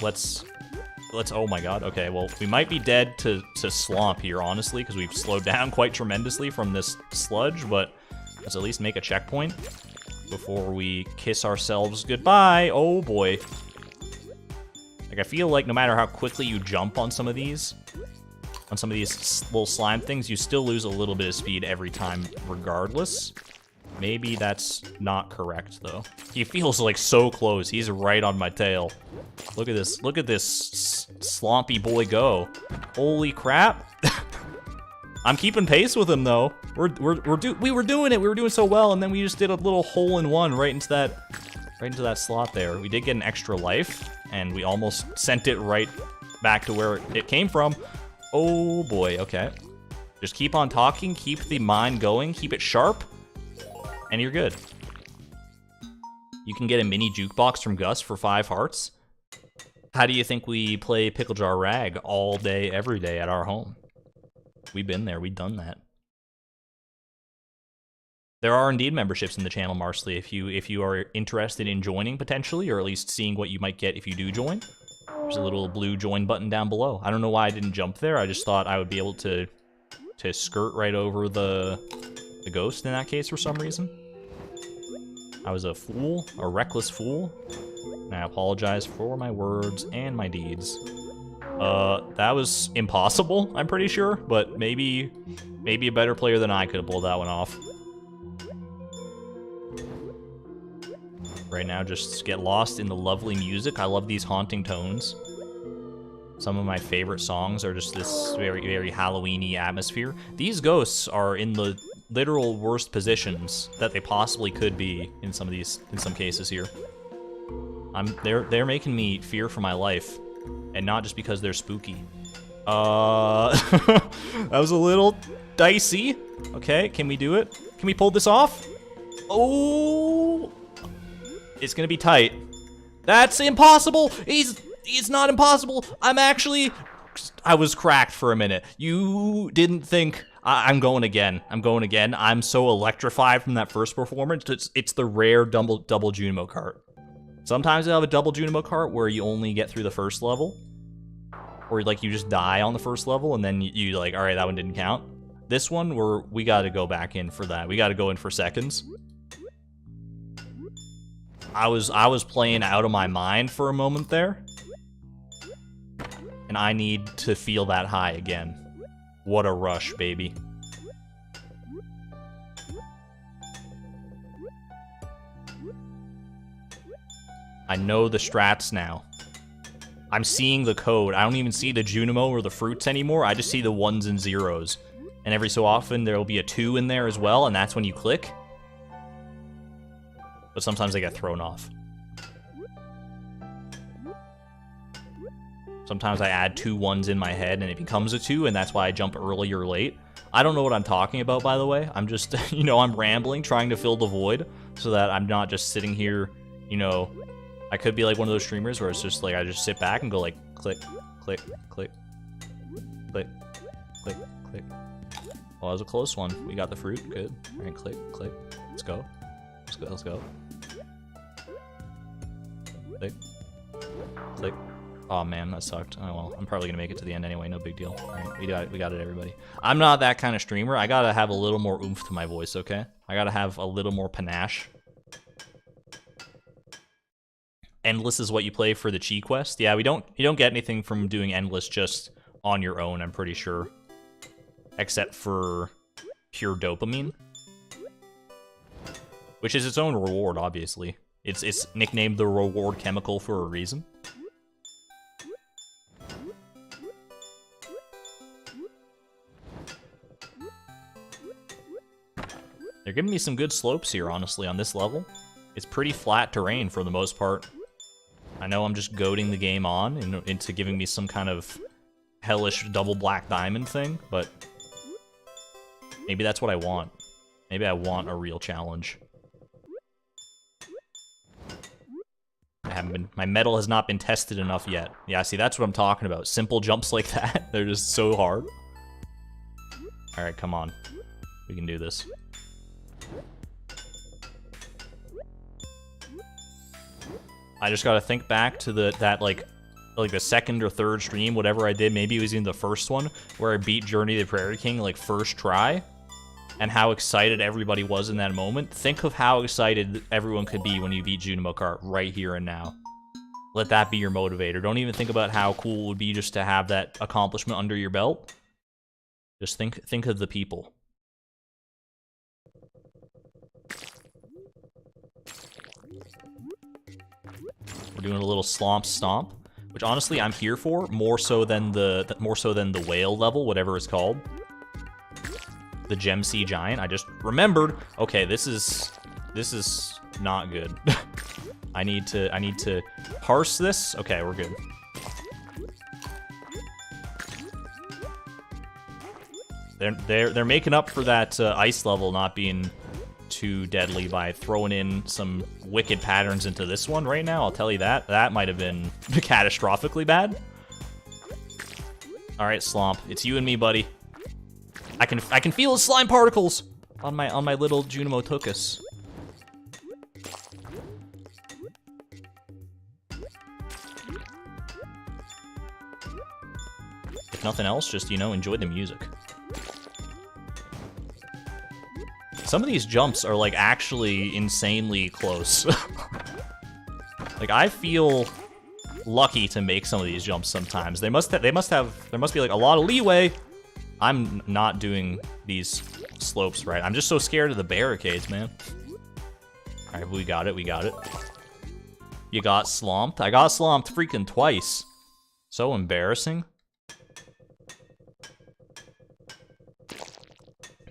Oh my God. Okay, well, we might be dead to Slomp here, honestly, because we've slowed down quite tremendously from this sludge. But let's at least make a checkpoint before we kiss ourselves goodbye. Oh boy. Like, I feel like no matter how quickly you jump on some of these little slime things, you still lose a little bit of speed every time regardless. Maybe that's not correct, though. He feels like so close. He's right on my tail. Look at this. Look at this slompy boy go. Holy crap. I'm keeping pace with him, though. We were doing it. We were doing so well, and then we just did a little hole-in-one right into that slot there. We did get an extra life, and we almost sent it right back to where it came from. Oh, boy. Okay. Just keep on talking. Keep the mind going. Keep it sharp. And you're good. You can get a mini jukebox from Gus for 5 hearts. How do you think we play Pickle Jar Rag all day, every day at our home? We've been there. We've done that. There are indeed memberships in the channel, Marsley, if you are interested in joining, potentially, or at least seeing what you might get if you do join. There's a little blue join button down below. I don't know why I didn't jump there. I just thought I would be able to skirt right over the ghost in that case for some reason. I was a fool, a reckless fool, and I apologize for my words and my deeds. That was impossible, I'm pretty sure, but maybe a better player than I could have pulled that one off. Right now, just get lost in the lovely music. I love these haunting tones. Some of my favorite songs are just this very, very Halloween-y atmosphere. These ghosts are in the literal worst positions that they possibly could be in some cases here. They're making me fear for my life, and not just because they're spooky. That was a little dicey. Okay, can we do it? Can we pull this off? Oh, it's gonna be tight. That's impossible. It's not impossible. I was cracked for a minute. You didn't think... I'm going again. I'm so electrified from that first performance. It's the rare double Junimo Kart. Sometimes I have a double Junimo Kart where you only get through the first level. Or like you just die on the first level and then you like, all right, that one didn't count. This one, we gotta go back in for that. We gotta go in for seconds. I was playing out of my mind for a moment there. And I need to feel that high again. What a rush, baby. I know the strats now. I'm seeing the code. I don't even see the Junimo or the fruits anymore. I just see the 1s and 0s. And every so often, there will be a 2 in there as well, and that's when you click. But sometimes they get thrown off. Sometimes I add 2 1s in my head and it becomes a 2, and that's why I jump early or late. I don't know what I'm talking about, by the way. I'm just, you know, I'm rambling, trying to fill the void so that I'm not just sitting here, you know. I could be like one of those streamers where it's just like I just sit back and go like click, click, click, click, click, click. Well, that was a close one. We got the fruit. Good. All right, click, click. Let's go. Let's go. Let's go. Click, click. Oh man, that sucked. Oh well, I'm probably gonna make it to the end anyway. No big deal. All right, we got it, everybody. I'm not that kind of streamer. I gotta have a little more oomph to my voice, okay? I gotta have a little more panache. Endless is what you play for the chi quest. Yeah, you don't get anything from doing endless just on your own. I'm pretty sure, except for pure dopamine, which is its own reward. Obviously, it's nicknamed the reward chemical for a reason. They're giving me some good slopes here, honestly, on this level. It's pretty flat terrain for the most part. I know I'm just goading the game on into giving me some kind of hellish double black diamond thing, but maybe that's what I want. Maybe I want a real challenge. My metal has not been tested enough yet. Yeah, see, that's what I'm talking about. Simple jumps like that, they're just so hard. All right, come on. We can do this. I just gotta think back to that like the second or third stream, whatever I did. Maybe it was in the first one where I beat Journey to the Prairie King like first try, and how excited everybody was in that moment. Think of how excited everyone could be when you beat Junimo Kart right here and now. Let that be your motivator. Don't even think about how cool it would be just to have that accomplishment under your belt. Just think of the people. We're doing a little slomp stomp, which honestly I'm here for more so than the whale level, whatever it's called. The Gem Sea Giant. I just remembered. Okay, this is not good. I need to parse this. Okay, we're good. They're making up for that ice level not being too deadly by throwing in some wicked patterns into this one right now. I'll tell you that. That might have been catastrophically bad. All right, Slomp, it's you and me, buddy. I can feel his slime particles on my little Junimo Tukus. If nothing else, just, you know, enjoy the music. Some of these jumps are like actually insanely close. Like I feel lucky to make some of these jumps sometimes. There must be like a lot of leeway. I'm not doing these slopes right. I'm just so scared of the barricades, man. All right, we got it. We got it. You got slomped. I got slomped freaking twice. So embarrassing.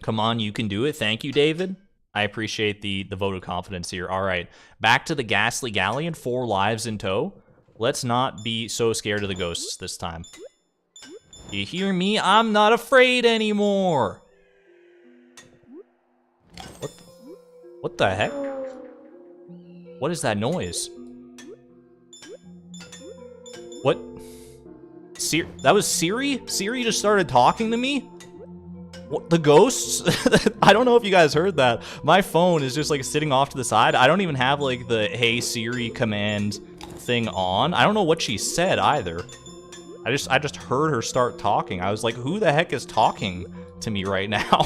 Come on, you can do it. Thank you, David. I appreciate the vote of confidence here. All right, back to the Ghastly Galleon, 4 lives in tow. Let's not be so scared of the ghosts this time. You hear me? I'm not afraid anymore. What the heck? What is that noise? What? That was Siri? Siri just started talking to me? What, the ghosts? I don't know if you guys heard that. My phone is just like sitting off to the side. I don't even have like the Hey Siri command thing on. I don't know what she said either. I just heard her start talking. I was like, who the heck is talking to me right now?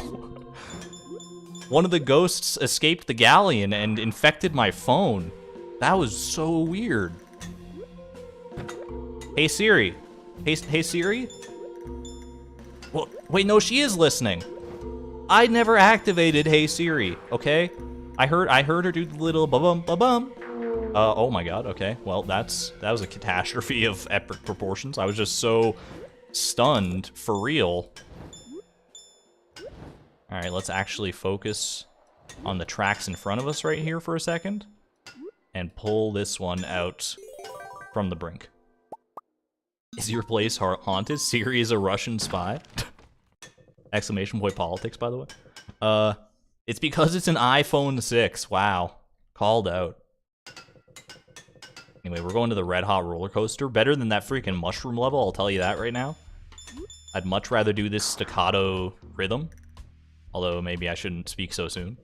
One of the ghosts escaped the galleon and infected my phone. That was so weird. Hey Siri. Hey Siri? Well, wait, no, she is listening. I never activated Hey Siri, okay? I heard her do the little ba-bum, ba-bum. Oh my god, okay. Well, that was a catastrophe of epic proportions. I was just so stunned, for real. Alright, let's actually focus on the tracks in front of us right here for a second. And pull this one out from the brink. Is your place haunted? Siri is a Russian spy? Exclamation point politics, by the way. It's because it's an iPhone 6. Wow. Called out. Anyway, we're going to the Red Hot roller coaster. Better than that freaking mushroom level, I'll tell you that right now. I'd much rather do this staccato rhythm. Although maybe I shouldn't speak so soon.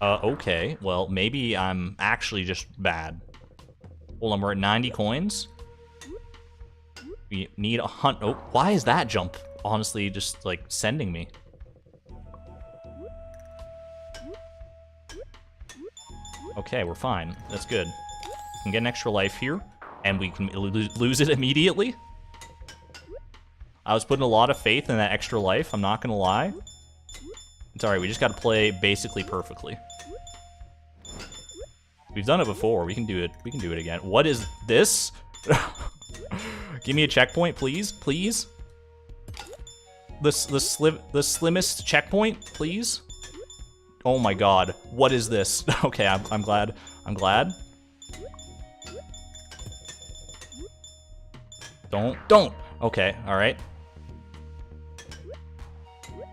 Okay. Well, maybe I'm actually just bad. Hold on, we're at 90 coins. We need a hunt. Oh, why is that jump honestly just, like, sending me? Okay, we're fine. That's good. We can get an extra life here, and we can lose it immediately. I was putting a lot of faith in that extra life, I'm not gonna lie. It's alright, we just gotta play basically perfectly. We've done it before, we can do it again. What is this? Give me a checkpoint, please, please. The slimmest checkpoint, please. Oh my god, what is this? Okay, I'm glad. I'm glad. Don't. Okay, alright.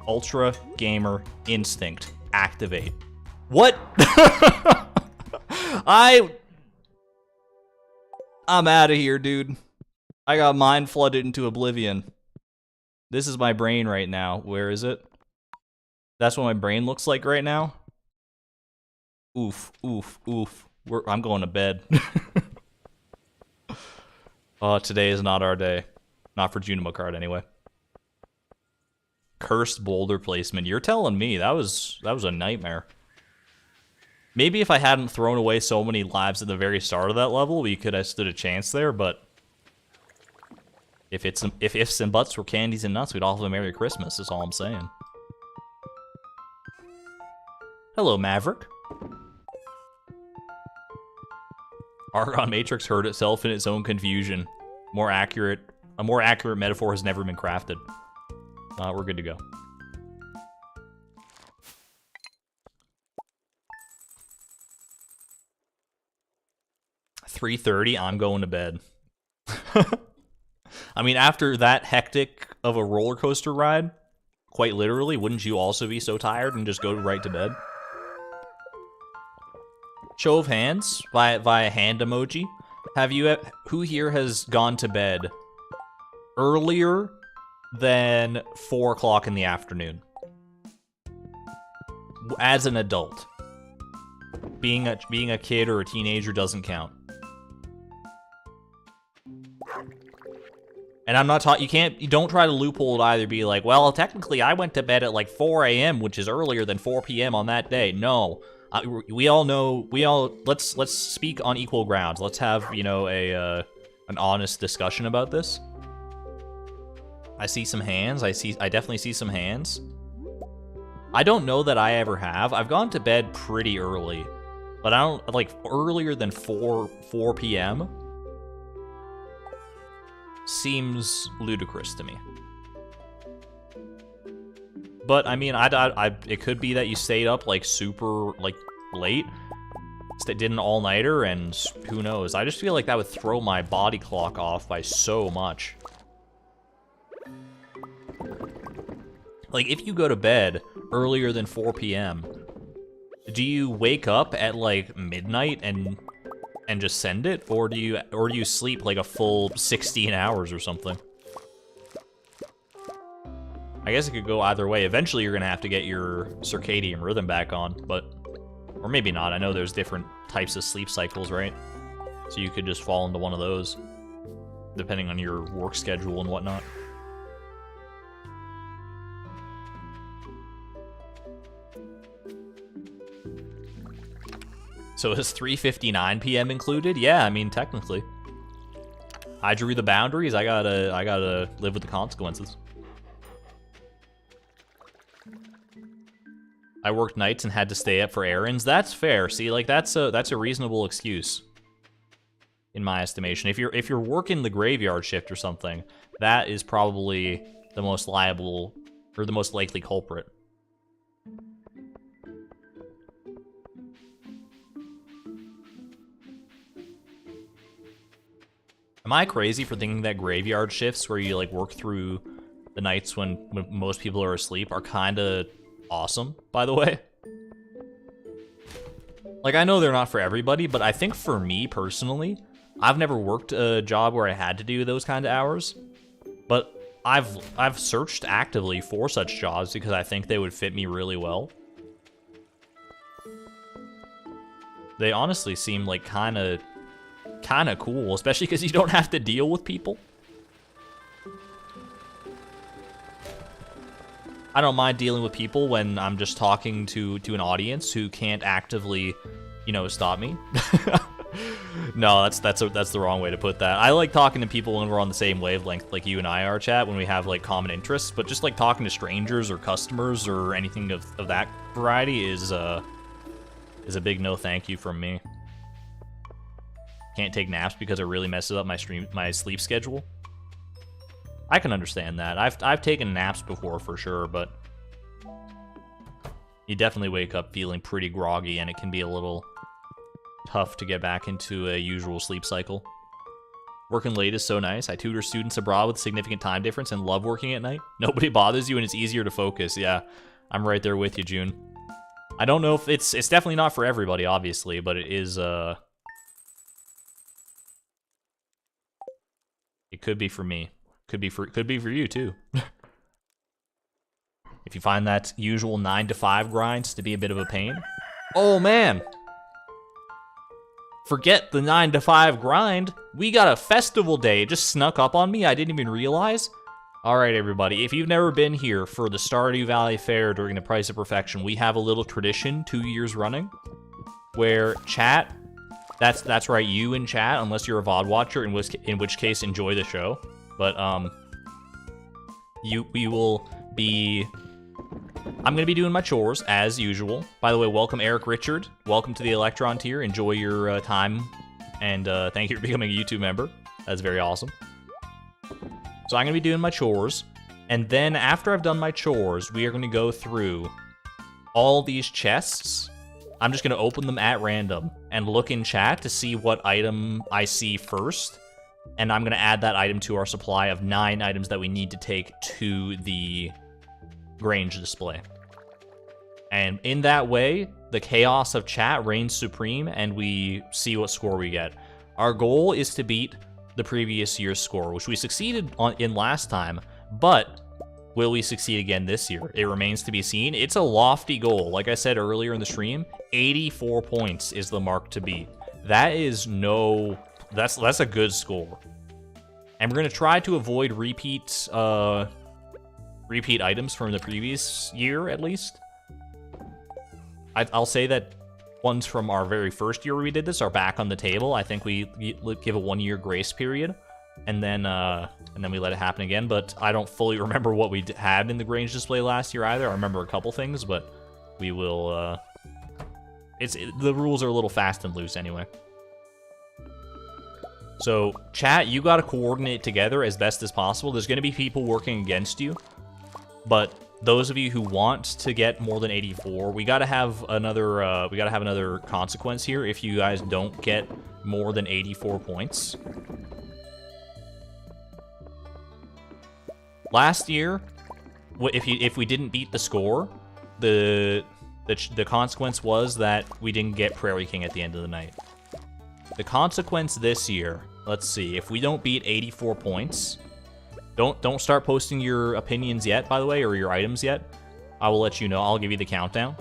Ultra Gamer Instinct. Activate. What? I'm out of here, dude. I got mind flooded into oblivion. This is my brain right now. Where is it? That's what my brain looks like right now. Oof, oof, oof. I'm going to bed. Oh, today is not our day. Not for Junimo card, anyway. Cursed boulder placement. You're telling me. That was a nightmare. Maybe if I hadn't thrown away so many lives at the very start of that level, we could have stood a chance there, but... If ifs and buts were candies and nuts, we'd all have a Merry Christmas, is all I'm saying. Hello, Maverick. Argon Matrix heard itself in its own confusion. A more accurate metaphor has never been crafted. We're good to go. $3:30, I'm going to bed. I mean, after that hectic of a roller coaster ride, quite literally, wouldn't you also be so tired and just go right to bed? Show of hands via hand emoji. Who here has gone to bed earlier than 4 o'clock in the afternoon? As an adult. Being a kid or a teenager doesn't count. And I'm not talking, you don't try to loophole it either, be like, well, technically I went to bed at like 4 a.m., which is earlier than 4 p.m. on that day. No. We all know, let's speak on equal grounds. Let's have, you know, an honest discussion about this. I see some hands, I definitely see some hands. I don't know that I ever have. I've gone to bed pretty early, but I don't, like, earlier than 4 p.m. seems ludicrous to me. But I mean, it could be that you stayed up like super like late, did an all-nighter, and who knows? I just feel like that would throw my body clock off by so much. Like, if you go to bed earlier than 4 p.m., do you wake up at like midnight and just send it, or do you sleep like a full 16 hours or something? I guess it could go either way. Eventually, you're gonna have to get your circadian rhythm back on, or maybe not. I know there's different types of sleep cycles, right? So you could just fall into one of those, depending on your work schedule and whatnot. So is 3:59 p.m. included? Yeah, I mean, technically. I drew the boundaries. I gotta live with the consequences. I worked nights and had to stay up for errands. That's fair. See, like, that's a reasonable excuse, in my estimation. If you're working the graveyard shift or something, that is probably the most liable, or the most likely culprit. Am I crazy for thinking that graveyard shifts where you like work through the nights when most people are asleep are kind of awesome, by the way? Like, I know they're not for everybody, but I think for me personally, I've never worked a job where I had to do those kind of hours, but I've searched actively for such jobs because I think they would fit me really well. They honestly seem like kind of cool, especially because you don't have to deal with people. I don't mind dealing with people when I'm just talking to an audience who can't actively, you know, stop me. No, that's the wrong way to put that. I like talking to people when we're on the same wavelength, like you and I are, chat, when we have like common interests. But just like talking to strangers or customers or anything of that variety is a big no thank you from me. Can't take naps because it really messes up my sleep schedule. I can understand that. I've taken naps before for sure, but you definitely wake up feeling pretty groggy, and it can be a little tough to get back into a usual sleep cycle. Working late is so nice. I tutor students abroad with significant time difference and love working at night. Nobody bothers you, and it's easier to focus. Yeah, I'm right there with you, June. I don't know if it's definitely not for everybody, obviously, but it is it could be for me. Could be for you too. If you find that usual 9 to 5 grind to be a bit of a pain. Oh man. Forget the 9 to 5 grind. We got a festival day. It just snuck up on me. I didn't even realize. All right, everybody. If you've never been here for the Stardew Valley Fair during the Price of Perfection, we have a little tradition 2 years running where chat, that's right, you in chat, unless you're a VOD watcher, in which case enjoy the show. But we will be. I'm gonna be doing my chores as usual. By the way, welcome Eric Richard. Welcome to the Electron tier. Enjoy your time, and thank you for becoming a YouTube member. That's very awesome. So I'm gonna be doing my chores, and then after I've done my chores, we are gonna go through all these chests. I'm just gonna open them at random and look in chat to see what item I see first. And I'm going to add that item to our supply of 9 items that we need to take to the Grange display. And in that way, the chaos of chat reigns supreme, and we see what score we get. Our goal is to beat the previous year's score, which we succeeded in last time, but will we succeed again this year? It remains to be seen. It's a lofty goal. Like I said earlier in the stream, 84 points is the mark to beat. That is no... That's a good score. And we're going to try to avoid repeat items from the previous year, at least. I'll say that ones from our very first year we did this are back on the table. I think we give a 1-year grace period, and then we let it happen again. But I don't fully remember what we had in the Grange display last year either. I remember a couple things, but we will... the rules are a little fast and loose anyway. So, chat, you gotta coordinate together as best as possible. There's gonna be people working against you, but those of you who want to get more than 84, we gotta have another consequence here if you guys don't get more than 84 points. Last year, if we didn't beat the score, the consequence was that we didn't get Prairie King at the end of the night. The consequence this year, let's see, if we don't beat 84 points, don't start posting your opinions yet, by the way, or your items yet. I will let you know. I'll give you the countdown.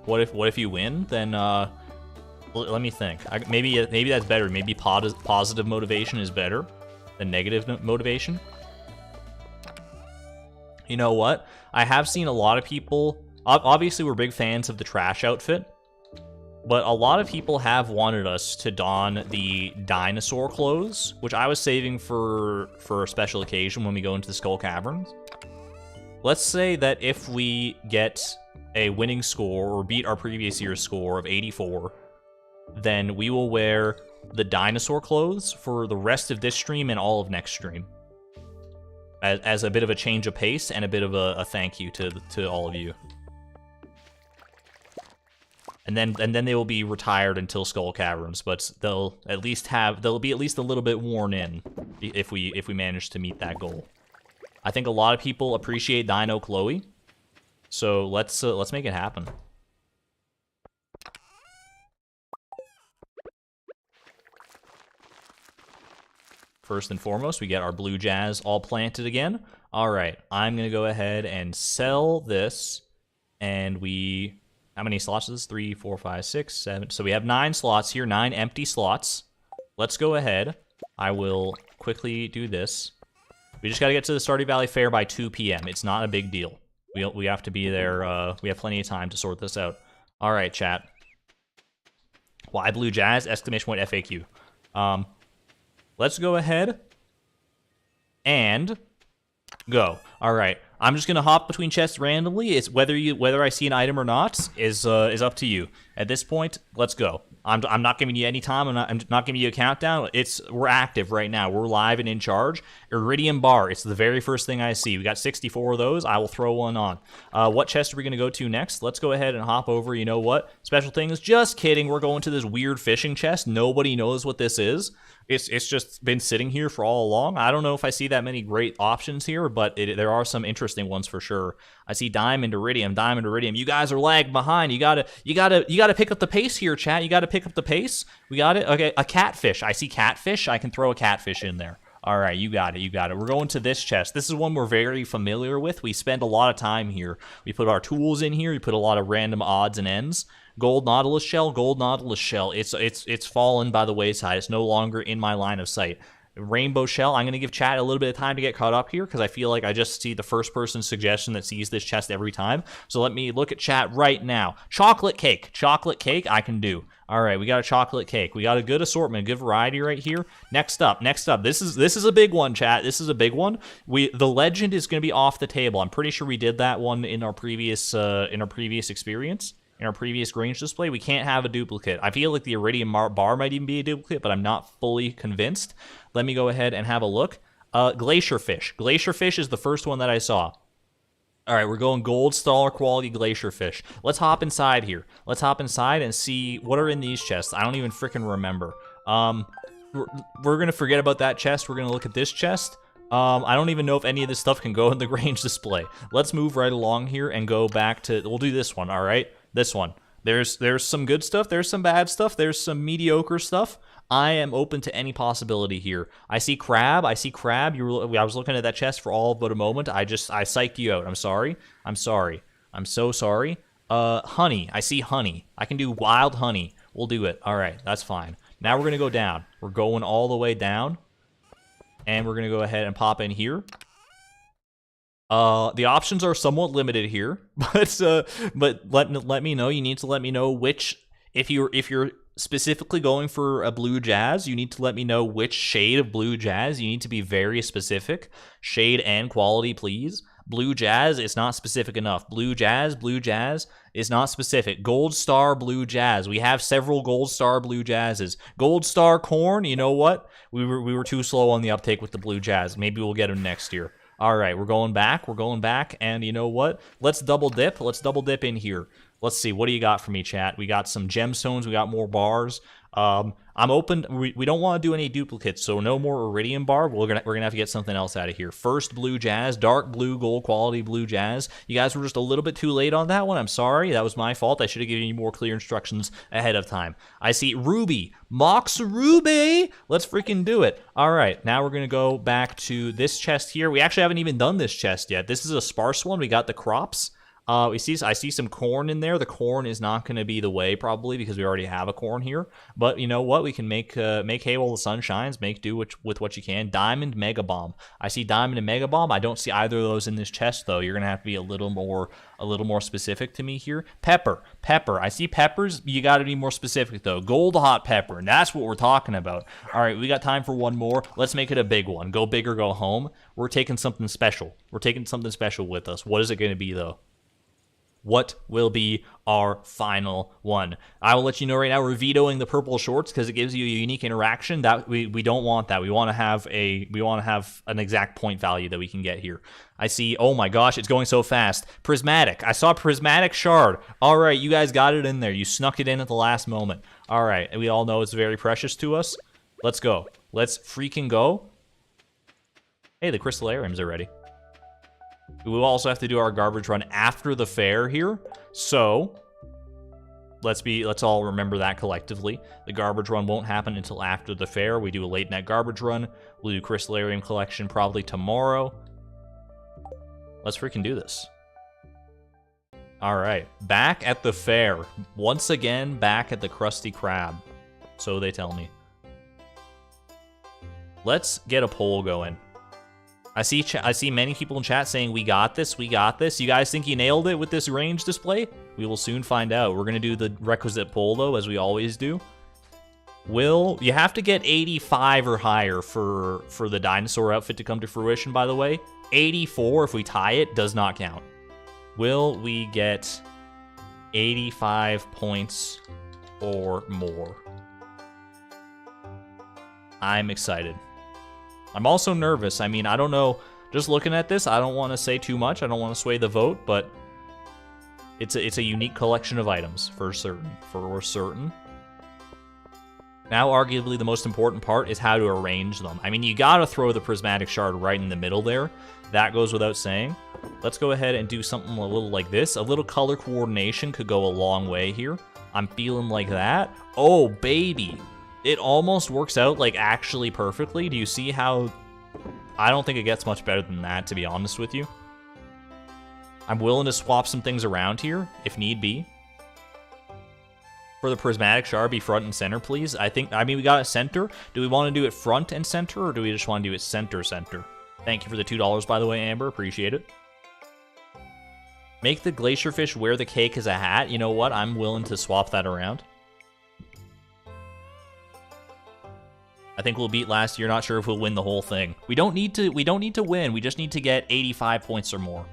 What if you win? Then let me think. Maybe that's better. Maybe positive motivation is better than negative motivation. You know what? I have seen a lot of people. Obviously, we're big fans of the trash outfit. But a lot of people have wanted us to don the dinosaur clothes, which I was saving for a special occasion when we go into the Skull Caverns. Let's say that if we get a winning score or beat our previous year's score of 84, then we will wear the dinosaur clothes for the rest of this stream and all of next stream. As a bit of a change of pace and a bit of a thank you to all of you. And then they will be retired until Skull Caverns, but they'll be at least a little bit worn in if we manage to meet that goal. I think a lot of people appreciate Dino Chloe, so let's make it happen. First and foremost, we get our blue jazz all planted again. All right, I'm gonna go ahead and sell this, and we. How many slots is this? 3, 4, 5, 6, 7. So we have 9 slots here, 9 empty slots. Let's go ahead. I will quickly do this. We just got to get to the Stardew Valley Fair by 2 p.m. It's not a big deal. We have to be there. We have plenty of time to sort this out. All right, chat. Why Blue Jazz? Exclamation point FAQ. Let's go ahead and go. All right. I'm just gonna hop between chests randomly. It's whether I see an item or not is up to you. At this point, let's go. I'm not giving you any time. I'm not giving you a countdown. We're active right now. We're live and in charge. Iridium bar. It's the very first thing I see. We got 64 of those. I will throw one on. What chest are we gonna go to next? Let's go ahead and hop over. You know what? Special things. Just kidding. We're going to this weird fishing chest. Nobody knows what this is. It's just been sitting here for all along. I don't know if I see that many great options here, but there are some interesting ones for sure. I see diamond, iridium, diamond, iridium. You guys are lagged behind. You gotta pick up the pace here, chat. You gotta pick up the pace. We got it. Okay, a catfish. I see catfish. I can throw a catfish in there. All right, you got it. You got it. We're going to this chest. This is one we're very familiar with. We spend a lot of time here. We put our tools in here. We put a lot of random odds and ends. Gold Nautilus shell, gold Nautilus shell. It's fallen by the wayside. It's no longer in my line of sight. Rainbow shell. I'm going to give chat a little bit of time to get caught up here because I feel like I just see the first person suggestion that sees this chest every time. So let me look at chat right now. Chocolate cake. Chocolate cake I can do. All right, we got a chocolate cake. We got a good assortment, a good variety right here. Next up. This is a big one, chat. This is a big one. The legend is going to be off the table. I'm pretty sure we did that one in our previous experience. In our previous Grange display, we can't have a duplicate. I feel like the iridium bar might even be a duplicate, but I'm not fully convinced. Let me go ahead and have a look. Glacier fish. Glacier fish is the first one that I saw. All right, we're going gold star quality glacier fish. Let's hop inside here. Let's hop inside and see what are in these chests. I don't even freaking remember. We're gonna forget about that chest. We're gonna look at this chest. I don't even know if any of this stuff can go in the Grange display. Let's move right along here and go back to. We'll do this one. All right. This one. There's some good stuff. There's some bad stuff. There's some mediocre stuff. I am open to any possibility here. I see crab. I see crab. I was looking at that chest for all but a moment. I psyched you out. I'm sorry. I'm sorry. I'm so sorry. Honey. I see honey. I can do wild honey. We'll do it. All right. That's fine. Now we're going to go down. We're going all the way down. And we're going to go ahead and pop in here. The options are somewhat limited here, but let me know. You need to let me know which, if you're specifically going for a blue jazz, you need to let me know which shade of blue jazz. You need to be very specific. Shade and quality, please. Blue jazz is not specific enough. Blue jazz is not specific. Gold star blue jazz. We have several gold star blue jazzes. Gold star corn, you know what? We were too slow on the uptake with the blue jazz. Maybe we'll get them next year. All right, we're going back, and you know what? Let's double dip in here. Let's see, what do you got for me, chat? We got some gemstones, we got more bars. I'm open. We don't want to do any duplicates, so no more iridium bar. We're gonna have to get something else out of here. First blue jazz, dark blue, gold quality blue jazz. You guys were just a little bit too late on that one. I'm sorry. That was my fault. I should have given you more clear instructions ahead of time. I see ruby, mox ruby. Let's freaking do it. All right, now we're gonna go back to this chest here. We actually haven't even done this chest yet. This is a sparse one. We got the crops. I see some corn in there. The corn is not going to be the way probably because we already have a corn here. But you know what? We can make hay while the sun shines. Make do with what you can. Diamond, mega bomb. I see diamond and mega bomb. I don't see either of those in this chest though. You're gonna have to be a little more specific to me here. Pepper. I see peppers. You got to be more specific though. Gold hot pepper, and that's what we're talking about. All right, we got time for one more. Let's make it a big one. Go big or go home. We're taking something special. We're taking something special with us. What is it going to be though? what will be our final one. I will let you know right now, we're vetoing the purple shorts because it gives you a unique interaction. That we don't want that. We want to have an exact point value that we can get here. I see, oh my gosh, it's going so fast. Prismatic. I saw prismatic shard. All right, you guys got it in there. You snuck it in at the last moment. All right, and we all know it's very precious to us. Let's go. Let's freaking go. Hey, the crystallariums are ready. We will also have to do our garbage run after the fair here. So let's all remember that collectively. The garbage run won't happen until after the fair. We do a late night garbage run. We'll do crystallarium collection probably tomorrow. Let's freaking do this. All right, back at the fair. Once again, back at the Krusty Krab. So they tell me. Let's get a poll going. I see many people in chat saying, we got this, we got this. You guys think you nailed it with this range display? We will soon find out. We're going to do the requisite poll, though, as we always do. You have to get 85 or higher for the dinosaur outfit to come to fruition, by the way. 84, if we tie it, does not count. Will we get 85 points or more? I'm excited. I'm also nervous. I mean, I don't know. Just looking at this, I don't want to say too much. I don't want to sway the vote, but it's a unique collection of items for certain. For certain. Now, arguably, the most important part is how to arrange them. I mean, you gotta throw the prismatic shard right in the middle there. That goes without saying. Let's go ahead and do something a little like this. A little color coordination could go a long way here. I'm feeling like that. Oh, baby. It almost works out, like, actually perfectly. Do you see how... I don't think it gets much better than that, to be honest with you. I'm willing to swap some things around here, if need be. For the prismatic shard, be front and center, please. I mean, we got it center. Do we want to do it front and center, or do we just want to do it center? Thank you for the $2, by the way, Amber. Appreciate it. Make the glacier fish wear the cake as a hat. You know what? I'm willing to swap that around. I think we'll beat last year. Not sure if we'll win the whole thing. We don't need to win. We just need to get 85 points or more.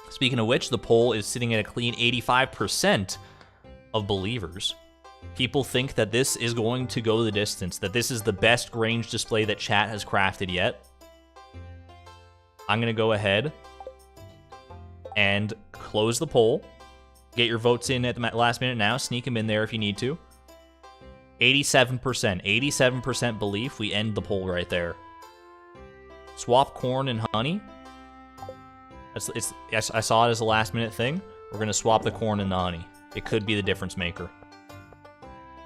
Speaking of which, the poll is sitting at a clean 85% of believers. People think that this is going to go the distance, that this is the best Grange display that chat has crafted yet. I'm going to go ahead and close the poll. Get your votes in at the last minute now. Sneak them in there if you need to. 87% belief. We end the poll right there. Swap corn and honey. I saw it as a last minute thing. We're going to swap the corn and the honey. It could be the difference maker.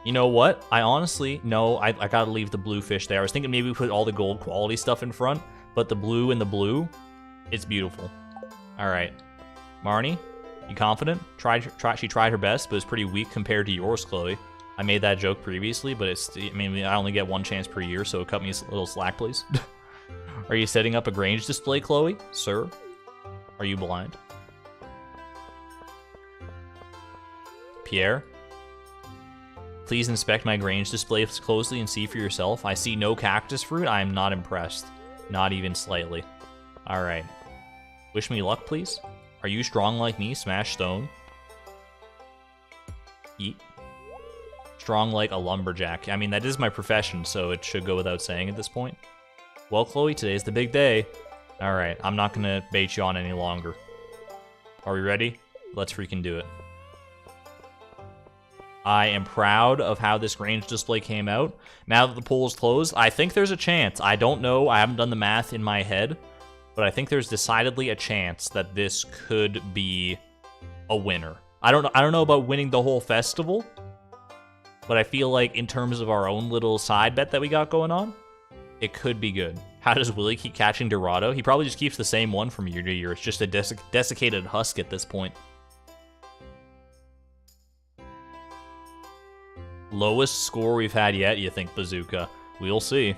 You know what? I honestly, no, I gotta leave the blue fish there. I was thinking maybe we put all the gold quality stuff in front, but the blue and the blue, it's beautiful. All right. Marnie, you confident? She tried her best, but it's pretty weak compared to yours, Chloe. I made that joke previously, but I mean, I only get one chance per year, so cut me a little slack, please. Are you setting up a Grange display, Chloe? Sir? Are you blind? Pierre? Please inspect my Grange display closely and see for yourself. I see no cactus fruit. I am not impressed. Not even slightly. Alright. Wish me luck, please. Are you strong like me? Smash stone. Eat. Strong like a lumberjack. I mean, that is my profession, so it should go without saying at this point. Well, Chloe, today's the big day. Alright, I'm not gonna bait you on any longer. Are we ready? Let's freaking do it. I am proud of how this Grange display came out. Now that the poll is closed, I think there's a chance. I don't know. I haven't done the math in my head. But I think there's decidedly a chance that this could be a winner. I don't know about winning the whole festival. But I feel like in terms of our own little side bet that we got going on, it could be good. How does Willie keep catching Dorado? He probably just keeps the same one from year to year. It's just a desiccated husk at this point. Lowest score we've had yet, you think, Bazooka? We'll see.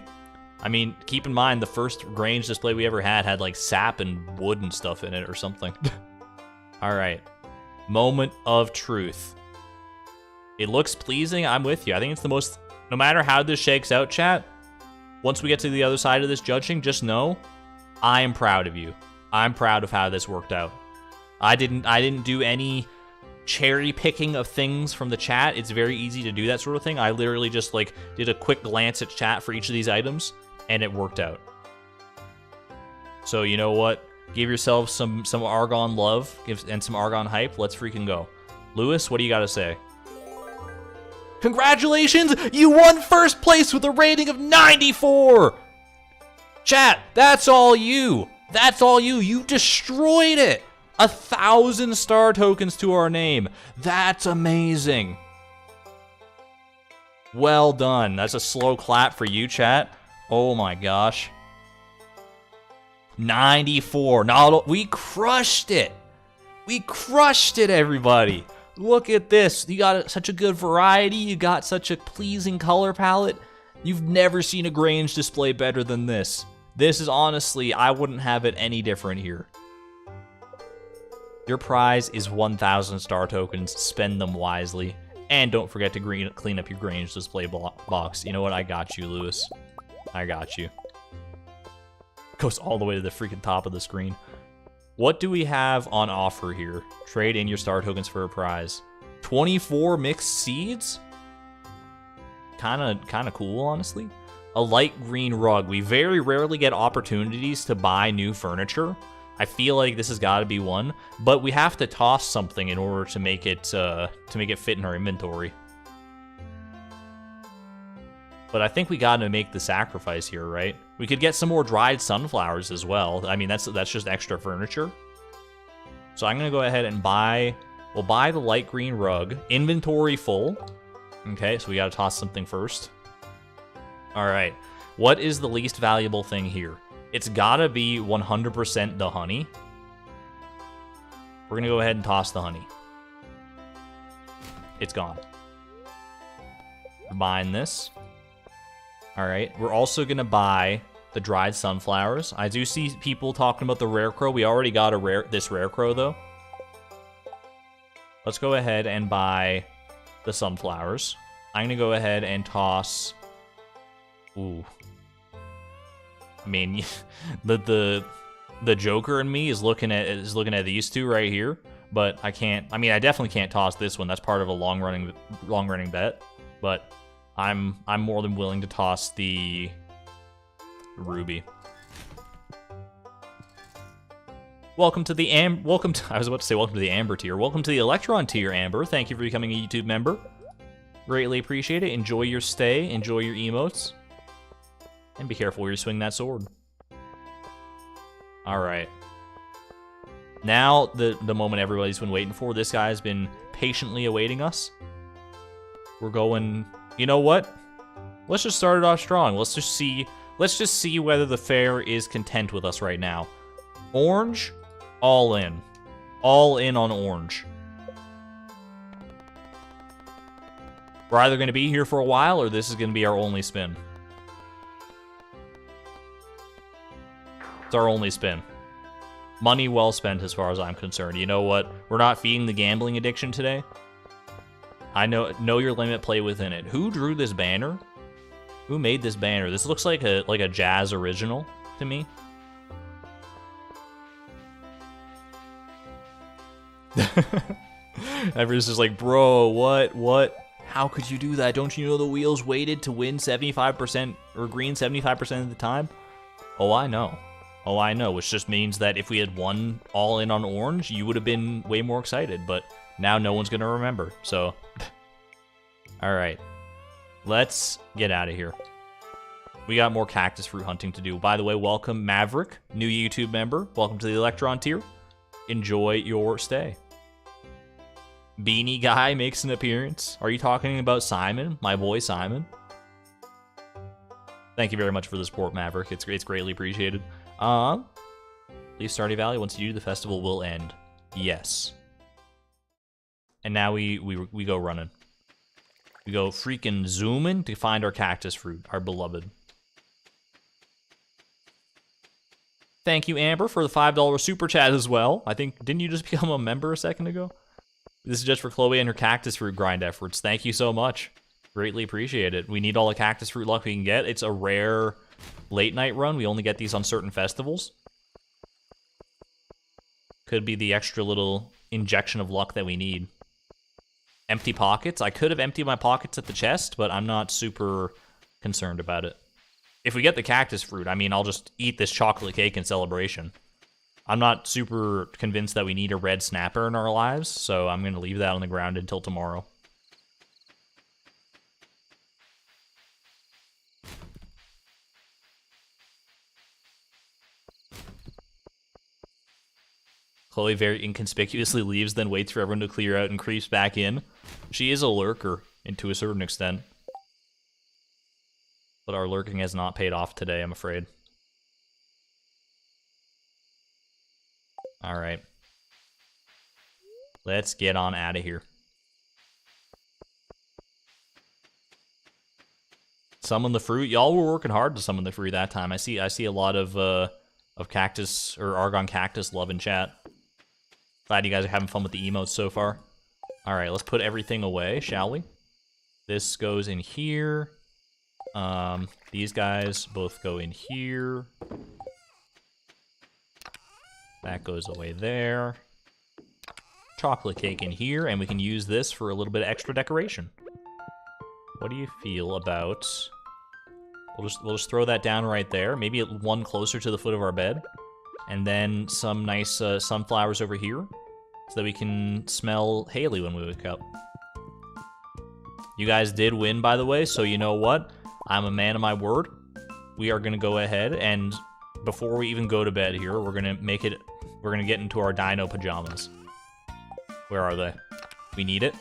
I mean, keep in mind, the first Grange display we ever had like sap and wood and stuff in it or something. Alright. Moment of truth. It looks pleasing. I'm with you. I think it's the most... No matter how this shakes out, chat, once we get to the other side of this judging, just know, I am proud of you. I'm proud of how this worked out. I didn't do any cherry picking of things from the chat. It's very easy to do that sort of thing. I literally just like did a quick glance at chat for each of these items, and it worked out. So you know what? Give yourself some Argon love and some Argon hype. Let's freaking go. Lewis, what do you got to say? Congratulations! You won first place with a rating of 94! Chat, that's all you. That's all you. You destroyed it. 1,000 star tokens to our name. That's amazing. Well done. That's a slow clap for you, chat. Oh my gosh. 94. We crushed it. We crushed it, everybody. Look at this. You got such a good variety. You got such a pleasing color palette. You've never seen a Grange display better than this. This is honestly, I wouldn't have it any different here. Your prize is 1,000 star tokens. Spend them wisely. And don't forget to clean up your Grange display box. You know what? I got you, Lewis. I got you. Goes all the way to the freaking top of the screen. What do we have on offer here? Trade in your star tokens for a prize. 24 mixed seeds? Kinda cool, honestly. A light green rug. We very rarely get opportunities to buy new furniture. I feel like this has got to be one, but we have to toss something in order to make it fit in our inventory. But I think we got to make the sacrifice here, right? We could get some more dried sunflowers as well. I mean, that's just extra furniture. So I'm gonna go ahead and we'll buy the light green rug. Inventory full. Okay, so we gotta toss something first. All right, what is the least valuable thing here? It's gotta be 100% the honey. We're gonna go ahead and toss the honey. It's gone. We're buying this. All right, we're also gonna buy the dried sunflowers. I do see people talking about the rare crow. We already got this rare crow though. Let's go ahead and buy the sunflowers. I'm gonna go ahead and toss. Ooh. I mean, the Joker in me is looking at these two right here, but I can't. I mean, I definitely can't toss this one. That's part of a long running bet, but. I'm more than willing to toss the ruby. Welcome to the I was about to say welcome to the Amber tier. Welcome to the Electron tier, Amber. Thank you for becoming a YouTube member. Greatly appreciate it. Enjoy your stay. Enjoy your emotes. And be careful where you swing that sword. All right. Now the moment everybody's been waiting for. This guy's been patiently awaiting us. We're going. You know what? Let's just start it off strong. Let's just see whether the fair is content with us right now. Orange, all in. All in on orange. We're either going to be here for a while or this is going to be our only spin. It's our only spin. Money well spent as far as I'm concerned. You know what? We're not feeding the gambling addiction today. I know your limit, play within it. Who drew this banner? Who made this banner? This looks like a jazz original to me. Everyone's just like, bro, what? How could you do that? Don't you know the wheels weighted to win 75% or green 75% of the time? Oh, I know. Oh, I know. Which just means that if we had won all in on orange, you would have been way more excited. But now no one's gonna remember. So, all right, let's get out of here. We got more cactus fruit hunting to do. By the way, welcome Maverick, new YouTube member. Welcome to the Electron tier. Enjoy your stay. Beanie Guy makes an appearance. Are you talking about Simon, my boy Simon? Thank you very much for the support, Maverick. It's greatly appreciated. Leave Stardew Valley. Once you do, the festival will end. Yes. And now we go running. We go freaking zooming to find our cactus fruit, our beloved. Thank you, Amber, for the $5 super chat as well. I think, didn't you just become a member a second ago? This is just for Chloe and her cactus fruit grind efforts. Thank you so much. Greatly appreciate it. We need all the cactus fruit luck we can get. It's a rare late night run. We only get these on certain festivals. Could be the extra little injection of luck that we need. Empty pockets. I could have emptied my pockets at the chest, but I'm not super concerned about it. If we get the cactus fruit, I mean, I'll just eat this chocolate cake in celebration. I'm not super convinced that we need a red snapper in our lives, so I'm going to leave that on the ground until tomorrow. Chloe very inconspicuously leaves, then waits for everyone to clear out and creeps back in. She is a lurker, and to a certain extent. But our lurking has not paid off today, I'm afraid. Alright. Let's get on out of here. Summon the fruit. Y'all were working hard to summon the fruit that time. I see a lot of cactus or Argon cactus love in chat. Glad you guys are having fun with the emotes so far. Alright, let's put everything away, shall we? This goes in here. These guys both go in here. That goes away there. Chocolate cake in here, and we can use this for a little bit of extra decoration. What do you feel about... We'll just throw that down right there. Maybe one closer to the foot of our bed. And then some nice sunflowers over here, so that we can smell Haley when we wake up. You guys did win, by the way, so you know what? I'm a man of my word. We are going to go ahead, and before we even go to bed here, we're going to get into our dino pajamas. Where are they? We need it.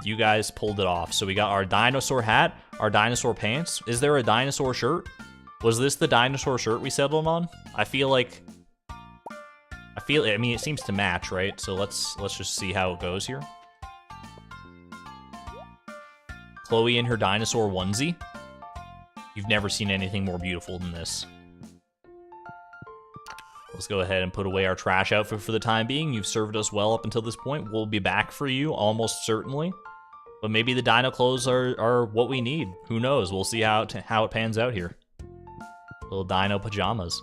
You guys pulled it off. So we got our dinosaur hat, our dinosaur pants. Is there a dinosaur shirt? Was this the dinosaur shirt we settled on? I mean, it seems to match, right? So let's just see how it goes here. Chloe in her dinosaur onesie. You've never seen anything more beautiful than this. Let's go ahead and put away our trash outfit for the time being. You've served us well up until this point. We'll be back for you, almost certainly. But maybe the dino clothes are what we need. Who knows? We'll see how it pans out here. Little dino pajamas.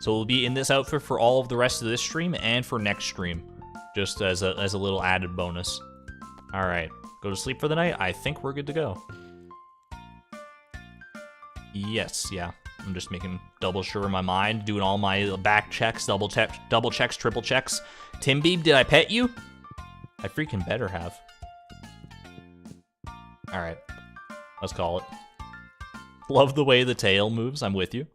So we'll be in this outfit for all of the rest of this stream and for next stream. Just as a little added bonus. Alright. Go to sleep for the night? I think we're good to go. Yes, yeah. I'm just making double sure in my mind, doing all my back checks, double checks, triple checks. Timbeeb, did I pet you? I freaking better have. Alright. Let's call it. Love the way the tail moves, I'm with you.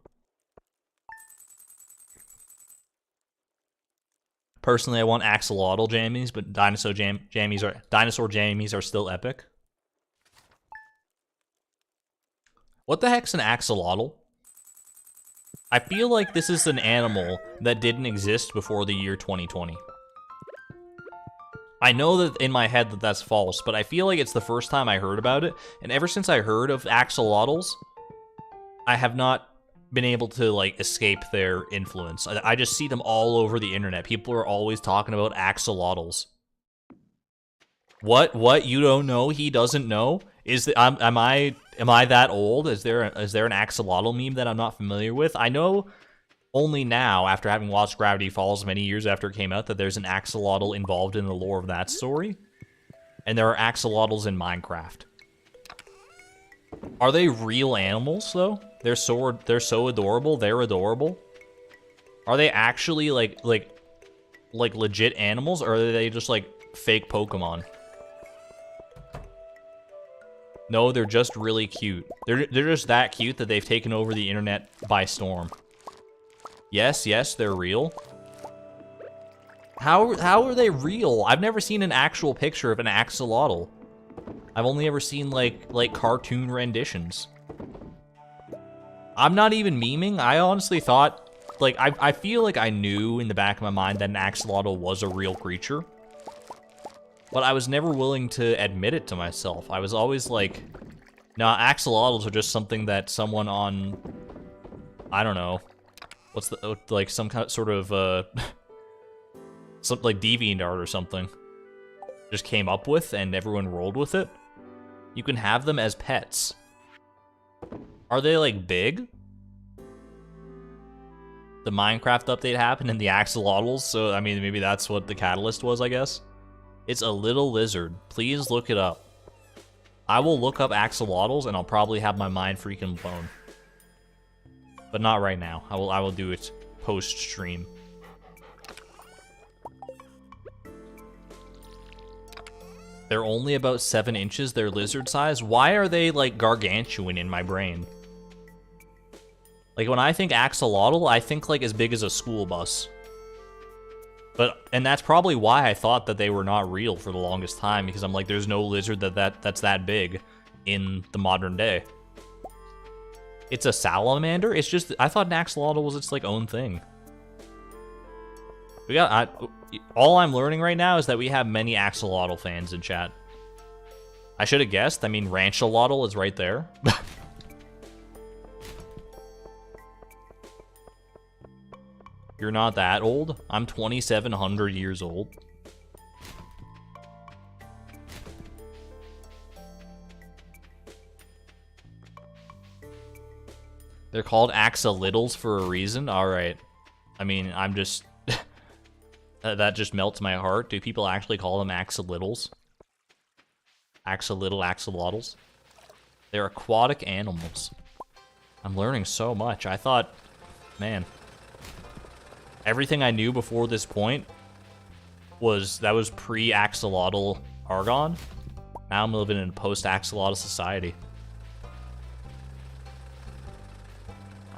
Personally, I want axolotl jammies, but dinosaur jammies are still epic. What the heck's an axolotl? I feel like this is an animal that didn't exist before the year 2020. I know that in my head that that's false, but I feel like it's the first time I heard about it, and ever since I heard of axolotls, I have not been able to, like, escape their influence. I just see them all over the internet. People are always talking about axolotls. What? You don't know? He doesn't know? Am I that old? Is there an axolotl meme that I'm not familiar with? I know only now, after having watched Gravity Falls many years after it came out, that there's an axolotl involved in the lore of that story. And there are axolotls in Minecraft. Are they real animals, though? They're so adorable. They're adorable. Are they actually, like legit animals, or are they just, like, fake Pokemon? No, they're just really cute. They're just that cute that they've taken over the internet by storm. Yes, they're real. How are they real? I've never seen an actual picture of an axolotl. I've only ever seen, like cartoon renditions. I'm not even memeing. I honestly thought, like, I feel like I knew in the back of my mind that an axolotl was a real creature. But I was never willing to admit it to myself. I was always like, nah, axolotls are just something that someone on, I don't know, what's the, like, some kind of sort of, something like DeviantArt or something, just came up with and everyone rolled with it. You can have them as pets. Are they, like, big? the Minecraft update happened and the axolotls, so I mean, maybe that's what the catalyst was, I guess. It's a little lizard. Please look it up. I will look up axolotls and I'll probably have my mind freaking blown. But not right now. I will do it post-stream. They're only about 7 inches. They're lizard size. Why are they, like, gargantuan in my brain? Like, when I think axolotl, I think, like, as big as a school bus. And that's probably why I thought that they were not real for the longest time, because I'm like, there's no lizard that's that big in the modern day. It's a salamander? It's just, I thought an axolotl was its, like, own thing. All I'm learning right now is that we have many axolotl fans in chat. I should have guessed. I mean, rancholotl is right there. You're not that old? I'm 2,700 years old. They're called axolotls for a reason? Alright. I mean, I'm just... that just melts my heart. Do people actually call them axolotls? Axolotls? They're aquatic animals. I'm learning so much. I thought... Man... Everything I knew before this point was pre-axolotl Argon. Now I'm living in a post-axolotl society.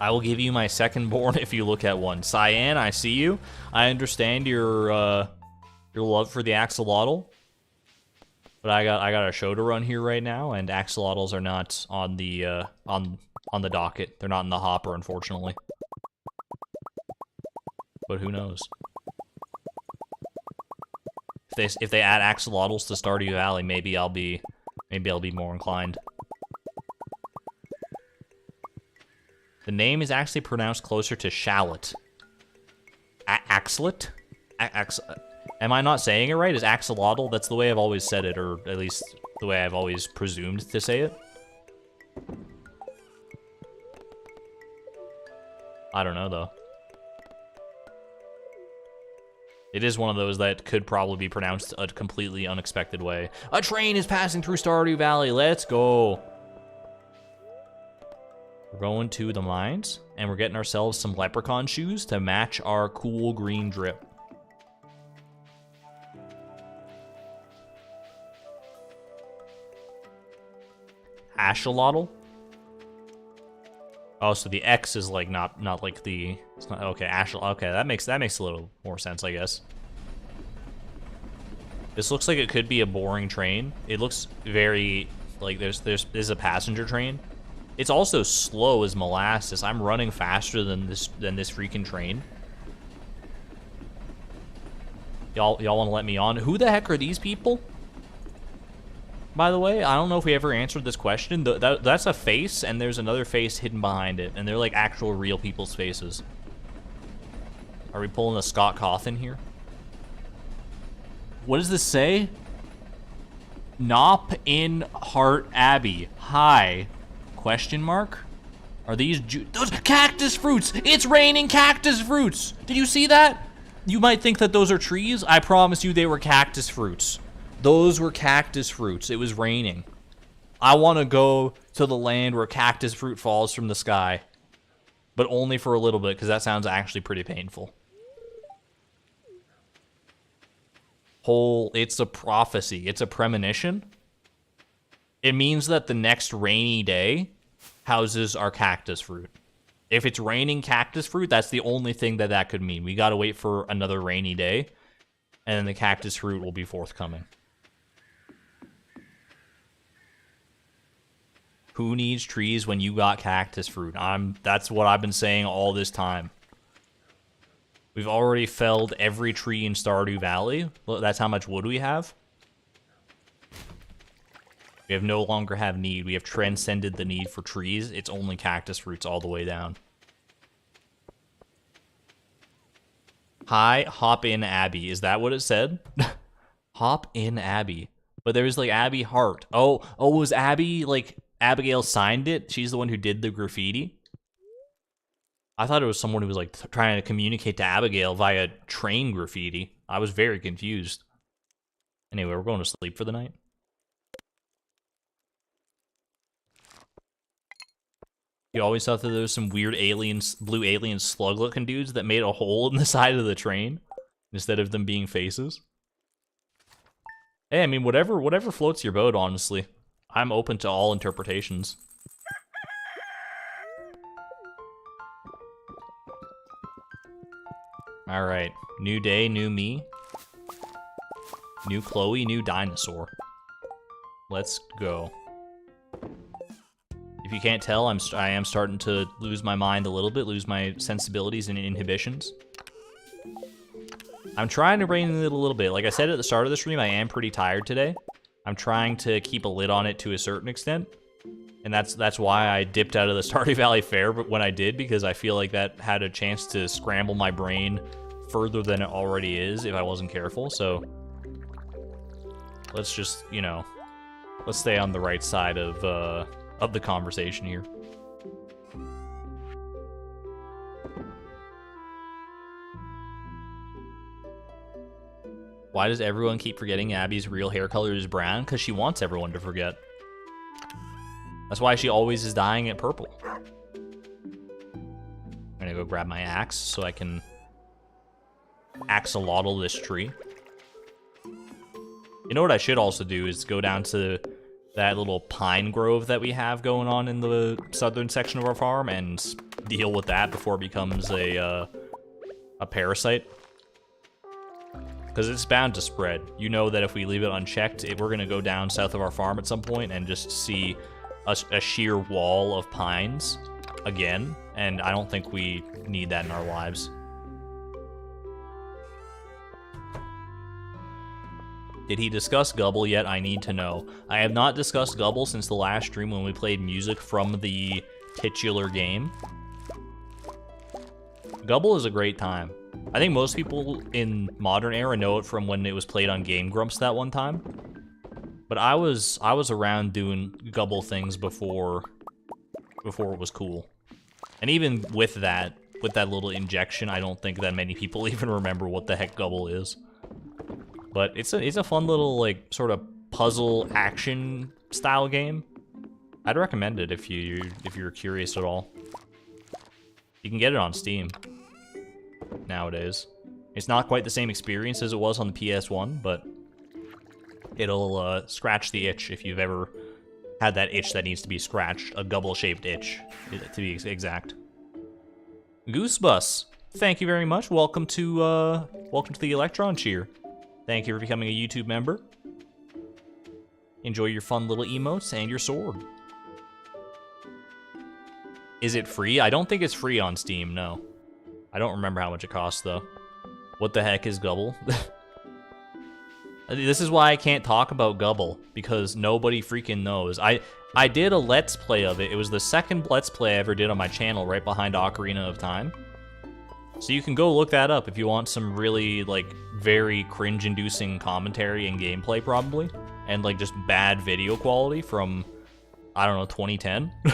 I will give you my second born if you look at one. Cyan, I see you. I understand your love for the axolotl, but I got a show to run here right now, and axolotls are not on the on the docket. They're not in the hopper, unfortunately. But who knows? If they add axolotls to Stardew Valley, maybe I'll be more inclined. The name is actually pronounced closer to shallot. Axolot? Am I not saying it right? Is axolotl? That's the way I've always said it, or at least the way I've always presumed to say it. I don't know, though. It is one of those that could probably be pronounced a completely unexpected way. A train is passing through Stardew Valley. Let's go. We're going to the mines, and we're getting ourselves some leprechaun shoes to match our cool green drip. Axolotl? Oh, so the X is like not like the... It's not, okay, okay, that makes a little more sense, I guess. This looks like it could be a boring train. It looks very like there's a passenger train. It's also slow as molasses. I'm running faster than this freaking train. Y'all want to let me on? Who the heck are these people? By the way, I don't know if we ever answered this question. That's a face, and there's another face hidden behind it, and they're like actual real people's faces. Are we pulling a Scott Cawthon here? What does this say? Nop in Heart Abbey. Hi. Question mark? Are these those cactus fruits? It's raining cactus fruits. Did you see that? You might think that those are trees. I promise you they were cactus fruits. Those were cactus fruits. It was raining. I want to go to the land where cactus fruit falls from the sky. But only for a little bit, because that sounds actually pretty painful. It's a prophecy. It's a premonition. It means that the next rainy day houses our cactus fruit. If it's raining cactus fruit, that's the only thing that could mean. We gotta wait for another rainy day, and then the cactus fruit will be forthcoming. Who needs trees when you got cactus fruit? That's what I've been saying all this time. We've already felled every tree in Stardew Valley. That's how much wood we have. We have no longer have need. We have transcended the need for trees. It's only cactus fruits all the way down. Hi, hop in Abby. Is that what it said? Hop in Abby. But there was like Abby Hart. Oh, was Abby like Abigail signed it? She's the one who did the graffiti. I thought it was someone who was like trying to communicate to Abigail via train graffiti. I was very confused. Anyway, we're going to sleep for the night. You always thought that there was some weird aliens, blue alien slug-looking dudes that made a hole in the side of the train instead of them being faces. Hey, I mean, whatever floats your boat, honestly. I'm open to all interpretations. Alright, new day, new me. New Chloe, new dinosaur. Let's go. If you can't tell, I am starting to lose my mind a little bit, lose my sensibilities and inhibitions. I'm trying to rein it a little bit. Like I said at the start of the stream, I am pretty tired today. I'm trying to keep a lid on it to a certain extent. And that's why I dipped out of the Stardew Valley Fair when I did, because I feel like that had a chance to scramble my brain further than it already is if I wasn't careful. So let's just, you know, let's stay on the right side of the conversation here. Why does everyone keep forgetting Abby's real hair color is brown? Because she wants everyone to forget. That's why she always is dyeing it purple. I'm gonna go grab my axe so I can axolotl this tree. You know what I should also do is go down to that little pine grove that we have going on in the southern section of our farm and deal with that before it becomes a parasite. Because it's bound to spread. You know that if we leave it unchecked, we're gonna go down south of our farm at some point and just see a sheer wall of pines again, and I don't think we need that in our lives. Did he discuss Gubble yet? I need to know. I have not discussed Gubble since the last stream when we played music from the titular game. Gubble is a great time. I think most people in modern era know it from when it was played on Game Grumps that one time. But I was around doing Gubble things before it was cool. And even with that little injection, I don't think that many people even remember what the heck Gubble is. But it's a fun little, like, sort of puzzle action style game. I'd recommend it if you're curious at all. You can get it on Steam nowadays. It's not quite the same experience as it was on the PS1, but it'll scratch the itch if you've ever had that itch that needs to be scratched. A Gubble-shaped itch, to be exact. Goosebus, thank you very much. Welcome to the Electron Cheer. Thank you for becoming a YouTube member. Enjoy your fun little emotes and your sword. Is it free? I don't think it's free on Steam, no. I don't remember how much it costs, though. What the heck is Gubble? This is why I can't talk about Gubble, because nobody freaking knows. I did a Let's Play of it. It was the second Let's Play I ever did on my channel, right behind Ocarina of Time. So you can go look that up if you want some really, like, very cringe-inducing commentary and gameplay, probably. And, like, just bad video quality from, I don't know, 2010? I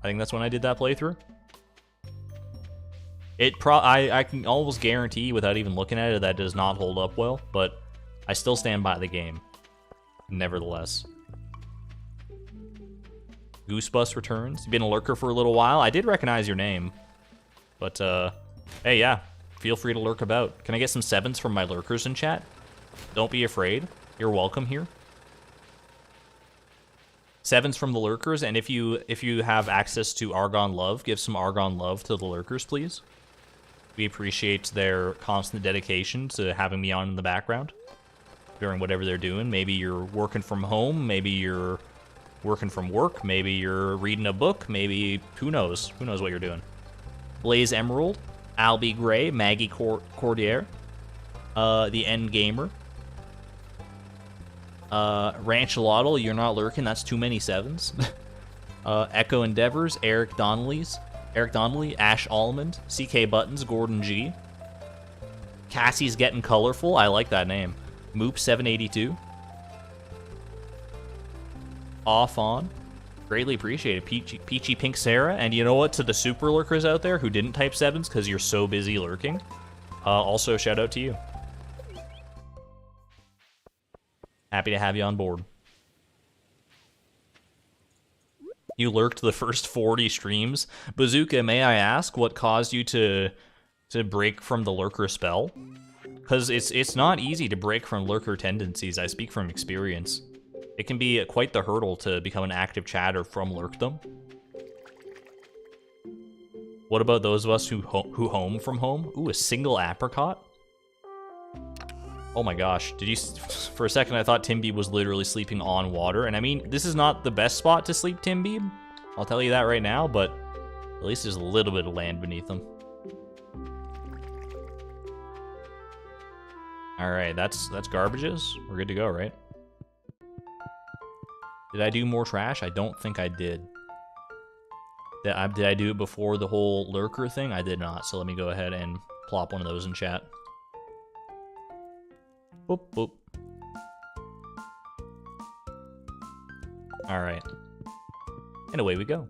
think that's when I did that playthrough. I can almost guarantee, without even looking at it, that does not hold up well, but I still stand by the game, nevertheless. Goosebus returns. You've been a lurker for a little while. I did recognize your name, but, hey, yeah, feel free to lurk about. Can I get some 7s from my lurkers in chat? Don't be afraid. You're welcome here. 7s from the lurkers, and if you have access to Argon Love, give some Argon Love to the lurkers, please. We appreciate their constant dedication to having me on in the background during whatever they're doing. Maybe you're working from home, maybe you're working from work, maybe you're reading a book, maybe who knows? Who knows what you're doing? Blaze Emerald, Albie Gray, Maggie Cordier, the End Gamer, Ranchalotl, you're not lurking, that's too many 7s. Echo Endeavors, Eric Donnelly, Ash Almond, CK Buttons, Gordon G. Cassie's Getting Colorful, I like that name. Moop 782. Off On. Greatly appreciated, Peachy Pink Sarah. And you know what? To the super lurkers out there who didn't type 7s because you're so busy lurking, also shout out to you. Happy to have you on board. You lurked the first 40 streams. Bazooka, may I ask what caused you to break from the lurker spell? Because it's not easy to break from lurker tendencies. I speak from experience. It can be quite the hurdle to become an active chatter from lurkdom. What about those of us who home from home? Ooh, a single apricot? Oh my gosh, did you... For a second I thought Timby was literally sleeping on water, and I mean, this is not the best spot to sleep, Timby. I'll tell you that right now, but at least there's a little bit of land beneath them. Alright, that's garbages. We're good to go, right? Did I do more trash? I don't think I did. Did I do it before the whole lurker thing? I did not, so let me go ahead and plop one of those in chat. Boop, boop. Alright. And away we go.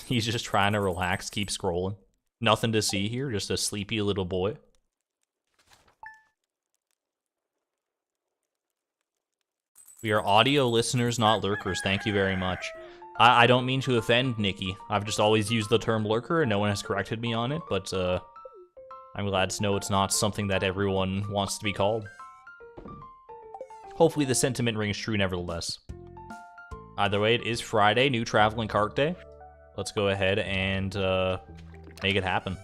He's just trying to relax, keep scrolling. Nothing to see here, just a sleepy little boy. We are audio listeners, not lurkers. Thank you very much. I don't mean to offend Nikki. I've just always used the term lurker, and no one has corrected me on it, but I'm glad to know it's not something that everyone wants to be called. Hopefully the sentiment rings true nevertheless. Either way, it is Friday, new traveling cart day. Let's go ahead and make it happen.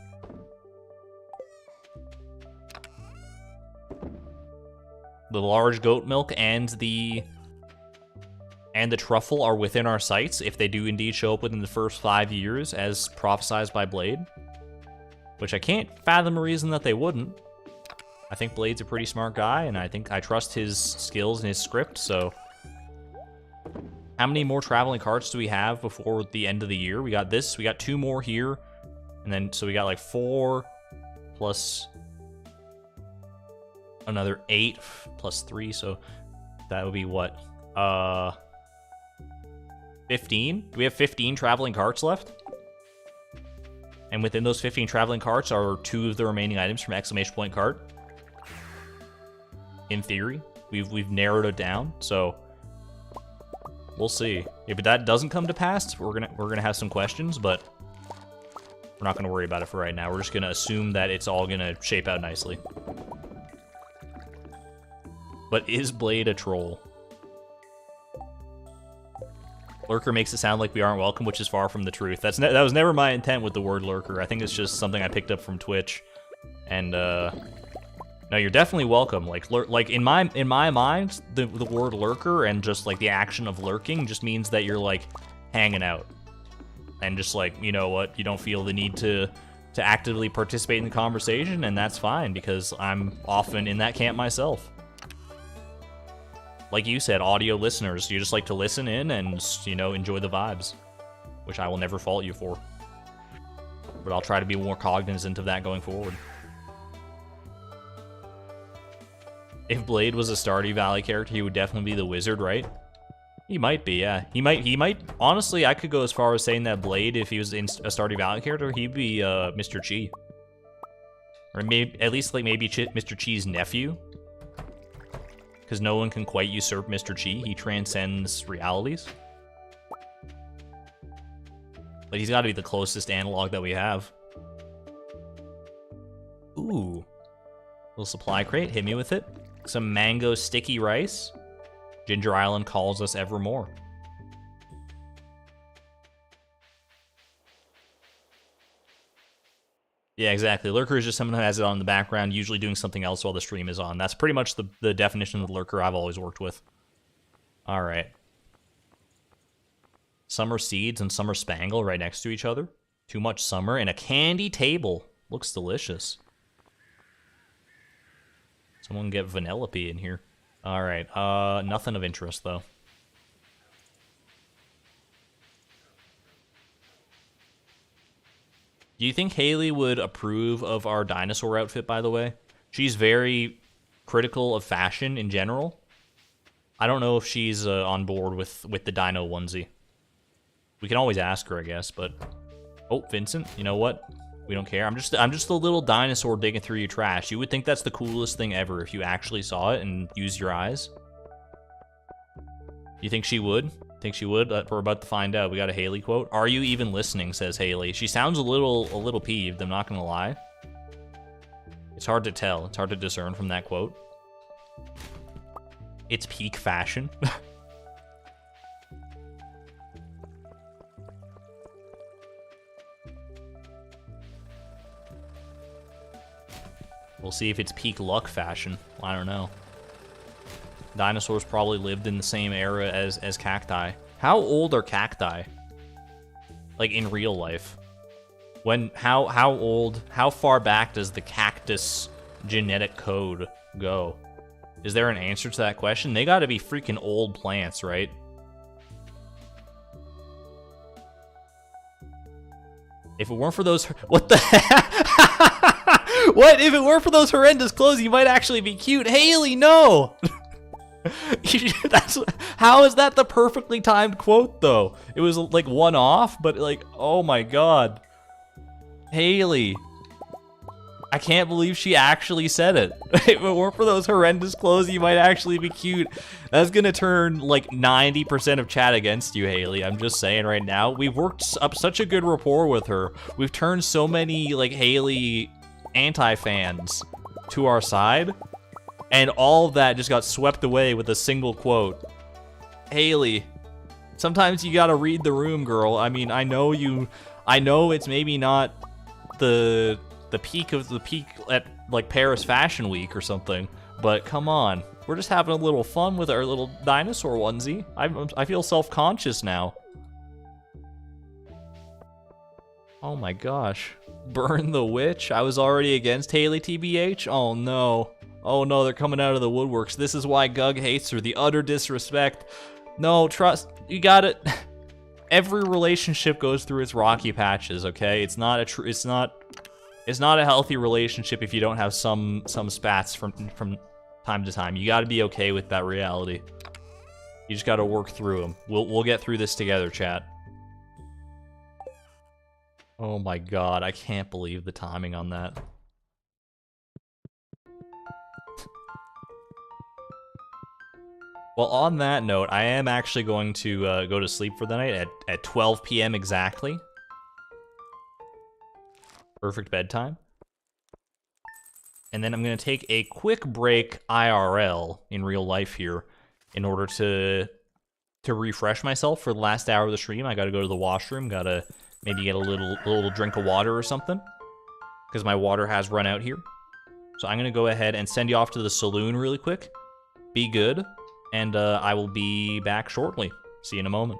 The large goat milk and the truffle are within our sights if they do indeed show up within the first 5 years as prophesized by Blade. Which I can't fathom a reason that they wouldn't. I think Blade's a pretty smart guy, and I trust his skills and his script, so... How many more traveling carts do we have before the end of the year? We got this, we got 2 more here, and then, so we got like 4 plus... another 8 plus 3, so that would be what? 15? Do we have 15 traveling carts left? And within those 15 traveling carts are 2 of the remaining items from exclamation point cart. In theory, we've narrowed it down, so we'll see. If that doesn't come to pass, we're gonna have some questions, but we're not gonna worry about it for right now. We're just gonna assume that it's all gonna shape out nicely. But is Blade a troll? Lurker makes it sound like we aren't welcome, which is far from the truth. That was never my intent with the word lurker. I think it's just something I picked up from Twitch. And no, you're definitely welcome. Like in my mind, the word lurker and just like the action of lurking just means that you're like hanging out. And just like, you know what, you don't feel the need to actively participate in the conversation, and that's fine because I'm often in that camp myself. Like you said, audio listeners, you just like to listen in and, you know, enjoy the vibes, which I will never fault you for. But I'll try to be more cognizant of that going forward. If Blade was a Stardew Valley character, he would definitely be the wizard, right? He might be, yeah. He might, honestly, I could go as far as saying that Blade, if he was in a Stardew Valley character, he'd be Mr. Chi. Or maybe, at least like maybe Mr. Chi's nephew. Because no one can quite usurp Mr. Chi. He transcends realities. But he's got to be the closest analog that we have. Ooh. Little supply crate. Hit me with it. Some mango sticky rice. Ginger Island calls us evermore. Yeah, exactly. Lurker is just someone who has it on in the background, usually doing something else while the stream is on. That's pretty much the definition of the lurker I've always worked with. Alright. Summer seeds and summer spangle right next to each other. Too much summer and a candy table. Looks delicious. Someone get Vanellope in here. Alright, nothing of interest though. Do you think Haley would approve of our dinosaur outfit, by the way? She's very critical of fashion in general. I don't know if she's on board with the dino onesie. We can always ask her, I guess, but... Oh, Vincent, you know what? We don't care. I'm just a little dinosaur digging through your trash. You would think that's the coolest thing ever if you actually saw it and used your eyes. You think she would? Think she would? We're about to find out. We got a Haley quote. Are you even listening, says Haley. She sounds a little peeved, I'm not gonna lie. It's hard to tell. It's hard to discern from that quote. It's peak fashion. We'll see if it's peak luck fashion. I don't know. Dinosaurs probably lived in the same era as cacti. How old are cacti? Like in real life? How old, how far back does the cactus genetic code go? Is there an answer to that question? They gotta be freaking old plants, right? If it weren't for those, what the heck? What? If it weren't for those horrendous clothes, you might actually be cute. Haley, no! How is that the perfectly timed quote, though? It was like one off, but like, oh my god. Haley. I can't believe she actually said it. If it weren't for those horrendous clothes, you might actually be cute. That's gonna turn like 90% of chat against you, Haley. I'm just saying right now. We've worked up such a good rapport with her. We've turned so many like Haley anti-fans to our side, and all of that just got swept away with a single quote. Haley, sometimes you gotta read the room, girl. I mean, I know it's maybe not the peak of the peak at like Paris Fashion Week or something, but come on, we're just having a little fun with our little dinosaur onesie. I feel self-conscious now. Oh my gosh. Burn the witch? I was already against Haley, TBH? Oh no. Oh no, they're coming out of the woodworks. This is why Gug hates her. The utter disrespect. No, trust. You got it. Every relationship goes through its rocky patches, okay? It's not a healthy relationship if you don't have some spats from time to time. You got to be okay with that reality. You just got to work through them. We'll get through this together, chat. Oh my god, I can't believe the timing on that. Well, on that note, I am actually going to go to sleep for the night at 12 p.m. exactly. Perfect bedtime. And then I'm going to take a quick break IRL in real life here in order to refresh myself for the last hour of the stream. I got to go to the washroom, got to maybe get a little drink of water or something, because my water has run out here. So I'm going to go ahead and send you off to the saloon really quick. Be good, and I will be back shortly. See you in a moment.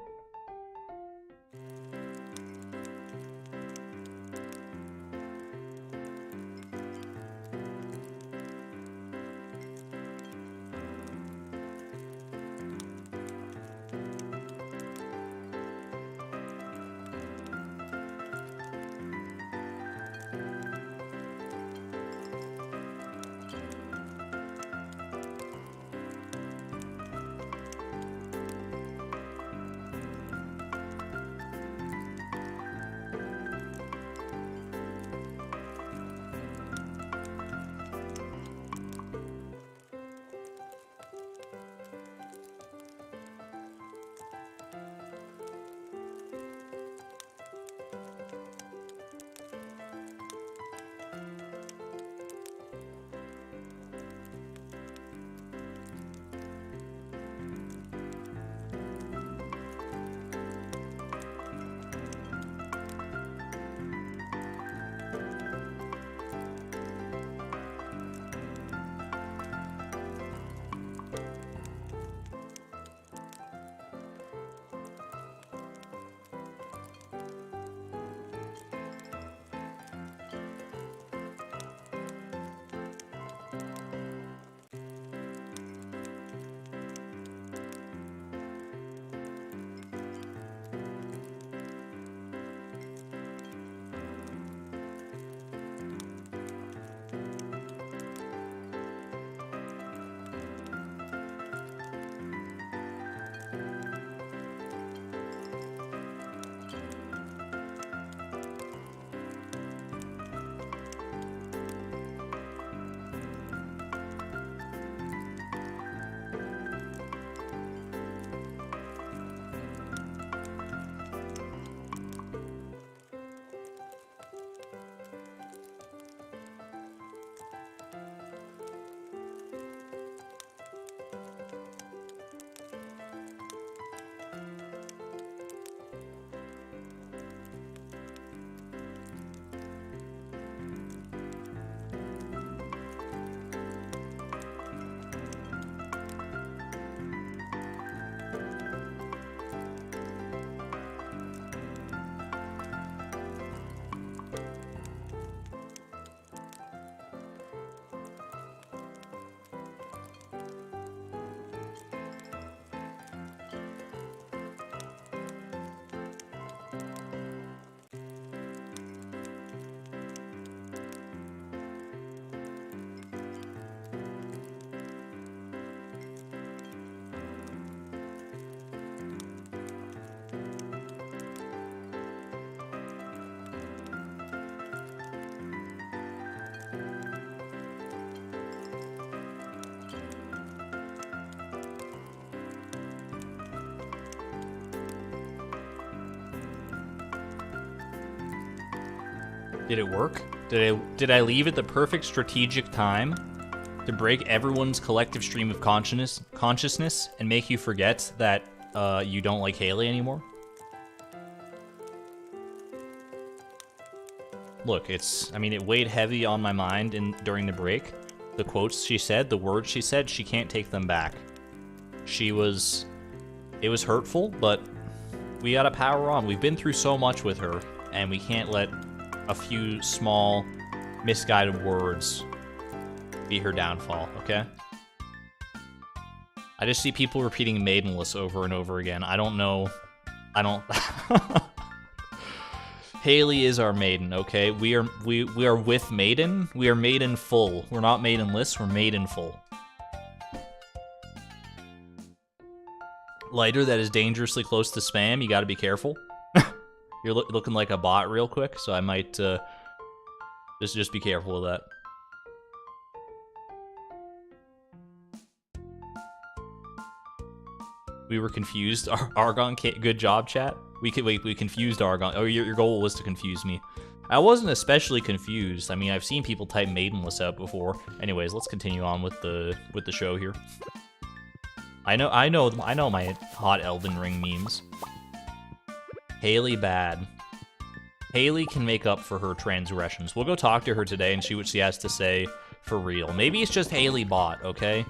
Did it work? Did I leave at the perfect strategic time to break everyone's collective stream of consciousness and make you forget that you don't like Haley anymore? Look, I mean, it weighed heavy on my mind during the break. The quotes she said, the words she said, she can't take them back. It was hurtful, but we gotta power on. We've been through so much with her, and we can't let a few small, misguided words be her downfall, okay? I just see people repeating maidenless over and over again. I don't know. Haley is our maiden, okay? We are with maiden. We are maiden full. We're not maidenless, we're maiden full. Lighter that is dangerously close to spam, you gotta be careful. You're looking like a bot real quick, so I might just be careful of that. We were confused. Argon, good job, chat. We confused Argon. Oh, your goal was to confuse me. I wasn't especially confused. I mean, I've seen people type maidenless out before. Anyways, let's continue on with the show here. I know my hot Elden Ring memes. Haley bad. Haley can make up for her transgressions. We'll go talk to her today and see what she has to say for real. Maybe it's just Haley bot, okay?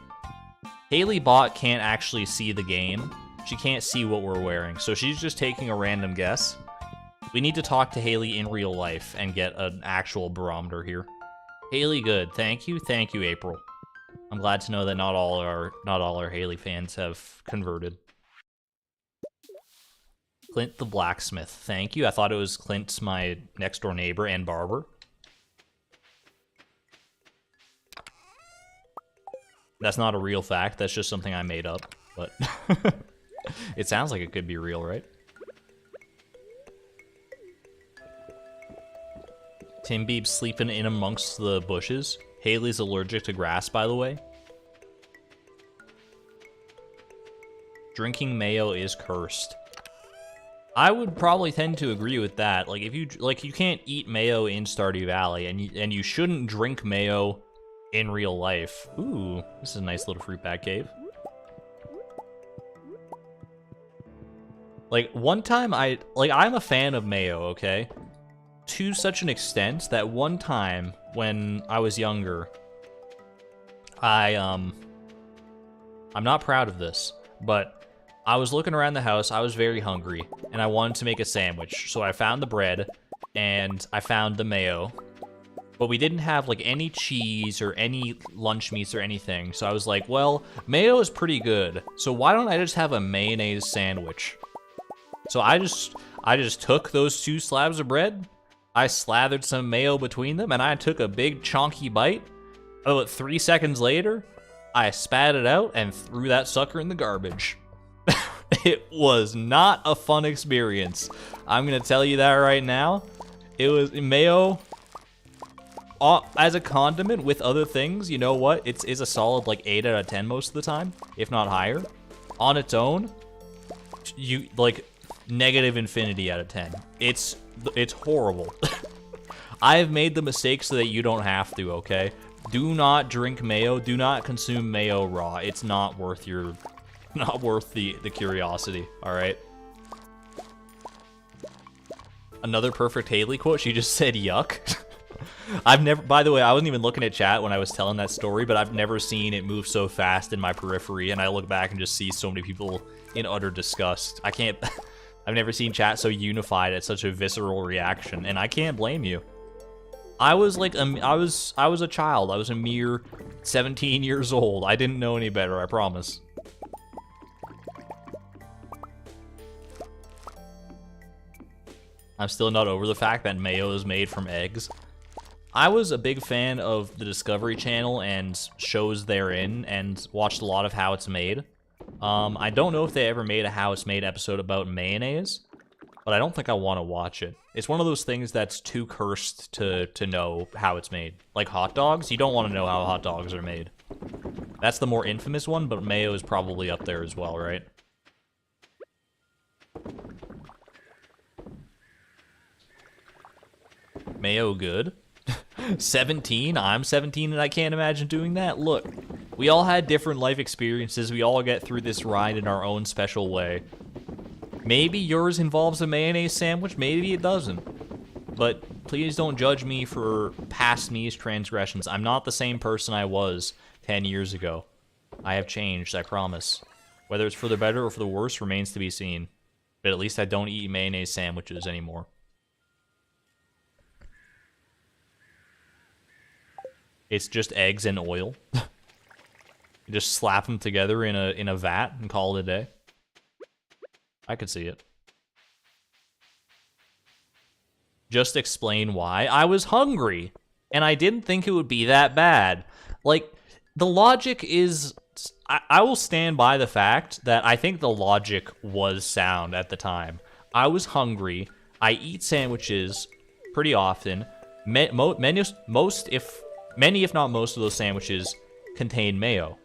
Haley bot can't actually see the game. She can't see what we're wearing, so she's just taking a random guess. We need to talk to Haley in real life and get an actual barometer here. Haley good. Thank you, April. I'm glad to know that not all our Haley fans have converted. Clint the blacksmith. Thank you. I thought it was Clint's my next door neighbor and barber. That's not a real fact. That's just something I made up, but it sounds like it could be real, right? Tim Beeb's sleeping in amongst the bushes. Haley's allergic to grass, by the way. Drinking mayo is cursed. I would probably tend to agree with that. Like, if you can't eat mayo in Stardew Valley, and you shouldn't drink mayo in real life. Ooh, this is a nice little fruit bat cave. Like, one time I'm a fan of mayo, okay? To such an extent that one time when I was younger, I'm not proud of this, but I was looking around the house, I was very hungry, and I wanted to make a sandwich. So I found the bread, and I found the mayo, but we didn't have, like, any cheese or any lunch meats or anything. So I was like, well, mayo is pretty good, so why don't I just have a mayonnaise sandwich? So I just took those 2 slabs of bread, I slathered some mayo between them, and I took a big chonky bite. About 3 seconds later, I spat it out and threw that sucker in the garbage. It was not a fun experience. I'm gonna tell you that right now. It was mayo as a condiment with other things. You know what? It's a solid like 8 out of 10 most of the time, if not higher. On its own, you like negative infinity out of 10. It's horrible. I've made the mistake so that you don't have to. Okay, do not drink mayo. Do not consume mayo raw. It's not worth the curiosity. All right. Another perfect Haley quote. She just said yuck. By the way, I wasn't even looking at chat when I was telling that story, but I've never seen it move so fast in my periphery, and I look back and just see so many people in utter disgust. I've never seen chat so unified at such a visceral reaction, and I can't blame you. I was like, I was a child. I was a mere 17 years old. I didn't know any better, I promise. I'm still not over the fact that mayo is made from eggs. I was a big fan of the Discovery Channel and shows therein, and watched a lot of How It's Made. I don't know if they ever made a How It's Made episode about mayonnaise, but I don't think I want to watch it. It's one of those things that's too cursed to know how it's made. Like hot dogs, you don't want to know how hot dogs are made. That's the more infamous one, but mayo is probably up there as well, right? Mayo good. 17? I'm 17 and I can't imagine doing that? Look, we all had different life experiences. We all get through this ride in our own special way. Maybe yours involves a mayonnaise sandwich, maybe it doesn't. But please don't judge me for past me's transgressions. I'm not the same person I was 10 years ago. I have changed, I promise. Whether it's for the better or for the worse remains to be seen. But at least I don't eat mayonnaise sandwiches anymore. It's just eggs and oil. You just slap them together in a vat and call it a day. I could see it. Just explain why. I was hungry, and I didn't think it would be that bad. Like, the logic is... I will stand by the fact that I think the logic was sound at the time. I was hungry. I eat sandwiches pretty often. Many, if not most of those sandwiches contain mayo.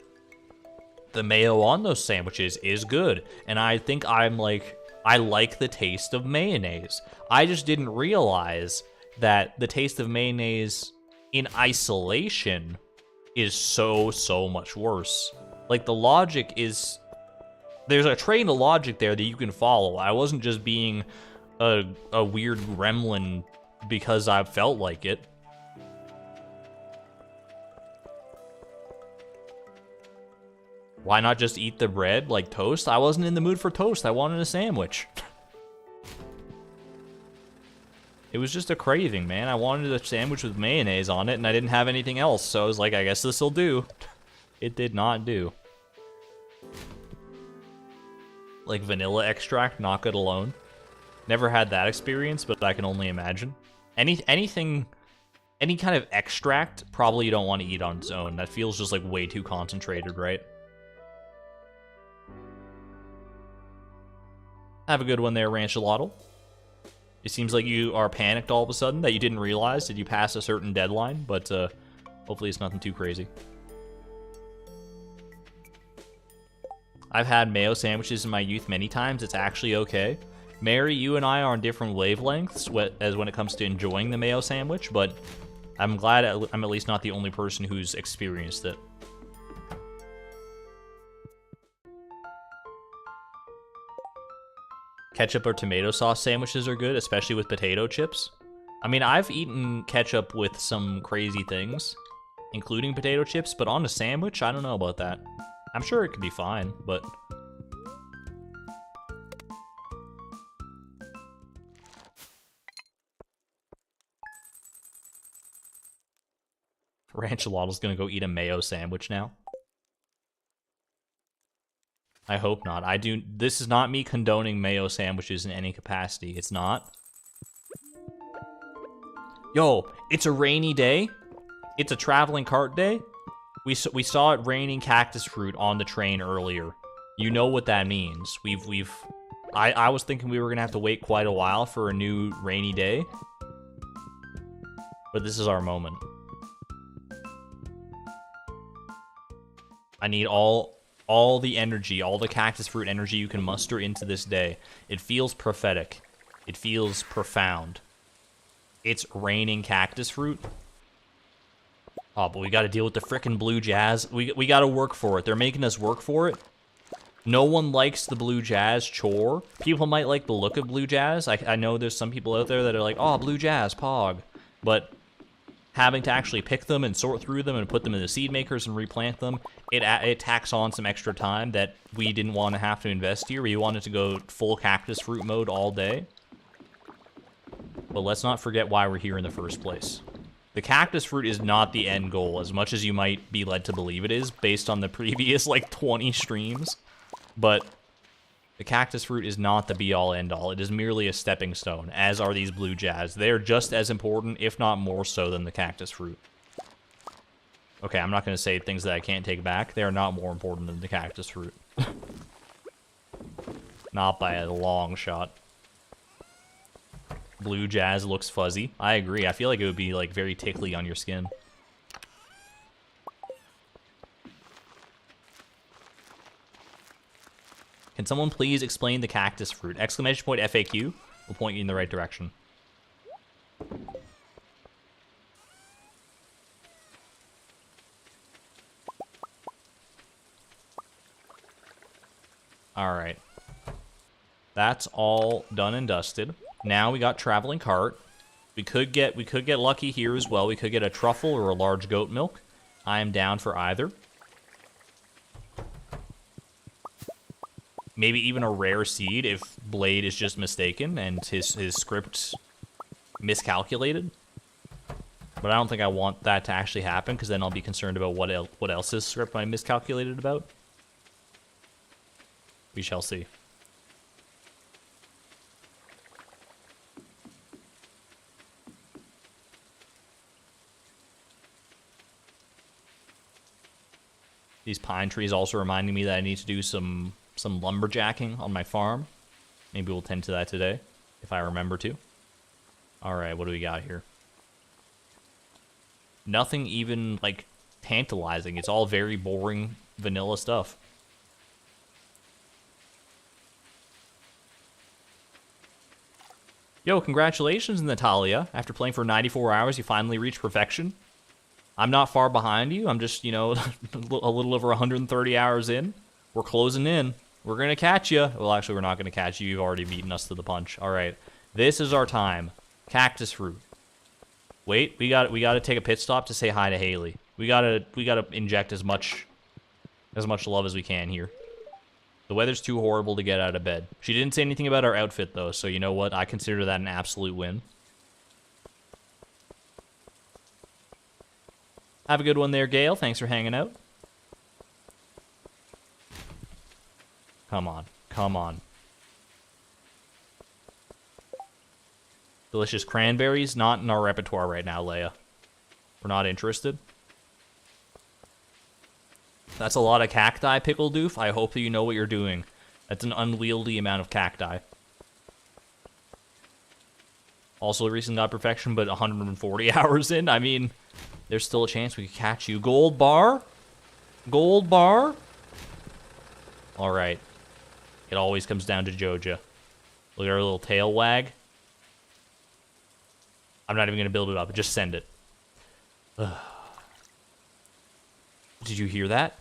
The mayo on those sandwiches is good, and I think I like the taste of mayonnaise. I just didn't realize that the taste of mayonnaise in isolation is so much worse. Like, the logic is... There's a train of logic there that you can follow. I wasn't just being a weird gremlin because I felt like it. Why not just eat the bread like toast? I wasn't in the mood for toast. I wanted a sandwich. It was just a craving, man. I wanted a sandwich with mayonnaise on it, and I didn't have anything else, so I was like, I guess this'll do. It did not do. Like vanilla extract, not good alone. Never had that experience, but I can only imagine. Any kind of extract, probably you don't want to eat on its own. That feels just like way too concentrated, right? Have a good one there, Ranchelotl. It seems like you are panicked all of a sudden that you didn't realize. Did you pass a certain deadline? But hopefully it's nothing too crazy. I've had mayo sandwiches in my youth many times. It's actually okay. Mary, you and I are on different wavelengths when it comes to enjoying the mayo sandwich, but I'm glad I'm at least not the only person who's experienced it. Ketchup or tomato sauce sandwiches are good, especially with potato chips. I mean, I've eaten ketchup with some crazy things, including potato chips, but on a sandwich, I don't know about that. I'm sure it could be fine, but... Ranchelottle's gonna go eat a mayo sandwich now. I hope not. This is not me condoning mayo sandwiches in any capacity. It's not. Yo, it's a rainy day. It's a traveling cart day. We saw it raining cactus fruit on the train earlier. You know what that means. I was thinking we were gonna have to wait quite a while for a new rainy day. But this is our moment. I need all the energy, all the cactus fruit energy you can muster into this day. It feels prophetic. It feels profound. It's raining cactus fruit. Oh, but we gotta deal with the frickin' blue jazz. We gotta work for it. They're making us work for it. No one likes the blue jazz chore. People might like the look of blue jazz. I know there's some people out there that are like, oh, blue jazz, pog. But having to actually pick them and sort through them and put them in the seed makers and replant them, it tacks on some extra time that we didn't want to have to invest here. We wanted to go full cactus fruit mode all day. But let's not forget why we're here in the first place. The cactus fruit is not the end goal, as much as you might be led to believe it is, based on the previous, like, 20 streams. But the cactus fruit is not the be-all, end-all. It is merely a stepping stone, as are these blue jazz. They're just as important, if not more so, than the cactus fruit. Okay, I'm not going to say things that I can't take back. They are not more important than the cactus fruit. Not by a long shot. Blue jazz looks fuzzy. I agree. I feel like it would be, like, very tickly on your skin. Can someone please explain the cactus fruit? Exclamation point FAQ will point you in the right direction. All right. That's all done and dusted. Now we got traveling cart. We could get lucky here as well. We could get a truffle or a large goat milk. I am down for either. Maybe even a rare seed if Blade is just mistaken and his script miscalculated. But I don't think I want that to actually happen, because then I'll be concerned about what else his script might miscalculated about. We shall see. These pine trees also reminding me that I need to do some lumberjacking on my farm. Maybe we'll tend to that today, if I remember to. Alright, what do we got here? Nothing even, like, tantalizing. It's all very boring, vanilla stuff. Yo, congratulations, Natalia. After playing for 94 hours, you finally reached perfection. I'm not far behind you. I'm just, you know, a little over 130 hours in. We're closing in. We're going to catch you. Well, actually, we're not going to catch you. You've already beaten us to the punch. All right. This is our time. Cactus fruit. Wait, we got to take a pit stop to say hi to Haley. We got to inject as much love as we can here. The weather's too horrible to get out of bed. She didn't say anything about our outfit, though, so you know what? I consider that an absolute win. Have a good one there, Gail. Thanks for hanging out. Come on. Come on. Delicious cranberries? Not in our repertoire right now, Leia. We're not interested. That's a lot of cacti, Pickle Doof. I hope that you know what you're doing. That's an unwieldy amount of cacti. Also, recently got perfection, but 140 hours in. I mean, there's still a chance we could catch you. Gold bar? Gold bar? Alright. It always comes down to Joja. Look at our little tail wag. I'm not even going to build it up. Just send it. Ugh. Did you hear that?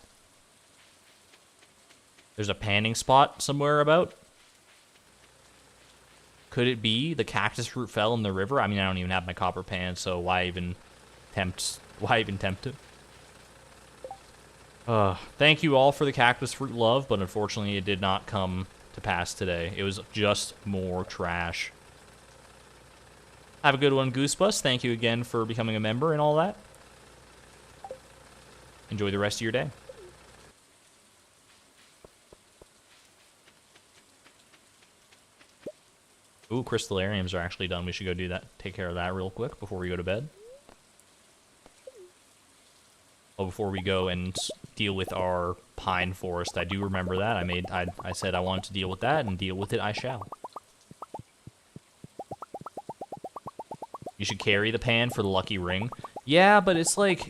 There's a panning spot somewhere about. Could it be the cactus fruit fell in the river? I mean, I don't even have my copper pan, so why even tempt it? Thank you all for the cactus fruit love, but unfortunately it did not come to pass today. It was just more trash. Have a good one, Goosebus. Thank you again for becoming a member and all that. Enjoy the rest of your day. Ooh, crystallariums are actually done. We should go do that. Take care of that real quick before we go to bed. Oh, before we go and deal with our pine forest. I do remember that. I said I wanted to deal with that, and deal with it I shall. You should carry the pan for the lucky ring. Yeah, but it's like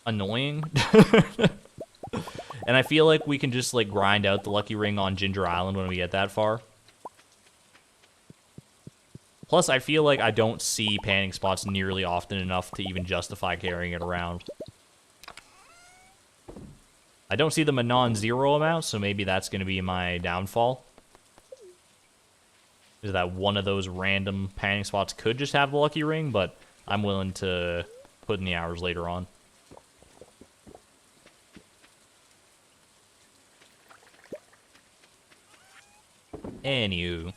annoying. And I feel like we can just like grind out the lucky ring on Ginger Island when we get that far. Plus, I feel like I don't see panning spots nearly often enough to even justify carrying it around. I don't see them a non-zero amount, so maybe that's going to be my downfall. Is that one of those random panning spots could just have the lucky ring, but I'm willing to put in the hours later on. Anywho,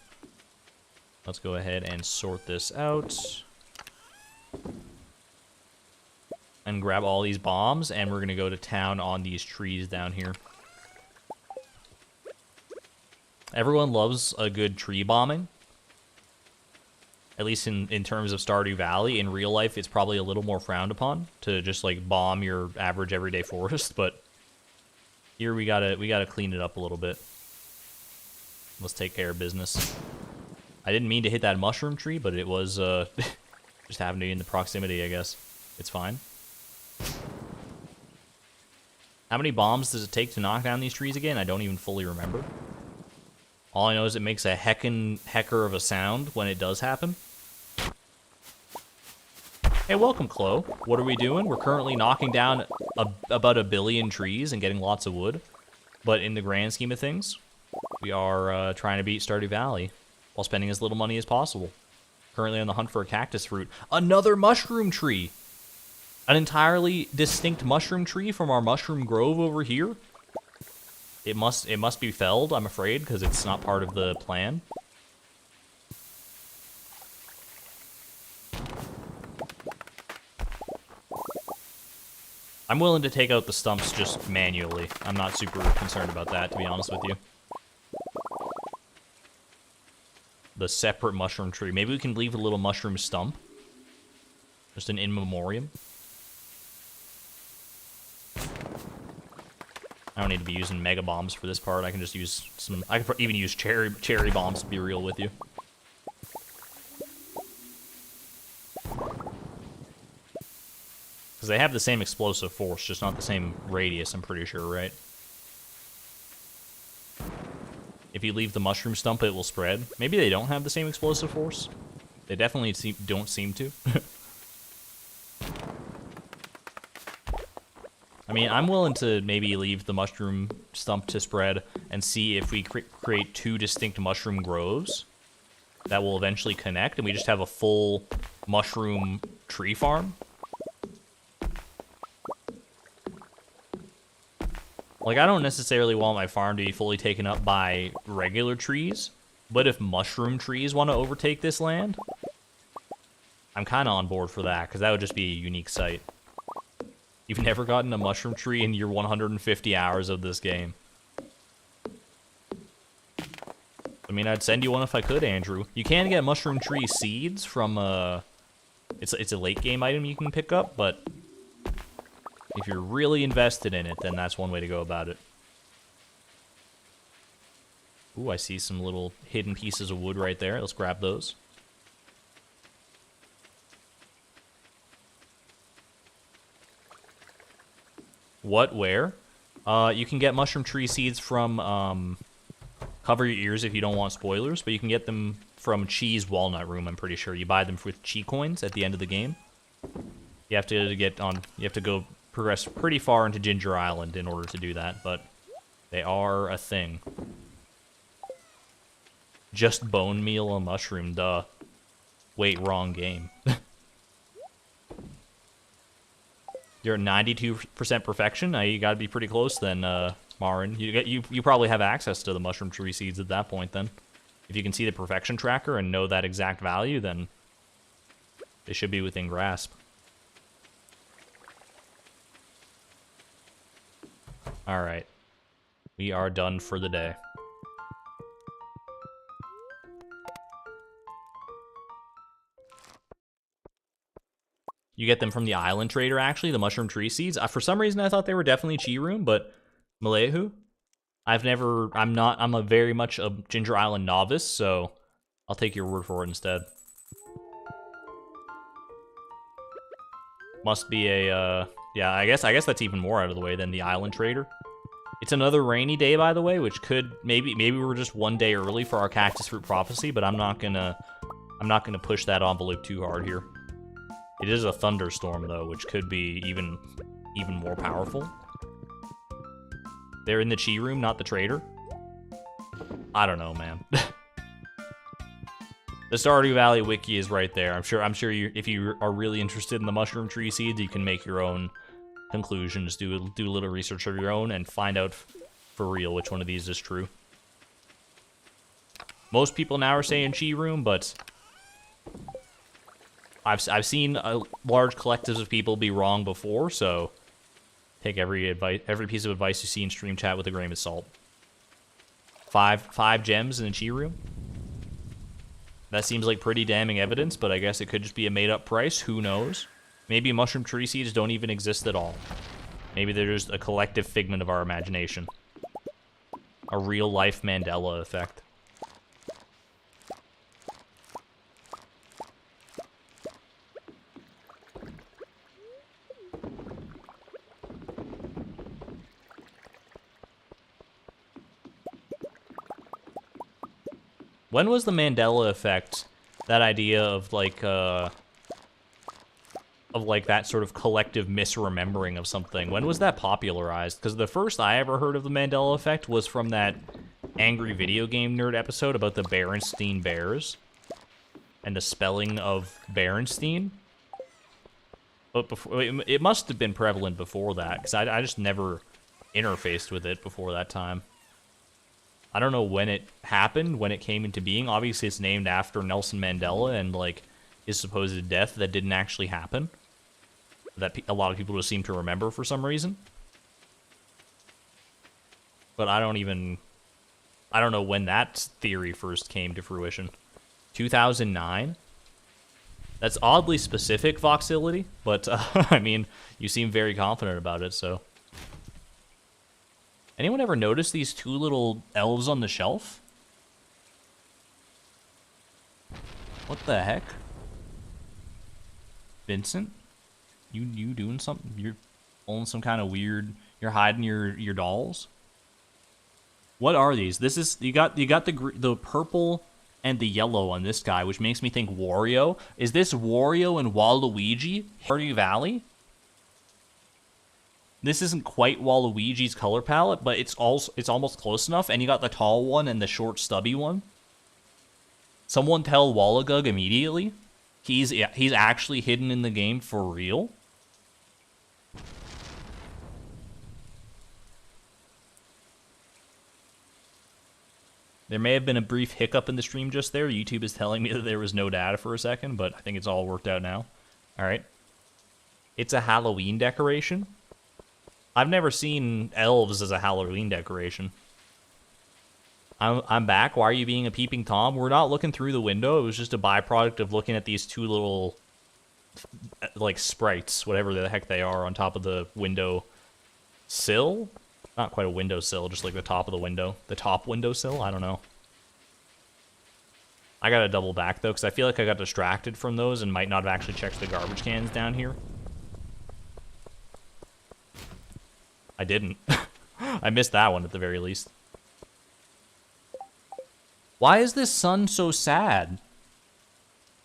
let's go ahead and sort this out. And grab all these bombs, and we're going to go to town on these trees down here. Everyone loves a good tree bombing. At least in terms of Stardew Valley. In real life, it's probably a little more frowned upon to just, like, bomb your average everyday forest, but here we gotta clean it up a little bit. Let's take care of business. I didn't mean to hit that mushroom tree, but it was, just happened to be in the proximity, I guess. It's fine. How many bombs does it take to knock down these trees again? I don't even fully remember. All I know is it makes a hecker of a sound when it does happen. Hey, welcome, Chloe. What are we doing? We're currently knocking down about 1 billion trees and getting lots of wood. But in the grand scheme of things, We are trying to beat Stardew Valley while spending as little money as possible. Currently on the hunt for a cactus fruit. Another mushroom tree! An entirely distinct mushroom tree from our mushroom grove over here. It must be felled, I'm afraid, because it's not part of the plan. I'm willing to take out the stumps just manually. I'm not super concerned about that, to be honest with you. The separate mushroom tree. Maybe we can leave a little mushroom stump. Just an in memoriam. I don't need to be using mega bombs for this part. I can just use some... I could even use cherry bombs, to be real with you. Because they have the same explosive force, just not the same radius, I'm pretty sure, right? If you leave the mushroom stump, it will spread. Maybe they don't have the same explosive force. They definitely don't seem to. I mean, I'm willing to maybe leave the mushroom stump to spread and see if we create two distinct mushroom groves that will eventually connect, and we just have a full mushroom tree farm. Like, I don't necessarily want my farm to be fully taken up by regular trees, but if mushroom trees want to overtake this land, I'm kind of on board for that, because that would just be a unique sight. You've never gotten a mushroom tree in your 150 hours of this game. I mean, I'd send you one if I could, Andrew. You can get mushroom tree seeds from, it's a late game item you can pick up, but if you're really invested in it, then that's one way to go about it. Ooh, I see some little hidden pieces of wood right there. Let's grab those. What? Where? You can get mushroom tree seeds from, cover your ears if you don't want spoilers, but you can get them from Cheese Walnut Room, I'm pretty sure. You buy them with Chi coins at the end of the game. You have to go progress pretty far into Ginger Island in order to do that, but they are a thing. Just bone meal and mushroom, duh. Wait, wrong game. You're at 92% perfection. You gotta be pretty close then, Marin. You probably have access to the mushroom tree seeds at that point then. If you can see the perfection tracker and know that exact value, then they should be within grasp. Alright. We are done for the day. You get them from the island trader, actually, the mushroom tree seeds. For some reason, I thought they were definitely Chi Room, but Malehu? I'm a very much a Ginger Island novice, so I'll take your word for it instead. Must be a, yeah, I guess that's even more out of the way than the island trader. It's another rainy day, by the way, which could, maybe we're just one day early for our cactus fruit prophecy, but I'm not gonna push that envelope too hard here. It is a thunderstorm, though, which could be even more powerful. They're in the Chi Room, not the trader. I don't know, man. The Stardew Valley wiki is right there. I'm sure if you are really interested in the mushroom tree seeds, you can make your own conclusions, do a little research of your own, and find out for real which one of these is true. Most people now are saying Chi Room, but I've seen large collectives of people be wrong before, so take every piece of advice you see in stream chat with a grain of salt. Five gems in a Chi Room? That seems like pretty damning evidence, but I guess it could just be a made-up price. Who knows? Maybe mushroom tree seeds don't even exist at all. Maybe they're just a collective figment of our imagination. A real-life Mandela effect. When was the Mandela effect, that idea of like that sort of collective misremembering of something, when was that popularized? Because the first I ever heard of the Mandela effect was from that Angry Video Game Nerd episode about the Berenstein Bears and the spelling of Berenstein. But before, it must have been prevalent before that, because I just never interfaced with it before that time. I don't know when it happened, when it came into being. Obviously, it's named after Nelson Mandela and, like, his supposed death that didn't actually happen. That a lot of people just seem to remember for some reason. But I don't know when that theory first came to fruition. 2009? That's oddly specific, Voxility, but, I mean, you seem very confident about it, so. Anyone ever notice these two little elves on the shelf? What the heck? Vincent? You doing something? You're pulling some kind of weird... You're hiding your dolls? What are these? This is... You got the purple... and the yellow on this guy, which makes me think Wario. Is this Wario and Waluigi? Stardew Valley? This isn't quite Waluigi's color palette, but it's almost close enough. And you got the tall one and the short stubby one. Someone tell Wallagug immediately. He's actually hidden in the game for real. There may have been a brief hiccup in the stream just there. YouTube is telling me that there was no data for a second, but I think it's all worked out now. All right. It's a Halloween decoration. I've never seen elves as a Halloween decoration. I'm back. Why are you being a peeping Tom? We're not looking through the window. It was just a byproduct of looking at these two little, like, sprites, whatever the heck they are, on top of the window sill. Not quite a windowsill, just like the top of the window. The top windowsill? I don't know. I gotta double back, though, because I feel like I got distracted from those and might not have actually checked the garbage cans down here. I didn't. I missed that one at the very least. Why is this sun so sad?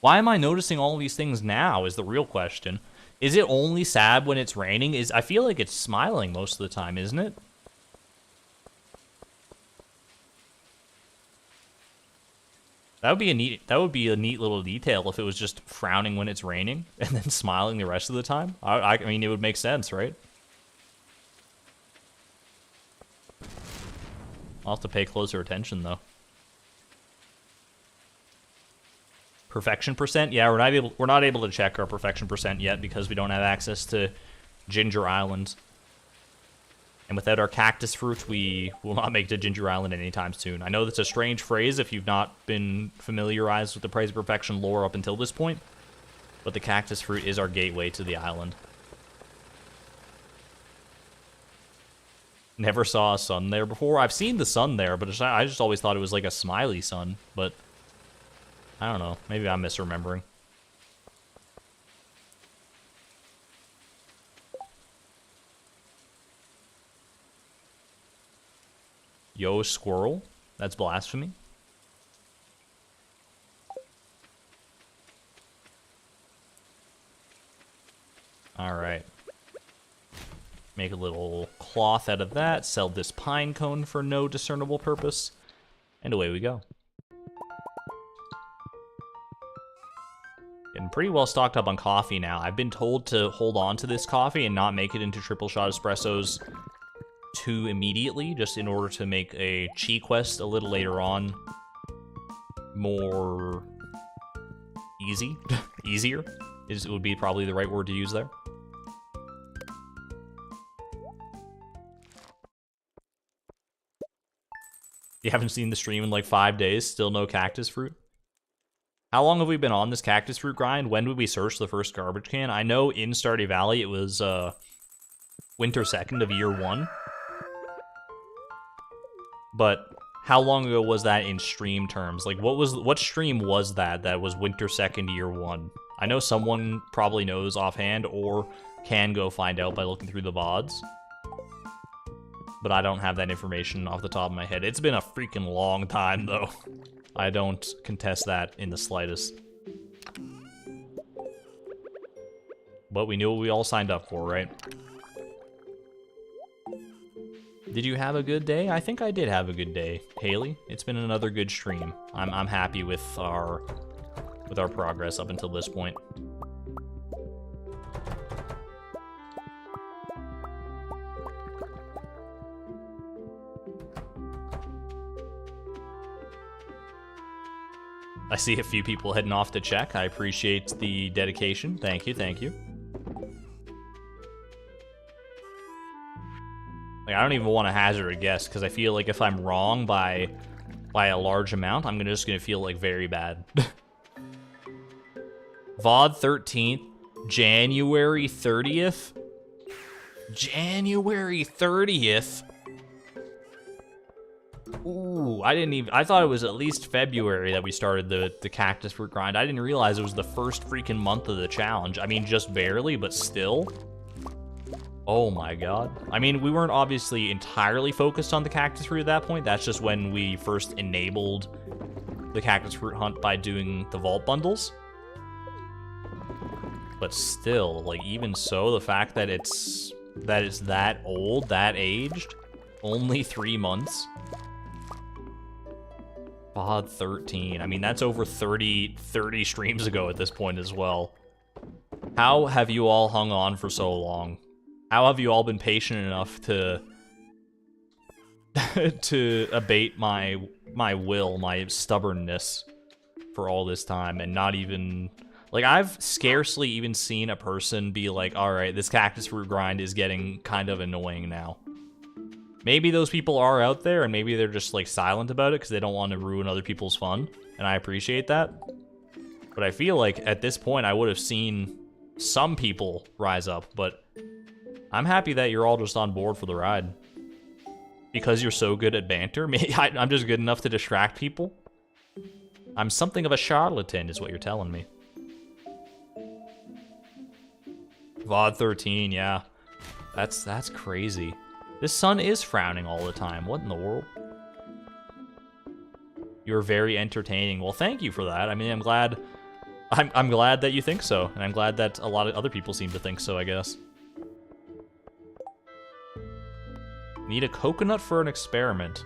Why am I noticing all these things now is the real question. Is it only sad when it's raining? I feel like it's smiling most of the time, isn't it? That would be a neat little detail if it was just frowning when it's raining and then smiling the rest of the time. I mean, it would make sense, right? I'll have to pay closer attention, though. Perfection percent? Yeah, we're not able to check our perfection percent yet because we don't have access to Ginger Island. And without our cactus fruit, we will not make it to Ginger Island anytime soon. I know that's a strange phrase if you've not been familiarized with the Praise of Perfection lore up until this point, but the cactus fruit is our gateway to the island. Never saw a sun there before. I've seen the sun there, but I just always thought it was like a smiley sun, but I don't know. Maybe I'm misremembering. Yo, squirrel. That's blasphemy. Alright. Make a little cloth out of that. Sell this pine cone for no discernible purpose. And away we go. Getting pretty well stocked up on coffee now. I've been told to hold on to this coffee and not make it into triple shot espressos too immediately, just in order to make a chi quest a little later on more easier would be probably the right word to use there. You haven't seen the stream in like 5 days, still no cactus fruit? How long have we been on this cactus fruit grind? When did we search the first garbage can? I know in Stardew Valley it was winter 2nd of year 1. But how long ago was that in stream terms? Like, what stream was that was winter 2nd year 1? I know someone probably knows offhand or can go find out by looking through the VODs. But I don't have that information off the top of my head. It's been a freaking long time, though. I don't contest that in the slightest. But we knew what we all signed up for, right? Did you have a good day? I think I did have a good day, Haley. It's been another good stream. I'm happy with our progress up until this point. I see a few people heading off to check. I appreciate the dedication. Thank you, thank you. Like, I don't even want to hazard a guess, because I feel like if I'm wrong by a large amount, I'm just gonna feel like very bad. VOD 13th, January 30th? January 30th? Ooh, I thought it was at least February that we started the cactus fruit grind. I didn't realize it was the first freaking month of the challenge. I mean, just barely, but still. Oh my god. I mean, we weren't obviously entirely focused on the cactus fruit at that point. That's just when we first enabled the cactus fruit hunt by doing the vault bundles. But still, like, even so, the fact that it's that old, that aged, only 3 months. VOD 13. I mean, that's over 30 streams ago at this point as well. How have you all hung on for so long? How have you all been patient enough to to abate my will, my stubbornness for all this time and not even... Like, I've scarcely even seen a person be like, alright, this cactus fruit grind is getting kind of annoying now. Maybe those people are out there, and maybe they're just, like, silent about it because they don't want to ruin other people's fun, and I appreciate that. But I feel like, at this point, I would have seen some people rise up, but I'm happy that you're all just on board for the ride. Because you're so good at banter? Maybe I'm just good enough to distract people? I'm something of a charlatan, is what you're telling me. VOD 13, yeah. That's crazy. This sun is frowning all the time. What in the world? You're very entertaining. Well, thank you for that. I mean, I'm glad that you think so, and I'm glad that a lot of other people seem to think so, I guess. Need a coconut for an experiment.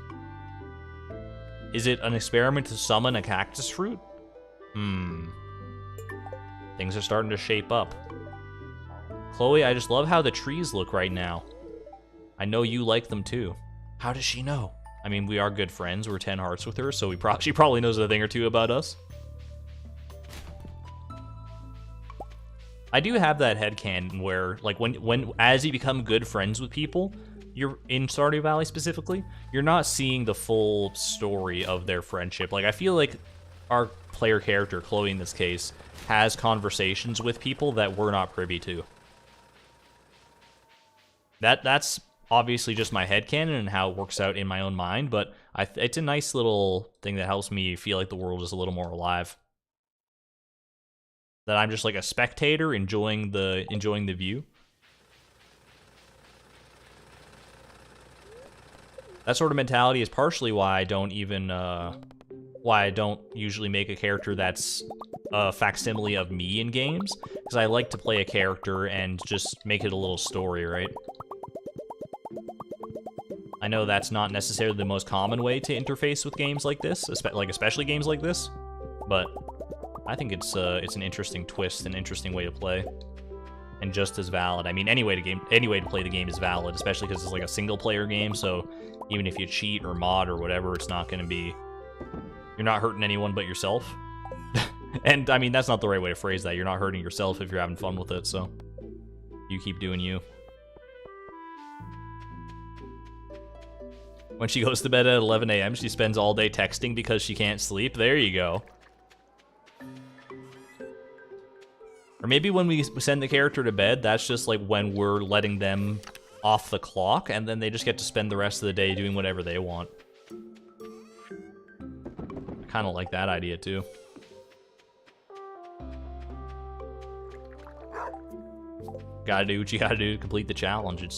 Is it an experiment to summon a cactus fruit? Things are starting to shape up. Chloe, I just love how the trees look right now. I know you like them too. How does she know? I mean, we are good friends. We're 10 hearts with her, so she probably knows a thing or two about us. I do have that headcanon where, like, as you become good friends with people, you're in Stardew Valley specifically, you're not seeing the full story of their friendship. Like, I feel like our player character, Chloe in this case, has conversations with people that we're not privy to. That's obviously just my headcanon and how it works out in my own mind, but it's a nice little thing that helps me feel like the world is a little more alive. That I'm just like a spectator enjoying the view. That sort of mentality is partially why I don't usually make a character that's a facsimile of me in games, because I like to play a character and just make it a little story, right? I know that's not necessarily the most common way to interface with games like this, especially games like this, but I think it's an interesting twist, an interesting way to play, and just as valid. I mean, any way to play the game is valid, especially because it's like a single-player game. So even if you cheat or mod or whatever, it's not going to be, you're not hurting anyone but yourself. And I mean, that's not the right way to phrase that. You're not hurting yourself if you're having fun with it. So you keep doing you. When she goes to bed at 11 a.m., she spends all day texting because she can't sleep. There you go. Or maybe when we send the character to bed, that's just like when we're letting them off the clock, and then they just get to spend the rest of the day doing whatever they want. I kind of like that idea too. Gotta do what you gotta do to complete the challenge. It's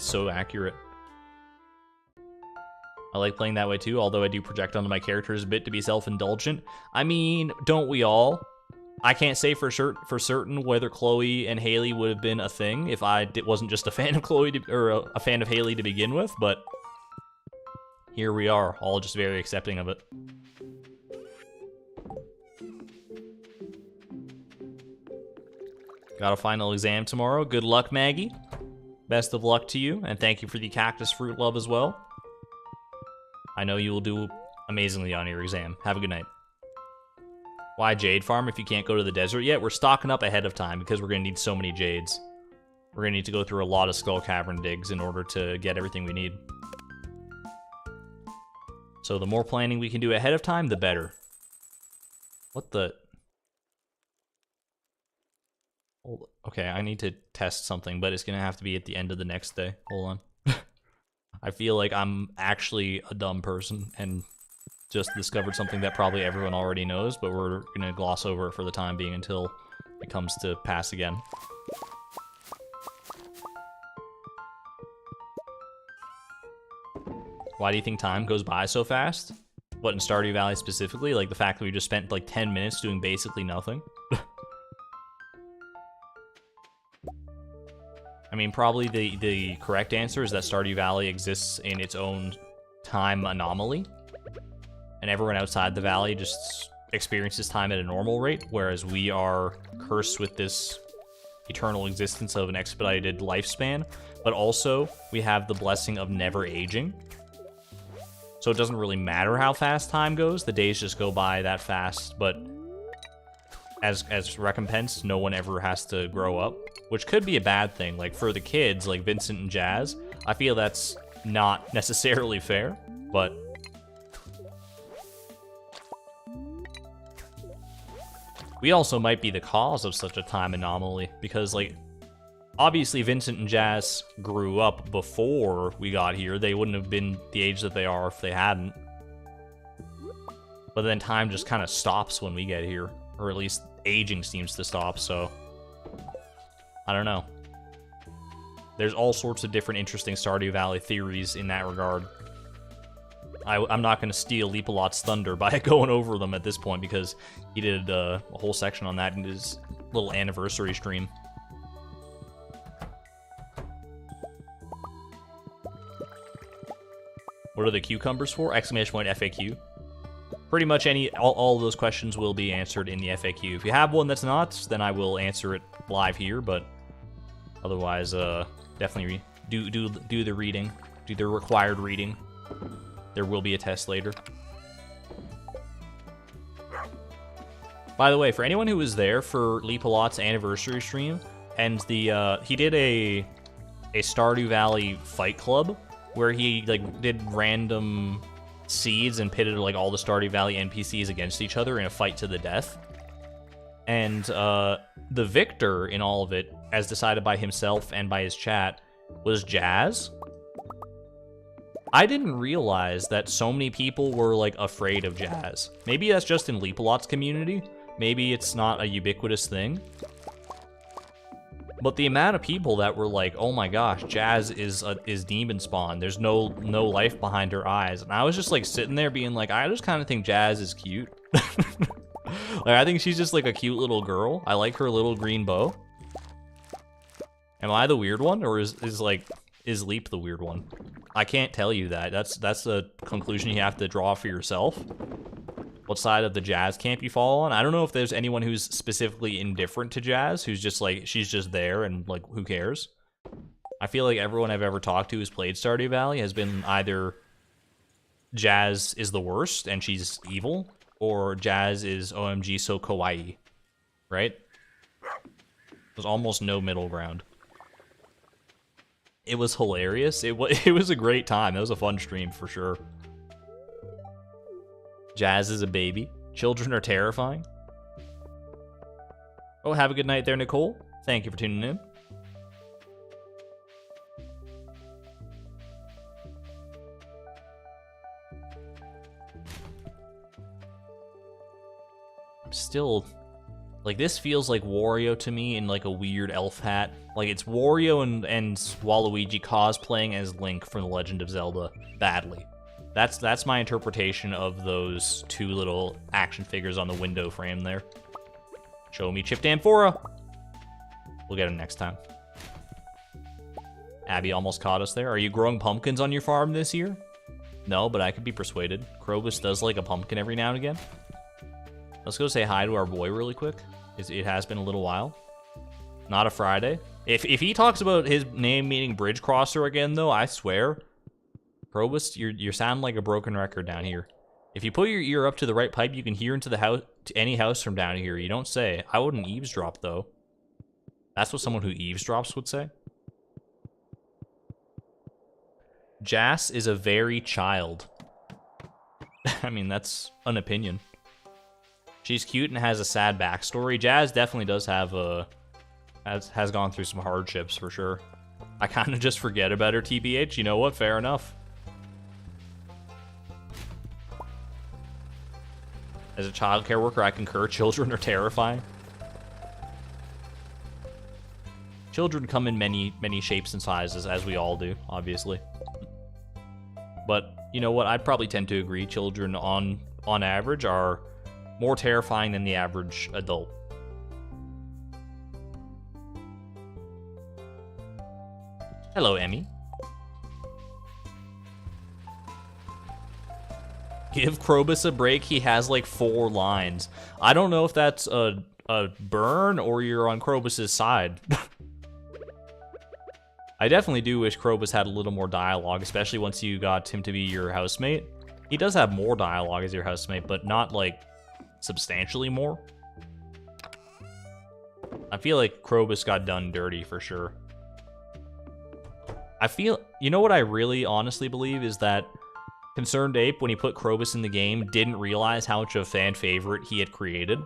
so accurate. I like playing that way too, although I do project onto my characters a bit to be self-indulgent. I mean, don't we all? I can't say for certain whether Chloe and Haley would have been a thing if I wasn't just a fan of Chloe or a fan of Haley to begin with, but here we are, all just very accepting of it. Got a final exam tomorrow. Good luck, Maggie. Best of luck to you, and thank you for the cactus fruit love as well. I know you will do amazingly on your exam. Have a good night. Why Jade Farm if you can't go to the desert yet? We're stocking up ahead of time because we're going to need so many Jades. We're going to need to go through a lot of Skull Cavern digs in order to get everything we need. So the more planning we can do ahead of time, the better. What the... Okay, I need to test something, but it's going to have to be at the end of the next day. Hold on. I feel like I'm actually a dumb person and just discovered something that probably everyone already knows, but we're going to gloss over it for the time being until it comes to pass again. Why do you think time goes by so fast? What, in Stardew Valley specifically? Like the fact that we just spent like 10 minutes doing basically nothing? I mean, probably the correct answer is that Stardew Valley exists in its own time anomaly, and everyone outside the valley just experiences time at a normal rate, whereas we are cursed with this eternal existence of an expedited lifespan, but also we have the blessing of never aging. So it doesn't really matter how fast time goes, the days just go by that fast, but as recompense, no one ever has to grow up, which could be a bad thing. Like for the kids, like Vincent and Jazz, I feel that's not necessarily fair, but we also might be the cause of such a time anomaly, because like obviously Vincent and Jazz grew up before we got here. They wouldn't have been the age that they are if they hadn't. But then time just kind of stops when we get here, or at least aging seems to stop, so I don't know. There's all sorts of different interesting Stardew Valley theories in that regard. I'm not going to steal Leapalot's thunder by going over them at this point, because he did a whole section on that in his little anniversary stream. What are the cucumbers for? Exclamation point FAQ. Pretty much all of those questions will be answered in the FAQ. If you have one that's not, then I will answer it live here, but otherwise, definitely do the reading. Do the required reading. There will be a test later. By the way, for anyone who was there for Leapalot's anniversary stream, and he did a Stardew Valley fight club where he like did random seeds and pitted like all the Stardew Valley NPCs against each other in a fight to the death. And the victor in all of it, as decided by himself and by his chat, was Jazz. I didn't realize that so many people were like afraid of Jazz. Maybe that's just in Leapalot's community. Maybe it's not a ubiquitous thing. But the amount of people that were like, "Oh my gosh, Jazz is demon spawn. There's no life behind her eyes," and I was just like sitting there being like, I just kind of think Jazz is cute. Like I think she's just like a cute little girl. I like her little green bow. Am I the weird one, or is Leap the weird one? I can't tell you that. That's a conclusion you have to draw for yourself. What side of the Jazz camp you fall on? I don't know if there's anyone who's specifically indifferent to Jazz, who's just like, she's just there and like, who cares? I feel like everyone I've ever talked to who's played Stardew Valley has been either Jazz is the worst and she's evil, or Jazz is OMG so kawaii, right? There's almost no middle ground. It was hilarious. It was a great time. It was a fun stream for sure. Jazz is a baby. Children are terrifying. Oh, have a good night there, Nicole. Thank you for tuning in. I'm still... like, this feels like Wario to me in, like, a weird elf hat. Like, it's Wario and Waluigi cosplaying as Link from The Legend of Zelda badly. That's my interpretation of those two little action figures on the window frame there. Show me Chipped Amphora. We'll get him next time. Abby almost caught us there. Are you growing pumpkins on your farm this year? No, but I could be persuaded. Krobus does like a pumpkin every now and again. Let's go say hi to our boy really quick. It has been a little while. Not a Friday. If he talks about his name meaning bridge crosser again, though, I swear, Krobus, you sound like a broken record down here. If you put your ear up to the right pipe, you can hear into the house, to any house from down here. You don't say. I wouldn't eavesdrop, though. That's what someone who eavesdrops would say. Jas is a very child. I mean, that's an opinion. She's cute and has a sad backstory. Jas definitely does have a... has gone through some hardships, for sure. I kind of just forget about her, TBH. You know what? Fair enough. As a childcare worker, I concur. Children are terrifying. Children come in many, many shapes and sizes, as we all do, obviously. But, you know what? I'd probably tend to agree. Children, on average, are more terrifying than the average adult. Hello, Emmy. Give Krobus a break. He has like 4 lines. I don't know if that's a burn or you're on Krobus's side. I definitely do wish Krobus had a little more dialogue, especially once you got him to be your housemate. He does have more dialogue as your housemate, but not like substantially more. I feel like Krobus got done dirty for sure. I feel, you know what I really honestly believe is that Concerned Ape, when he put Krobus in the game, didn't realize how much of a fan favorite he had created.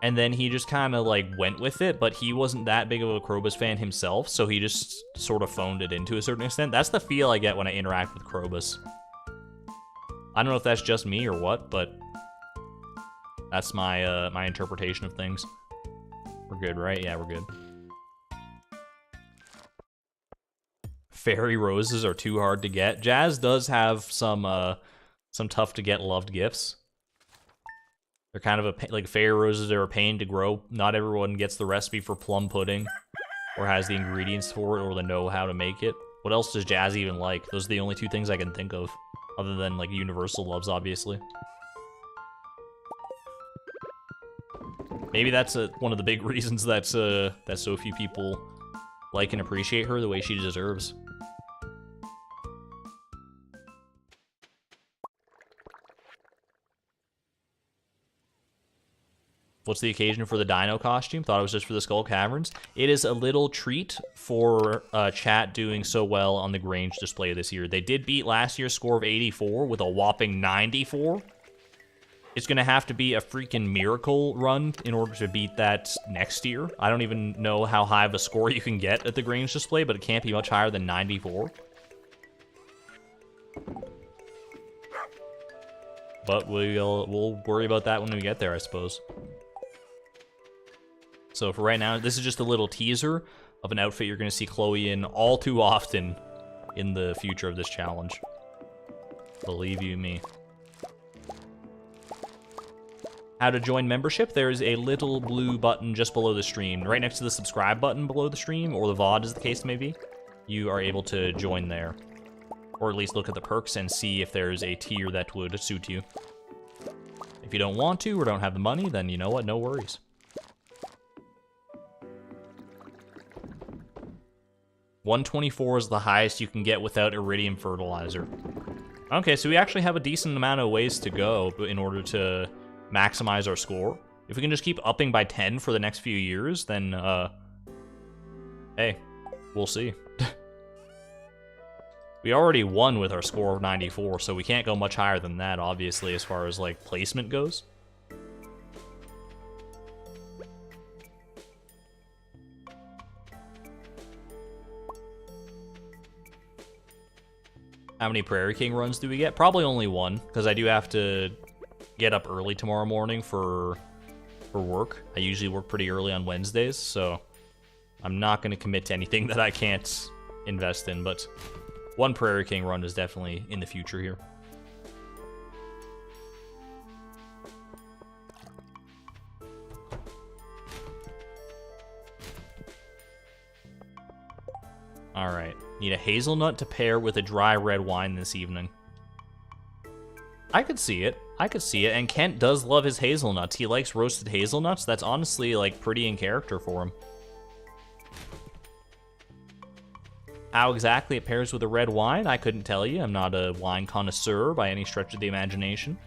And then he just kind of like went with it, but he wasn't that big of a Krobus fan himself, so he just sort of phoned it in to a certain extent. That's the feel I get when I interact with Krobus. I don't know if that's just me or what, but that's my my interpretation of things. We're good, right? Yeah, we're good. Fairy roses are too hard to get. Jas does have some tough to get loved gifts. They're kind of like fairy roses are a pain to grow. Not everyone gets the recipe for plum pudding, or has the ingredients for it, or the know-how to make it. What else does Jas even like? Those are the only 2 things I can think of, other than like universal loves, obviously. Maybe that's one of the big reasons that so few people like and appreciate her the way she deserves. What's the occasion for the dino costume? Thought it was just for the Skull Caverns. It is a little treat for chat doing so well on the Grange display this year. They did beat last year's score of 84 with a whopping 94. It's going to have to be a freaking miracle run in order to beat that next year. I don't even know how high of a score you can get at the Grange display, but it can't be much higher than 94. But we'll worry about that when we get there, I suppose. So for right now, this is just a little teaser of an outfit you're going to see Chloe in all too often in the future of this challenge. Believe you me. How to join membership? There's a little blue button just below the stream, right next to the subscribe button below the stream, or the VOD as the case may be. You are able to join there, or at least look at the perks and see if there's a tier that would suit you. If you don't want to or don't have the money, then you know what, no worries. 124 is the highest you can get without iridium fertilizer. Okay, so we actually have a decent amount of ways to go in order to maximize our score. If we can just keep upping by 10 for the next few years, then, hey, we'll see. We already won with our score of 94, so we can't go much higher than that, obviously, as far as, like, placement goes. How many Prairie King runs do we get? Probably only 1, because I do have to get up early tomorrow morning for work. I usually work pretty early on Wednesdays, so I'm not going to commit to anything that I can't invest in, but 1 Prairie King run is definitely in the future here. Alright. Need a hazelnut to pair with a dry red wine this evening. I could see it. I could see it. And Kent does love his hazelnuts. He likes roasted hazelnuts. That's honestly, like, pretty in character for him. How exactly it pairs with a red wine, I couldn't tell you. I'm not a wine connoisseur by any stretch of the imagination.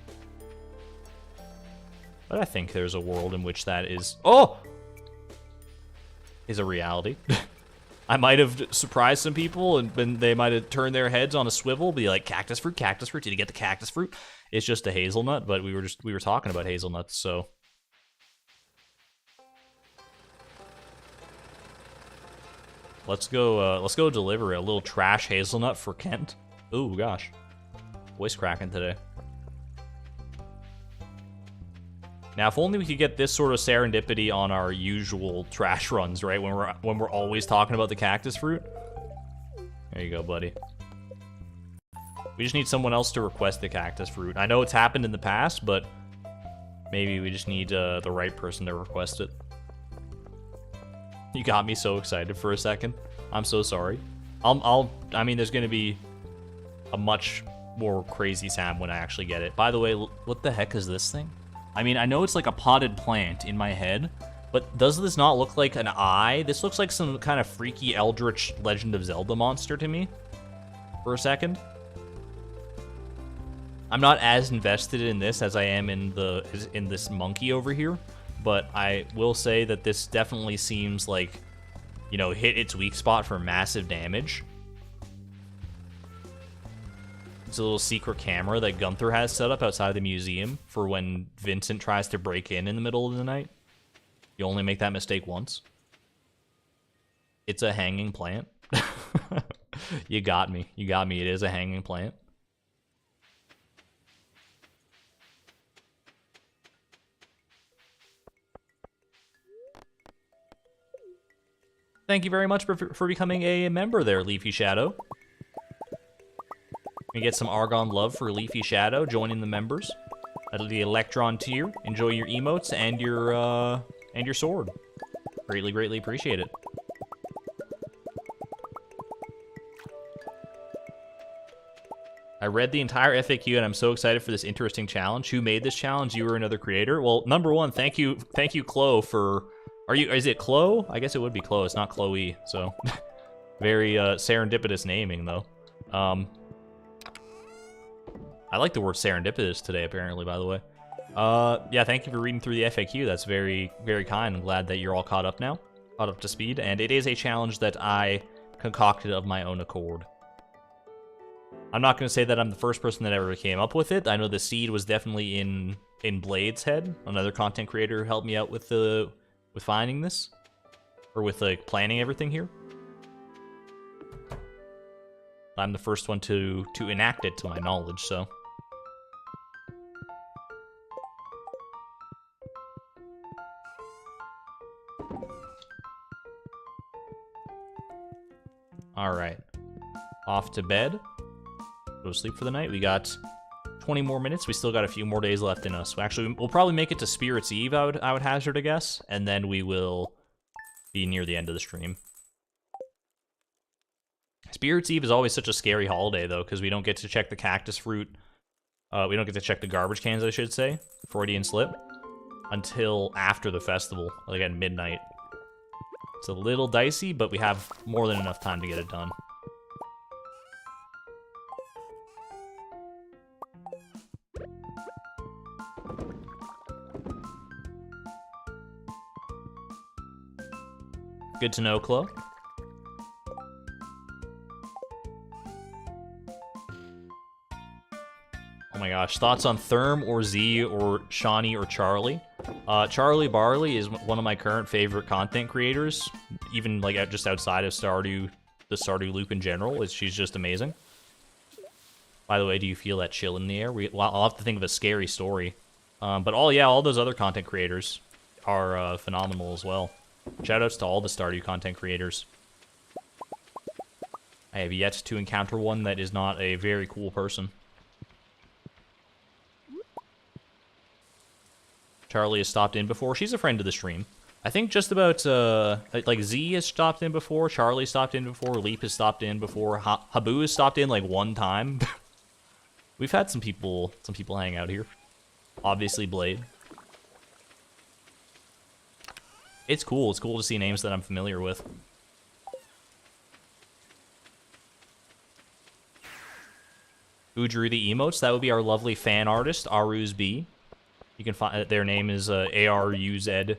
But I think there's a world in which that is... Oh! Is a reality. I might have surprised some people, and they might have turned their heads on a swivel, be like, cactus fruit, did you get the cactus fruit? It's just a hazelnut, but we were talking about hazelnuts, so... Let's go deliver a little trash hazelnut for Kent. Ooh, gosh. Voice cracking today. Now, if only we could get this sort of serendipity on our usual trash runs, right? When we're always talking about the cactus fruit. There you go, buddy. We just need someone else to request the cactus fruit. I know it's happened in the past, but maybe we just need the right person to request it. You got me so excited for a second. I'm so sorry. I mean, there's gonna be a much more crazy sound when I actually get it. By the way, what the heck is this thing? I mean, I know it's like a potted plant in my head, but does this not look like an eye? This looks like some kind of freaky eldritch Legend of Zelda monster to me. For a second. I'm not as invested in this as I am in this monkey over here, but I will say that this definitely seems like, you know, hit its weak spot for massive damage. It's a little secret camera that Gunther has set up outside the museum for when Vincent tries to break in the middle of the night. You only make that mistake once. It's a hanging plant. You got me. You got me. It is a hanging plant. Thank you very much for becoming a member there, Leafy Shadow. We get some Argon love for Leafy Shadow joining the members at the Electron tier. Enjoy your emotes and your sword. Greatly, greatly appreciate it. I read the entire FAQ and I'm so excited for this interesting challenge. Who made this challenge? You or another creator? Well, number one, thank you, Chloe, for... Is it Chloe? I guess it would be Chloe. It's not Chloe, so... Very serendipitous naming, though. I like the word serendipitous today, apparently, by the way. Yeah, thank you for reading through the FAQ. That's very, very kind. I'm glad that you're all caught up now. Caught up to speed. And it is a challenge that I concocted of my own accord. I'm not going to say that I'm the first person that ever came up with it. I know the seed was definitely in Blade's head. Another content creator who helped me out with finding this. Or with, like, planning everything here. I'm the first one to enact it, to my knowledge, so... Alright. Off to bed. Go to sleep for the night. We got 20 more minutes. We still got a few more days left in us. Actually, we'll probably make it to Spirit's Eve, I would hazard a guess. And then we will be near the end of the stream. Spirit's Eve is always such a scary holiday, though, because we don't get to check the cactus fruit. We don't get to check the garbage cans, I should say. Freudian slip. Until after the festival, like at midnight. It's a little dicey, but we have more than enough time to get it done. Good to know, Chloe. Oh my gosh, thoughts on Therm or Z or Shawnee or Charlie? Charlie Barley is one of my current favorite content creators, even like just outside of Stardew, the Stardew loop in general. She's just amazing. By the way, do you feel that chill in the air? I'll have to think of a scary story. But all those other content creators are phenomenal as well. Shoutouts to all the Stardew content creators. I have yet to encounter one that is not a very cool person. Charlie has stopped in before. She's a friend of the stream. I think just about, like Z has stopped in before, Charlie stopped in before, Leap has stopped in before, Habu has stopped in like one time. We've had some people hang out here. Obviously Blade. It's cool to see names that I'm familiar with. Who drew the emotes? That would be our lovely fan artist, Aruz B. You can find their name is ARUZ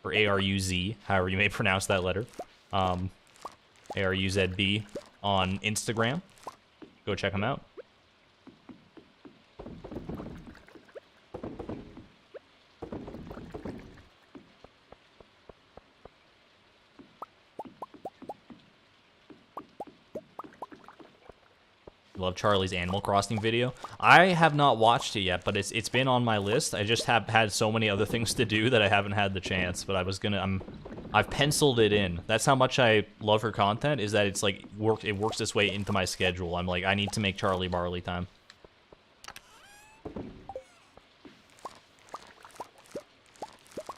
or ARUZ, however you may pronounce that letter. ARUZB on Instagram. Go check them out. Love Charlie's Animal Crossing video. I have not watched it yet, but it's been on my list. I just have had so many other things to do that I haven't had the chance. But I've penciled it in. That's how much I love her content. Is that it's like it works its way into my schedule. I'm like, I need to make Charlie Barley time. And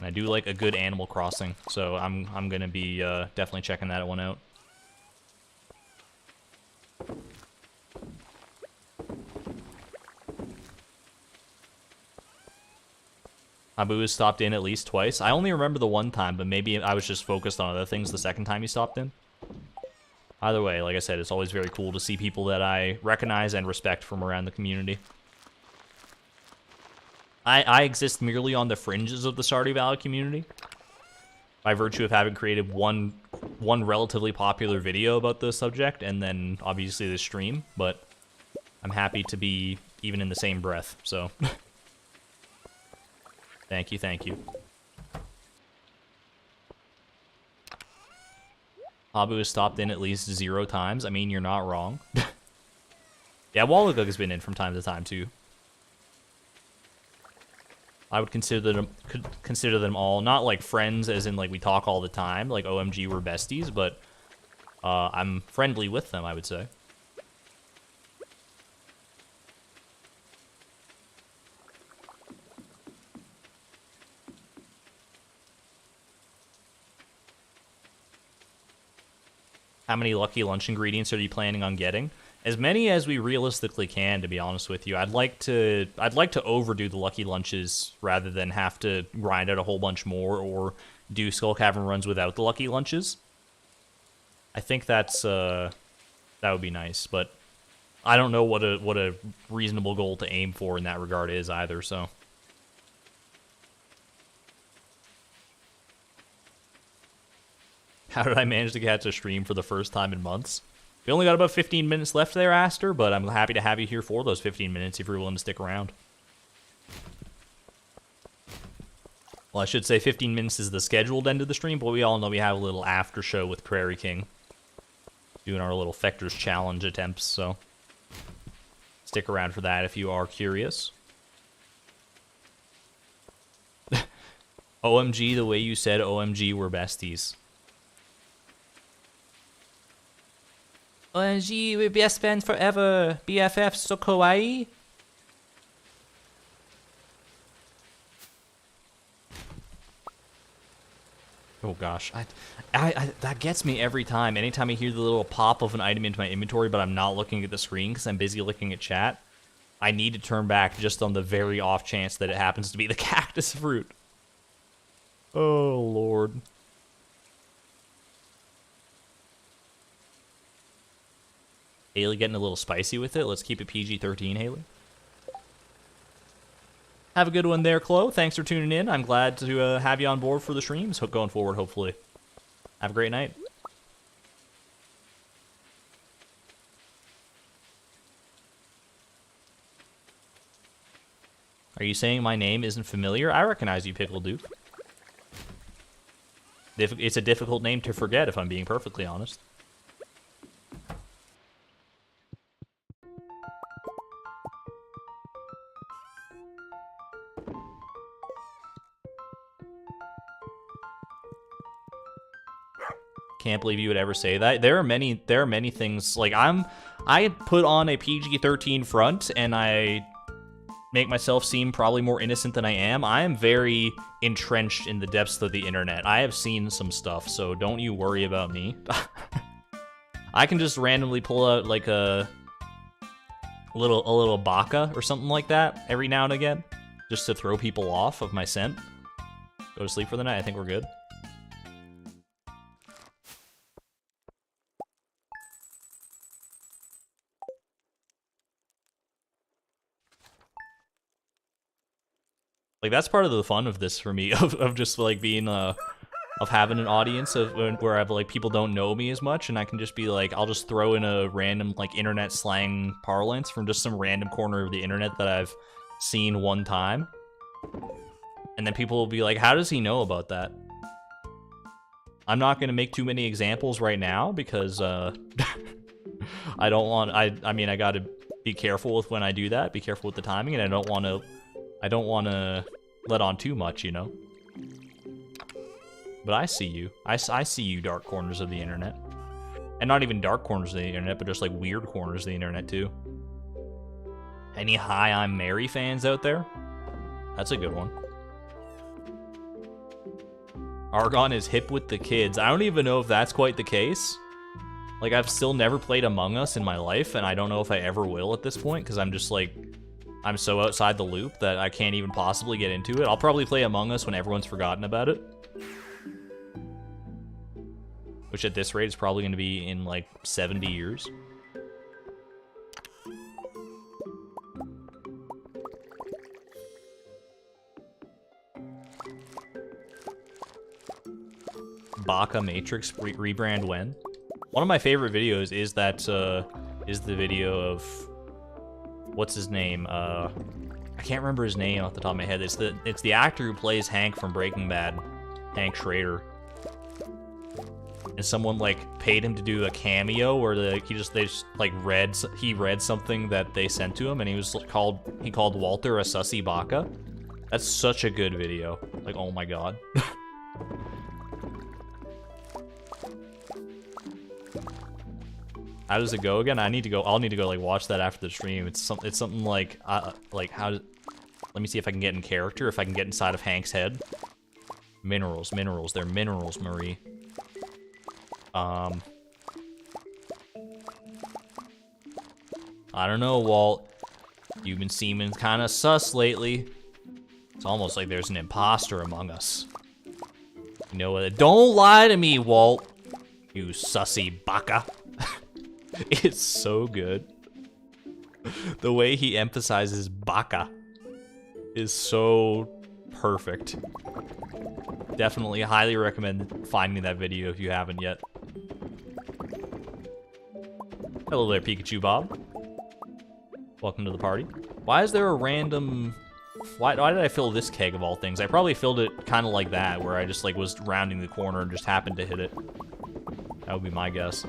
I do like a good Animal Crossing, so I'm gonna be definitely checking that one out. Abu has stopped in at least twice. I only remember the one time, but maybe I was just focused on other things the second time he stopped in. Either way, like I said, it's always very cool to see people that I recognize and respect from around the community. I exist merely on the fringes of the Stardew Valley community, by virtue of having created one relatively popular video about the subject, and then obviously the stream, but I'm happy to be even in the same breath, so... Thank you, thank you. Abu has stopped in at least 0 times. I mean, you're not wrong. Yeah, Wallagug has been in from time to time, too. I would consider them all, not like friends as in like we talk all the time, like OMG we're besties, but I'm friendly with them, I would say. How many lucky lunch ingredients are you planning on getting? As many as we realistically can, to be honest with you. I'd like to overdo the lucky lunches rather than have to grind out a whole bunch more or do Skull Cavern runs without the lucky lunches. I think that's that would be nice, but I don't know what a reasonable goal to aim for in that regard is either, so. How did I manage to catch a stream for the first time in months? We only got about 15 minutes left there, Aster, but I'm happy to have you here for those 15 minutes if you're willing to stick around. Well, I should say 15 minutes is the scheduled end of the stream, but we all know we have a little after show with Prairie King. Doing our little Fector's Challenge attempts, so stick around for that if you are curious. OMG, the way you said OMG, we're besties. OMG, we're best friends forever. BFF, so kawaii. Oh gosh, I that gets me every time. Anytime I hear the little pop of an item into my inventory, but I'm not looking at the screen because I'm busy looking at chat, I need to turn back just on the very off chance that it happens to be the cactus fruit. Oh lord. Haley getting a little spicy with it. Let's keep it PG-13, Haley. Have a good one there, Chloe. Thanks for tuning in. I'm glad to have you on board for the streams going forward, hopefully. Have a great night. Are you saying my name isn't familiar? I recognize you, Pickle Duke. It's a difficult name to forget, if I'm being perfectly honest. Can't believe you would ever say that. There are many things, like I put on a PG-13 front and I make myself seem probably more innocent than I am very entrenched in the depths of the internet. I have seen some stuff, so don't you worry about me. I can just randomly pull out like a little baka or something like that every now and again, just to throw people off of my scent. Go to sleep for the night. I think we're good. Like, that's part of the fun of this for me, of just, like, being, of having an audience where I've, like, people don't know me as much, and I can just be like, I'll just throw in a random, like, internet slang parlance from just some random corner of the internet that I've seen one time. And then people will be like, how does he know about that? I'm not gonna make too many examples right now, because, I don't want, I mean, I gotta be careful with when I do that, be careful with the timing, and I don't want to let on too much, you know? But I see you. I see you, dark corners of the internet. And not even dark corners of the internet, but just like weird corners of the internet too. Any Hi, I'm Mary fans out there? That's a good one. Argon is hip with the kids. I don't even know if that's quite the case. Like, I've still never played Among Us in my life, and I don't know if I ever will at this point, because I'm just like, I'm so outside the loop that I can't even possibly get into it. I'll probably play Among Us when everyone's forgotten about it. Which at this rate is probably going to be in like 70 years. Baka Matrix rebrand when? One of my favorite videos is that, is the video of, what's his name? I can't remember his name off the top of my head. It's the actor who plays Hank from Breaking Bad, Hank Schrader. And someone like paid him to do a cameo where he just read something that they sent to him, and he called Walter a sussy baka. That's such a good video. Like, oh my god. How does it go again? I'll need to go like watch that after the stream. It's something like let me see if I can get in character, if I can get inside of Hank's head. Minerals, they're minerals, Marie. I don't know, Walt. You've been seeming kind of sus lately. It's almost like there's an imposter among us. You know what? Don't lie to me, Walt. You sussy baka. It's so good. The way he emphasizes baka is so perfect. Definitely highly recommend finding that video if you haven't yet. Hello there, Pikachu Bob. Welcome to the party. Why is there a random... Why did I fill this keg of all things? I probably filled it kind of like that, where I just like was rounding the corner and just happened to hit it. That would be my guess.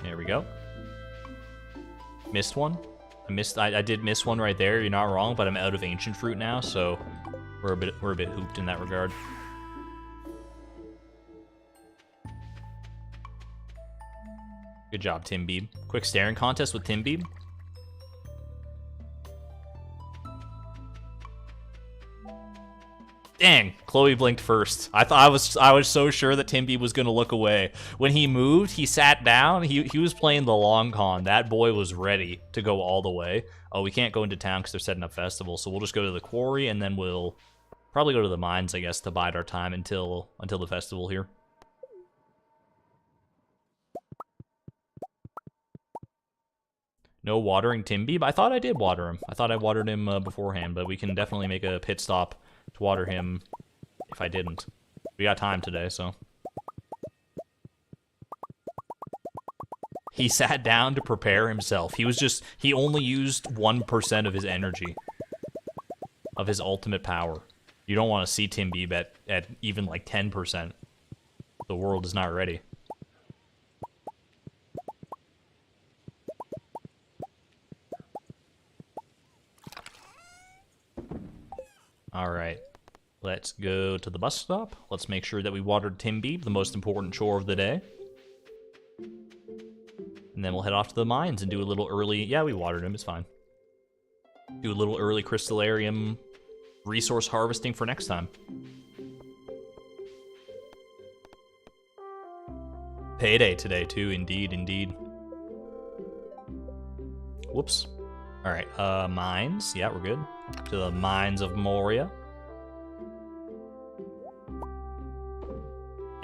There we go. Missed one. I did miss one right there. You're not wrong, but I'm out of ancient fruit now, so we're a bit hooped in that regard. Good job, Tim Beeb. Quick staring contest with Tim Beeb. Dang, Chloe blinked first. I was so sure that Tim Beeb was gonna look away. When he moved, he sat down. He was playing the long con. That boy was ready to go all the way. Oh, we can't go into town because they're setting up festivals, so we'll just go to the quarry and then we'll probably go to the mines, I guess, to bide our time until the festival here. No watering Tim Beeb? I thought I did water him. I thought I watered him beforehand, but we can definitely make a pit stop to water him if I didn't. We got time today, so. He sat down to prepare himself. He only used 1% of his energy, of his ultimate power. You don't want to see Tim Beeb at even like 10%. The world is not ready. All right. Let's go to the bus stop. Let's make sure that we watered Tim Beeb, the most important chore of the day. And then we'll head off to the mines and do a little early... Yeah, we watered him, it's fine. Do a little early crystallarium resource harvesting for next time. Payday today, too. Indeed, indeed. Whoops. Alright, mines. Yeah, we're good. To the mines of Moria.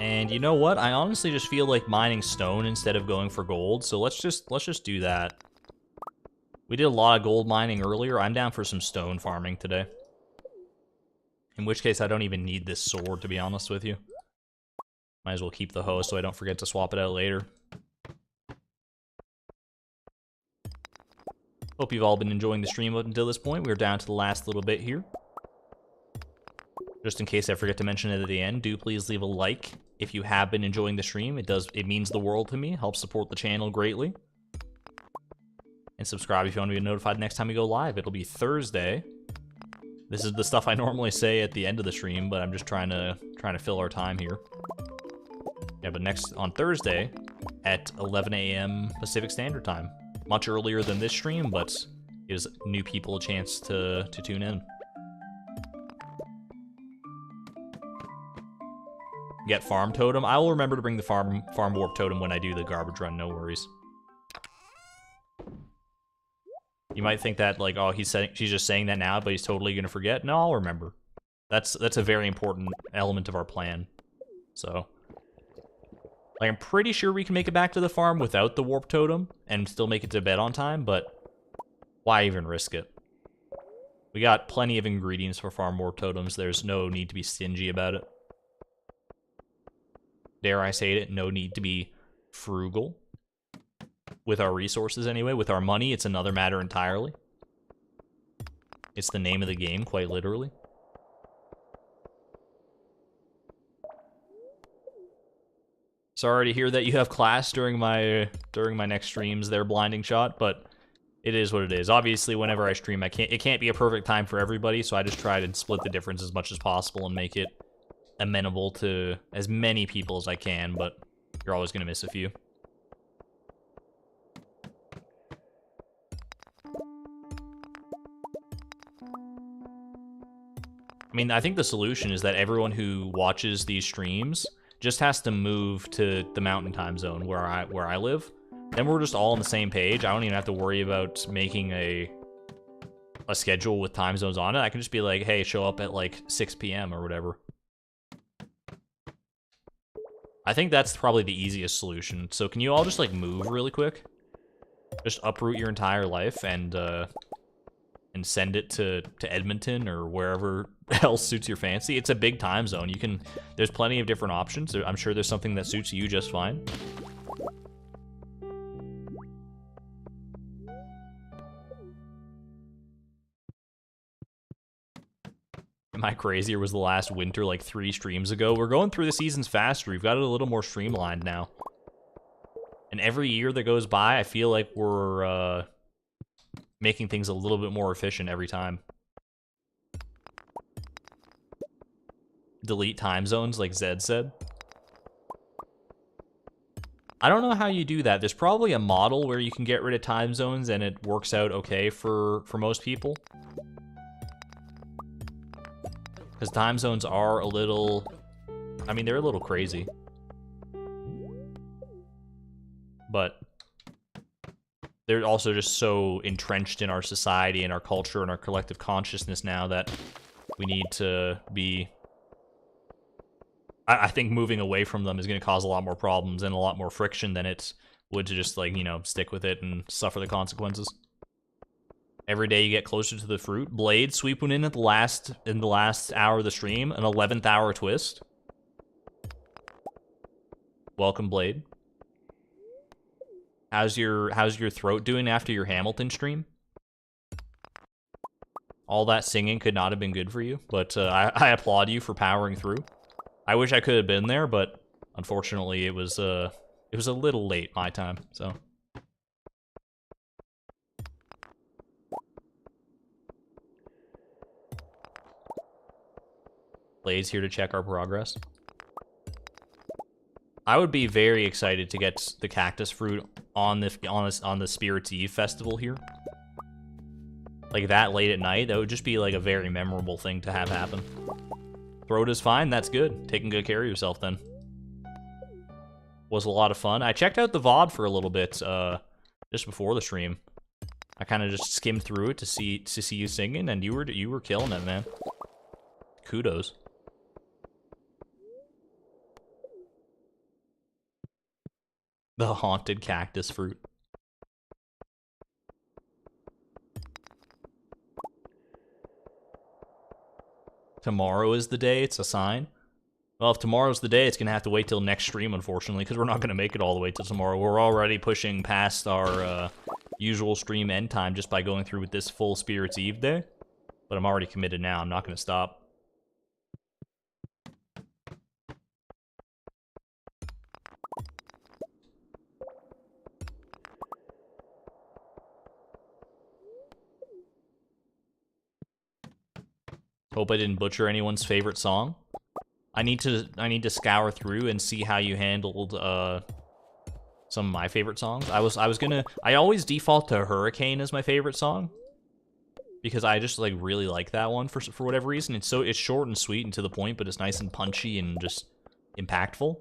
And you know what? I honestly just feel like mining stone instead of going for gold, so let's just do that. We did a lot of gold mining earlier. I'm down for some stone farming today. In which case, I don't even need this sword, to be honest with you. Might as well keep the hoe so I don't forget to swap it out later. Hope you've all been enjoying the stream up until this point. We're down to the last little bit here. Just in case I forget to mention it at the end, do please leave a like if you have been enjoying the stream. It means the world to me, helps support the channel greatly. And subscribe if you want to be notified next time we go live. It'll be Thursday. This is the stuff I normally say at the end of the stream, but I'm just trying to fill our time here. Yeah, but next on Thursday at 11 a.m. Pacific Standard Time. Much earlier than this stream, but gives new people a chance to tune in. Get farm totem. I will remember to bring the farm warp totem when I do the garbage run, no worries. You might think that, like, oh, she's just saying that now, but he's totally gonna forget. No, I'll remember. That's a very important element of our plan. So, like, I'm pretty sure we can make it back to the farm without the warp totem and still make it to bed on time, but why even risk it? We got plenty of ingredients for farm warp totems. There's no need to be stingy about it. Dare I say it, no need to be frugal. With our resources anyway, with our money, it's another matter entirely. It's the name of the game, quite literally. Sorry to hear that you have class during my next streams there, Blinding Shot, but it is what it is. Obviously, whenever I stream, it can't be a perfect time for everybody, so I just try to split the difference as much as possible and make it amenable to as many people as I can, but you're always gonna miss a few. I mean, I think the solution is that everyone who watches these streams just has to move to the mountain time zone where I live. Then we're just all on the same page. I don't even have to worry about making a schedule with time zones on it. I can just be like, hey, show up at like 6 p.m. or whatever. I think that's probably the easiest solution. So can you all just like move really quick? Just uproot your entire life and send it to Edmonton or wherever else suits your fancy. It's a big time zone. There's plenty of different options. I'm sure there's something that suits you just fine. Am I crazy, or was the last winter like 3 streams ago? We're going through the seasons faster. We've got it a little more streamlined now. And every year that goes by, I feel like we're making things a little bit more efficient every time. Delete time zones, like Zed said. I don't know how you do that. There's probably a model where you can get rid of time zones and it works out okay for most people. Because time zones are a little... I mean, they're a little crazy. But they're also just so entrenched in our society and our culture and our collective consciousness now that we need to be... I think moving away from them is going to cause a lot more problems and a lot more friction than it would to just, like, you know, stick with it and suffer the consequences. Every day you get closer to the fruit. Blade sweeping in at the last hour of the stream, an 11th hour twist. Welcome, Blade. How's your throat doing after your Hamilton stream? All that singing could not have been good for you, but I applaud you for powering through. I wish I could have been there, but unfortunately it was a little late my time, so. Blade's here to check our progress. I would be very excited to get the cactus fruit on the Spirits Eve festival here. Like that late at night, that would just be like a very memorable thing to have happen. Throat is fine, that's good. Taking good care of yourself then. Was a lot of fun. I checked out the VOD for a little bit, just before the stream. I kind of just skimmed through it to see you singing, and you were killing it, man. Kudos. The haunted cactus fruit. Tomorrow is the day, it's a sign. Well, if tomorrow's the day, it's going to have to wait till next stream, unfortunately, because we're not going to make it all the way till tomorrow. We're already pushing past our usual stream end time just by going through with this full Spirits Eve day. But I'm already committed now. I'm not going to stop. Hope I didn't butcher anyone's favorite song. I need to scour through and see how you handled some of my favorite songs. I always default to Hurricane as my favorite song because I just like really like that one for whatever reason. It's short and sweet and to the point, but it's nice and punchy and just impactful.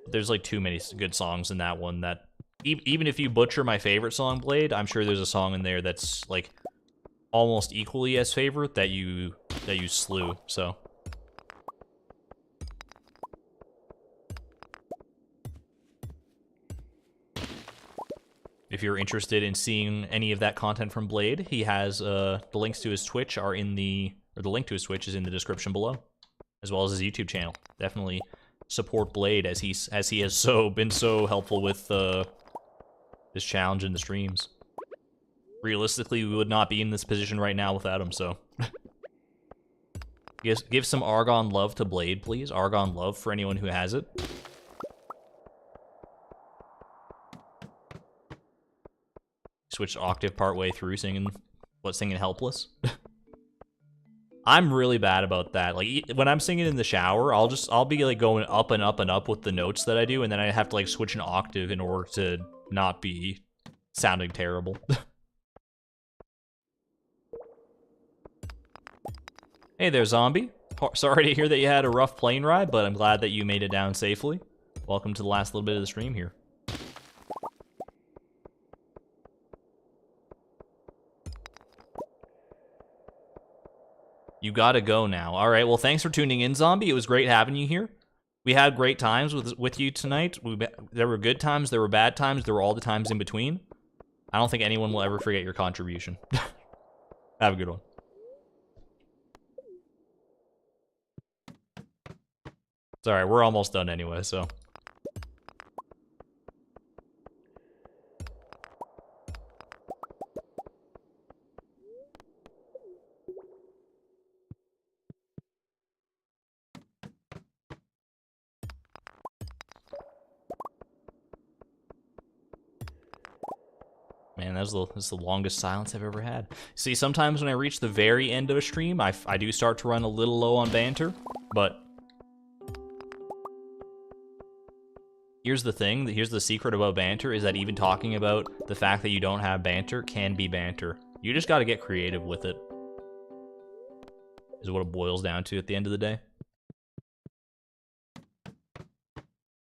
There's like too many good songs in that one that even if you butcher my favorite song, Blade, I'm sure there's a song in there that's like almost equally as favorite that you slew. So if you're interested in seeing any of that content from Blade, he has the links to his Twitch are the link to his Twitch is in the description below, as well as his YouTube channel. Definitely support Blade as he has been so helpful with this challenge in the streams. Realistically, we would not be in this position right now without him, so. Give some Argon love to Blade, please. Argon love for anyone who has it. Switched octave partway through singing Helpless. I'm really bad about that. Like, when I'm singing in the shower, I'll be like going up and up and up with the notes that I do, and then I have to like switch an octave in order to not be sounding terrible. Hey there, zombie. Sorry to hear that you had a rough plane ride, but I'm glad that you made it down safely. Welcome to the last little bit of the stream here. You gotta go now. All right, well, thanks for tuning in, zombie. It was great having you here. We had great times with you tonight. There were good times, there were bad times, there were all the times in between. I don't think anyone will ever forget your contribution. Have a good one. It's alright, we're almost done anyway, so. Man, that's the longest silence I've ever had. See, sometimes when I reach the very end of a stream, I do start to run a little low on banter, but here's the thing, here's the secret about banter, is that even talking about the fact that you don't have banter can be banter. You just gotta get creative with it. Is what it boils down to at the end of the day.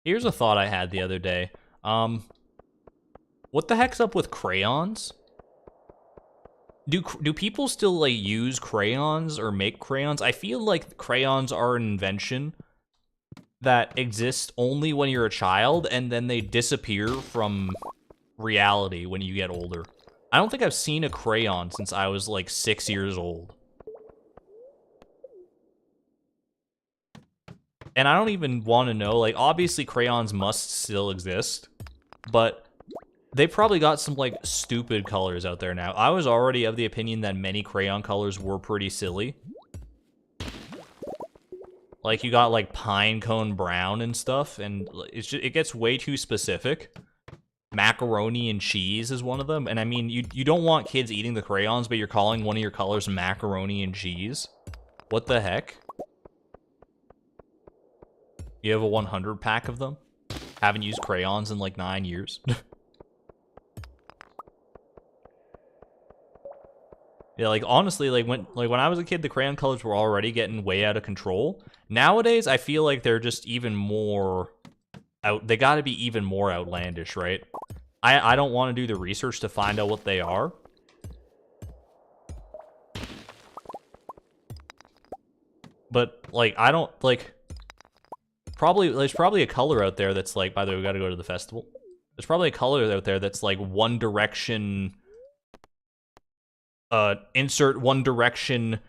Here's a thought I had the other day. What the heck's up with crayons? Do people still, like, use crayons or make crayons? I feel like crayons are an invention that exists only when you're a child, and then they disappear from reality when you get older. I don't think I've seen a crayon since I was, like, 6 years old. And I don't even want to know, like, obviously crayons must still exist, but they probably got some, like, stupid colors out there now. I was already of the opinion that many crayon colors were pretty silly. Like, you got, like, pine cone brown and stuff, and it gets way too specific. Macaroni and cheese is one of them, and I mean, you don't want kids eating the crayons, but you're calling one of your colors macaroni and cheese? What the heck? You have a 100 pack of them? Haven't used crayons in like 9 years. Yeah, like honestly, like when I was a kid, the crayon colors were already getting way out of control. Nowadays, I feel like they're just even more they gotta be even more outlandish, right? I don't want to do the research to find out what they are. But like I don't like there's probably a color out there that's like, by the way, we gotta go to the festival. There's probably a color out there that's like One Direction insert One Direction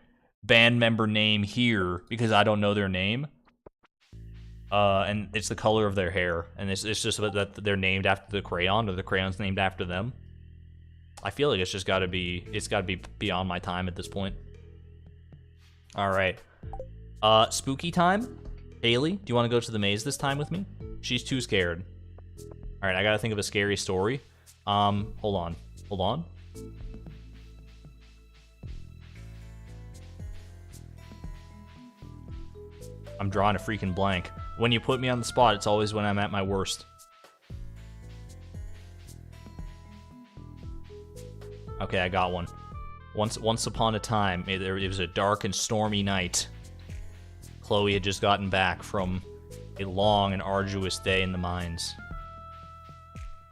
band member name here because I don't know their name. And it's the color of their hair, and it's just that they're named after the crayon, or the crayon's named after them. I feel like it's gotta be beyond my time at this point. All right, spooky time. Haley, do you want to go to the maze this time with me? She's too scared. All right, I gotta think of a scary story. Hold on. I'm drawing a freaking blank. When you put me on the spot, it's always when I'm at my worst. Okay, I got one. Once upon a time, it was a dark and stormy night. Chloe had just gotten back from a long and arduous day in the mines.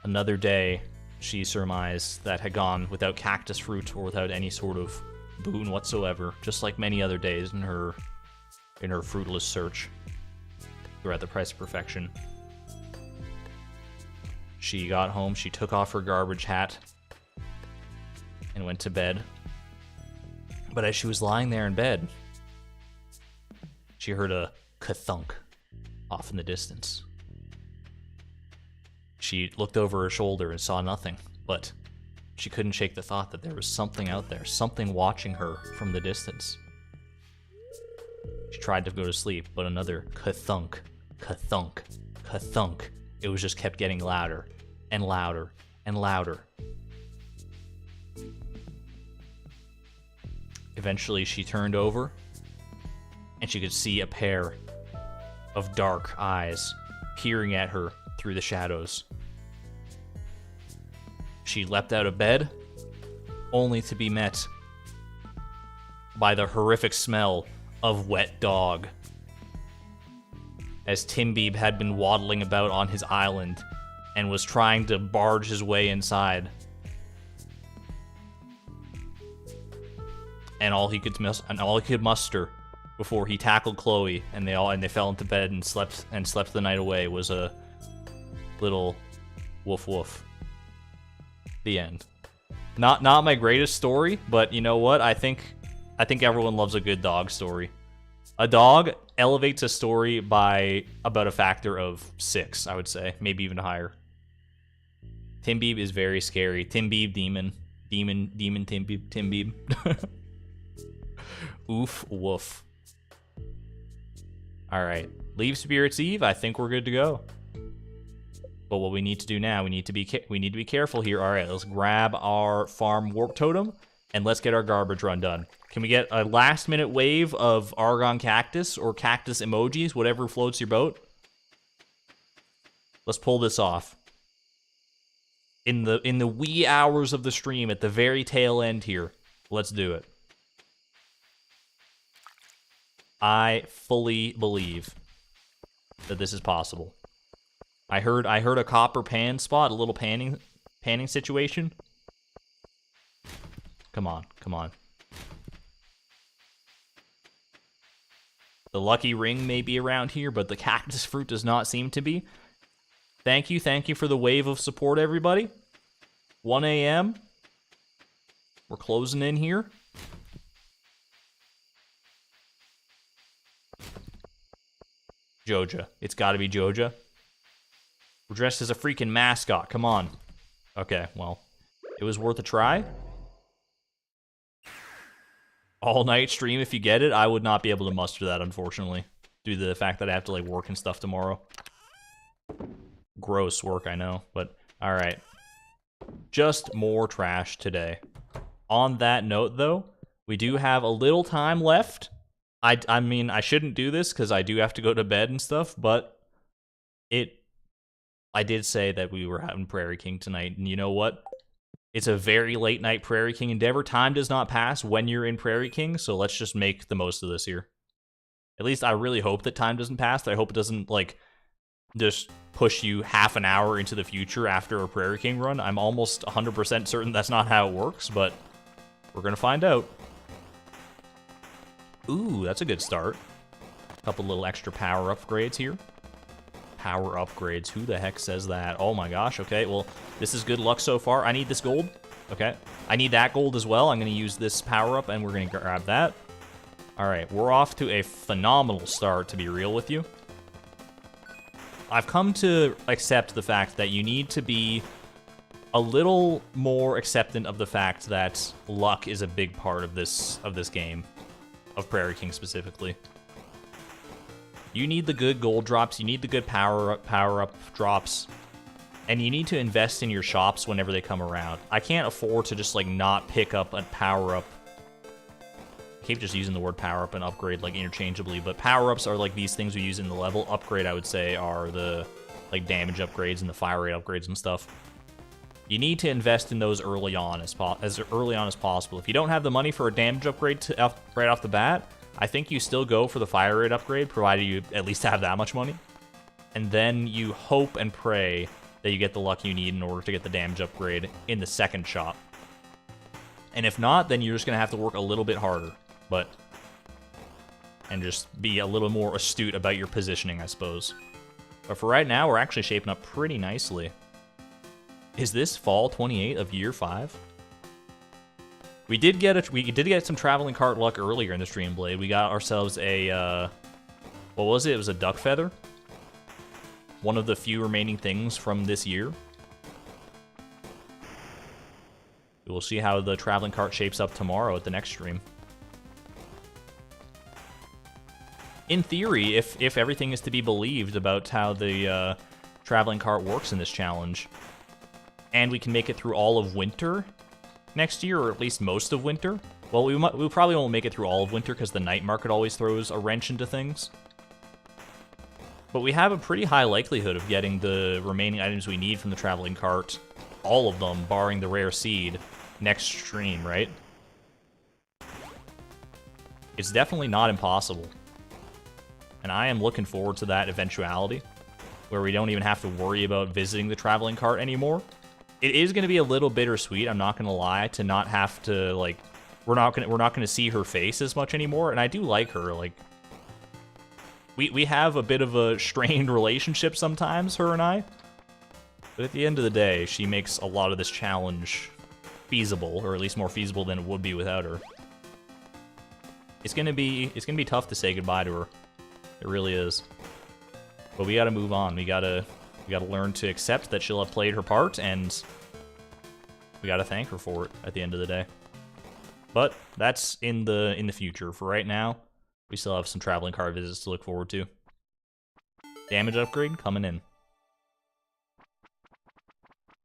Another day, she surmised, that had gone without cactus fruit or without any sort of boon whatsoever, just like many other days in her fruitless search. We're at the price of perfection. She got home, she took off her garbage hat, and went to bed. But as she was lying there in bed, she heard a ka-thunk off in the distance. She looked over her shoulder and saw nothing, but she couldn't shake the thought that there was something out there, something watching her from the distance. She tried to go to sleep, but another ka-thunk, ka-thunk, ka-thunk. It was just kept getting louder and louder and louder. Eventually, she turned over, and she could see a pair of dark eyes peering at her through the shadows. She leapt out of bed, only to be met by the horrific smell of wet dog, as Timbeeb had been waddling about on his island and was trying to barge his way inside. And all he could muster before he tackled Chloe and they fell into bed and slept the night away was a little woof woof. The end. Not my greatest story, but you know what? I think everyone loves a good dog story. A dog elevates a story by about a factor of 6, I would say. Maybe even higher. Timbeeb is very scary. Timbeeb, demon, Timbeeb. Oof, woof. Alright. Leave Spirit's Eve. I think we're good to go. But what we need to do now, we need to be careful here. Alright, let's grab our farm warp totem, and let's get our garbage run done. Can we get a last-minute wave of Argon cactus or cactus emojis, whatever floats your boat? Let's pull this off. In the wee hours of the stream, at the very tail end here, let's do it. I fully believe that this is possible. I heard a copper pan spot, a little panning situation. Come on. The lucky ring may be around here, but the cactus fruit does not seem to be. Thank you for the wave of support, everybody. 1 a.m. We're closing in here. Joja. It's gotta be Joja. We're dressed as a freaking mascot. Come on. Okay, well, it was worth a try. All-night stream if you get it. I would not be able to muster that, unfortunately, due to the fact that I have to, like, work and stuff tomorrow. Gross work, I know, but alright. Just more trash today. On that note, though, we do have a little time left. I mean, I shouldn't do this because I do have to go to bed and stuff, but I did say that we were having Prairie King tonight, and you know what? It's a very late night Prairie King endeavor. Time does not pass when you're in Prairie King, so let's just make the most of this here. At least I really hope that time doesn't pass. I hope it doesn't, like, just push you half an hour into the future after a Prairie King run. I'm almost 100% certain that's not how it works, but we're gonna find out. Ooh, that's a good start. A couple little extra power upgrades here. Power upgrades, who the heck says that? Oh my gosh, okay, well, this is good luck so far. I need this gold, okay. I need that gold as well. I'm gonna use this power up and we're gonna grab that. All right, we're off to a phenomenal start, to be real with you. I've come to accept the fact that you need to be a little more acceptant of the fact that luck is a big part of this game, of Prairie King specifically. You need the good gold drops, you need the good power up drops, and you need to invest in your shops whenever they come around. I can't afford to just like not pick up a power up. I keep just using the word power up and upgrade like interchangeably, but power ups are like these things we use in the level. Upgrade, I would say, are the like damage upgrades and the fire rate upgrades and stuff. You need to invest in those early on as early on as possible. If you don't have the money for a damage upgrade right off the bat, I think you still go for the fire rate upgrade, provided you at least have that much money. And then you hope and pray that you get the luck you need in order to get the damage upgrade in the second shop. And if not, then you're just going to have to work a little bit harder. And just be a little more astute about your positioning, I suppose. But for right now, we're actually shaping up pretty nicely. Is this fall 28 of year 5? We did get some traveling cart luck earlier in the Stream Blade. We got ourselves a what was it? It was a duck feather. One of the few remaining things from this year. We will see how the traveling cart shapes up tomorrow at the next stream. In theory, if everything is to be believed about how the traveling cart works in this challenge, and we can make it through all of winter next year, or at least most of winter. Well, we probably won't make it through all of winter because the night market always throws a wrench into things. But we have a pretty high likelihood of getting the remaining items we need from the traveling cart, all of them, barring the rare seed, next stream, right? It's definitely not impossible. And I am looking forward to that eventuality, where we don't even have to worry about visiting the traveling cart anymore. It is going to be a little bittersweet, I'm not going to lie, to not have to, like, we're not going to see her face as much anymore, and I do like her, like, we have a bit of a strained relationship sometimes, her and I, but at the end of the day, she makes a lot of this challenge feasible, or at least more feasible than it would be without her. It's going to be tough to say goodbye to her. It really is. But we got to move on. We got to learn to accept that she'll have played her part, and we got to thank her for it at the end of the day. But that's in the future. For right now, we still have some traveling cart visits to look forward to. Damage upgrade coming in.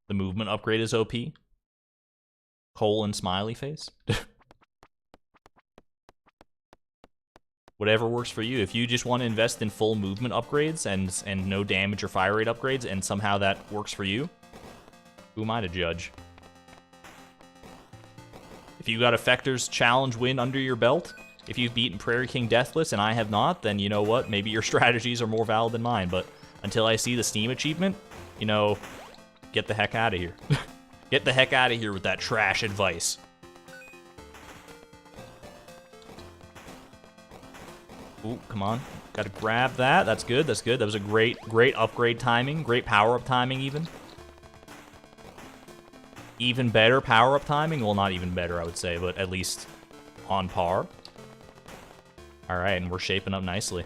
The movement upgrade is OP. Colon smiley face. Whatever works for you. If you just want to invest in full movement upgrades and no damage or fire rate upgrades, and somehow that works for you, who am I to judge? If you got Effector's challenge win under your belt, if you've beaten Prairie King Deathless and I have not, then you know what? Maybe your strategies are more valid than mine, but until I see the Steam achievement, you know, get the heck out of here. Get the heck out of here with that trash advice. Ooh, come on. Gotta grab that. That's good, that's good. That was a great upgrade timing. Great power-up timing, even. Even better power-up timing? Well, not even better, I would say, but at least on par. Alright, and we're shaping up nicely.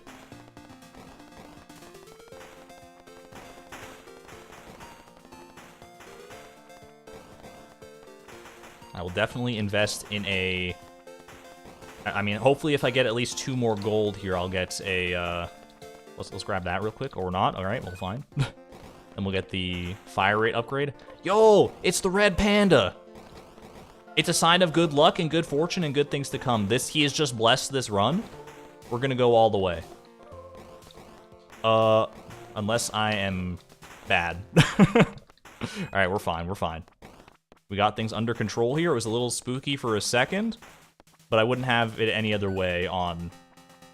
I will definitely invest in a... I mean, hopefully if I get at least 2 more gold here, I'll get a, let's grab that real quick, or not. All right, well, fine. Then we'll get the fire rate upgrade. Yo, it's the red panda. It's a sign of good luck and good fortune and good things to come. He has just blessed this run We're gonna go all the way. Unless I am bad. Alright, we're fine, we're fine. We got things under control here. It was a little spooky for a second, but I wouldn't have it any other way on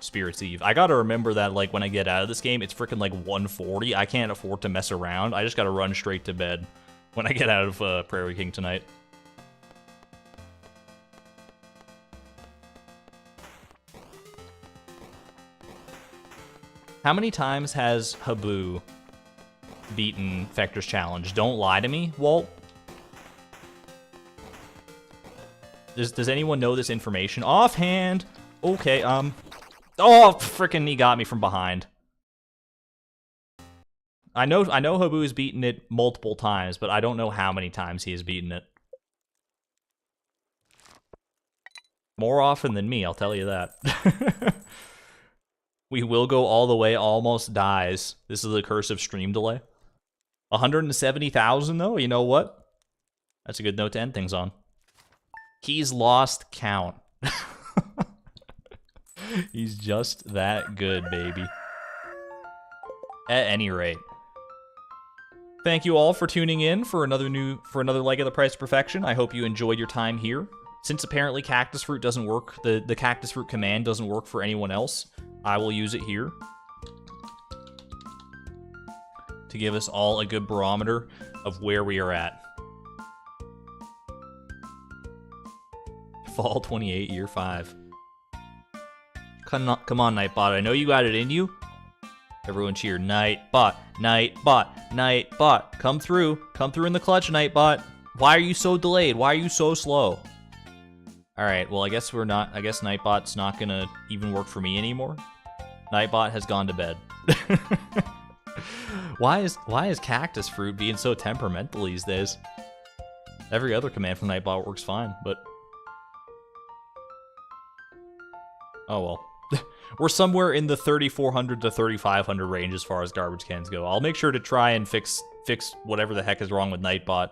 Spirit's Eve. I gotta remember that, like, when I get out of this game, it's freaking like 1:40. I can't afford to mess around. I just gotta run straight to bed when I get out of Prairie King tonight. How many times has Habu beaten Fector's Challenge? Don't lie to me, Walt. Does anyone know this information? Offhand. Okay, oh, frickin' he got me from behind. I know Habu has beaten it multiple times, but I don't know how many times he has beaten it. More often than me, I'll tell you that. We will go all the way, almost dies. This is the curse of stream delay. 170,000 though, you know what? That's a good note to end things on. He's lost count. He's just that good, baby. At any rate. Thank you all for tuning in for another leg of the Price of Perfection. I hope you enjoyed your time here. Since apparently Cactus Fruit doesn't work, the Cactus Fruit command doesn't work for anyone else, I will use it here to give us all a good barometer of where we are at. Fall 28, year 5. Come on, Nightbot. I know you got it in you. Everyone cheer. Nightbot, Nightbot, Nightbot. Come through in the clutch, Nightbot. Why are you so delayed? Why are you so slow? Alright, well, I guess Nightbot's not gonna even work for me anymore. Nightbot has gone to bed. Why is Cactus Fruit being so temperamental these days? Every other command from Nightbot works fine, but... oh well. We're somewhere in the 3,400 to 3,500 range as far as garbage cans go. I'll make sure to try and fix whatever the heck is wrong with Nightbot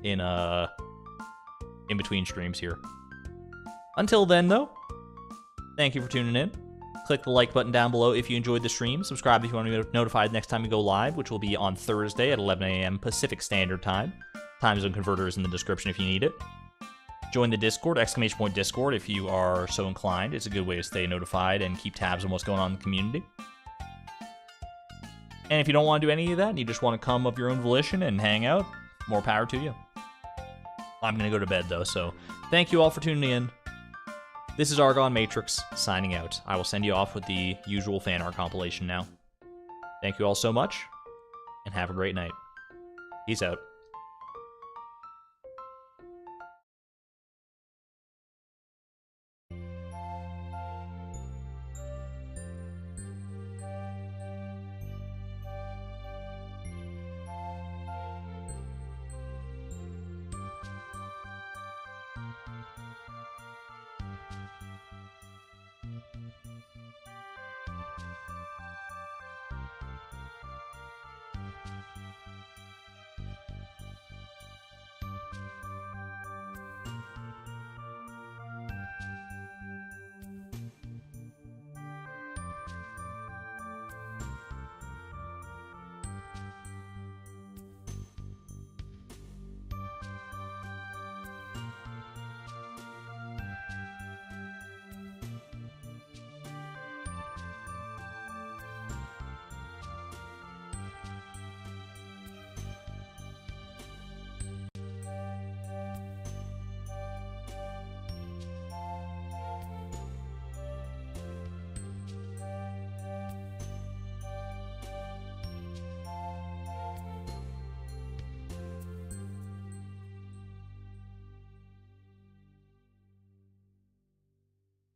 in between streams here. Until then, though, thank you for tuning in. Click the like button down below if you enjoyed the stream. Subscribe if you want to be notified next time we go live, which will be on Thursday at 11 a.m. Pacific Standard Time. Time zone converter is in the description if you need it. Join the Discord, !Discord, if you are so inclined. It's a good way to stay notified and keep tabs on what's going on in the community. And if you don't want to do any of that, and you just want to come of your own volition and hang out, more power to you. I'm going to go to bed, though, so thank you all for tuning in. This is Argon Matrix, signing out. I will send you off with the usual fan art compilation now. Thank you all so much, and have a great night. Peace out.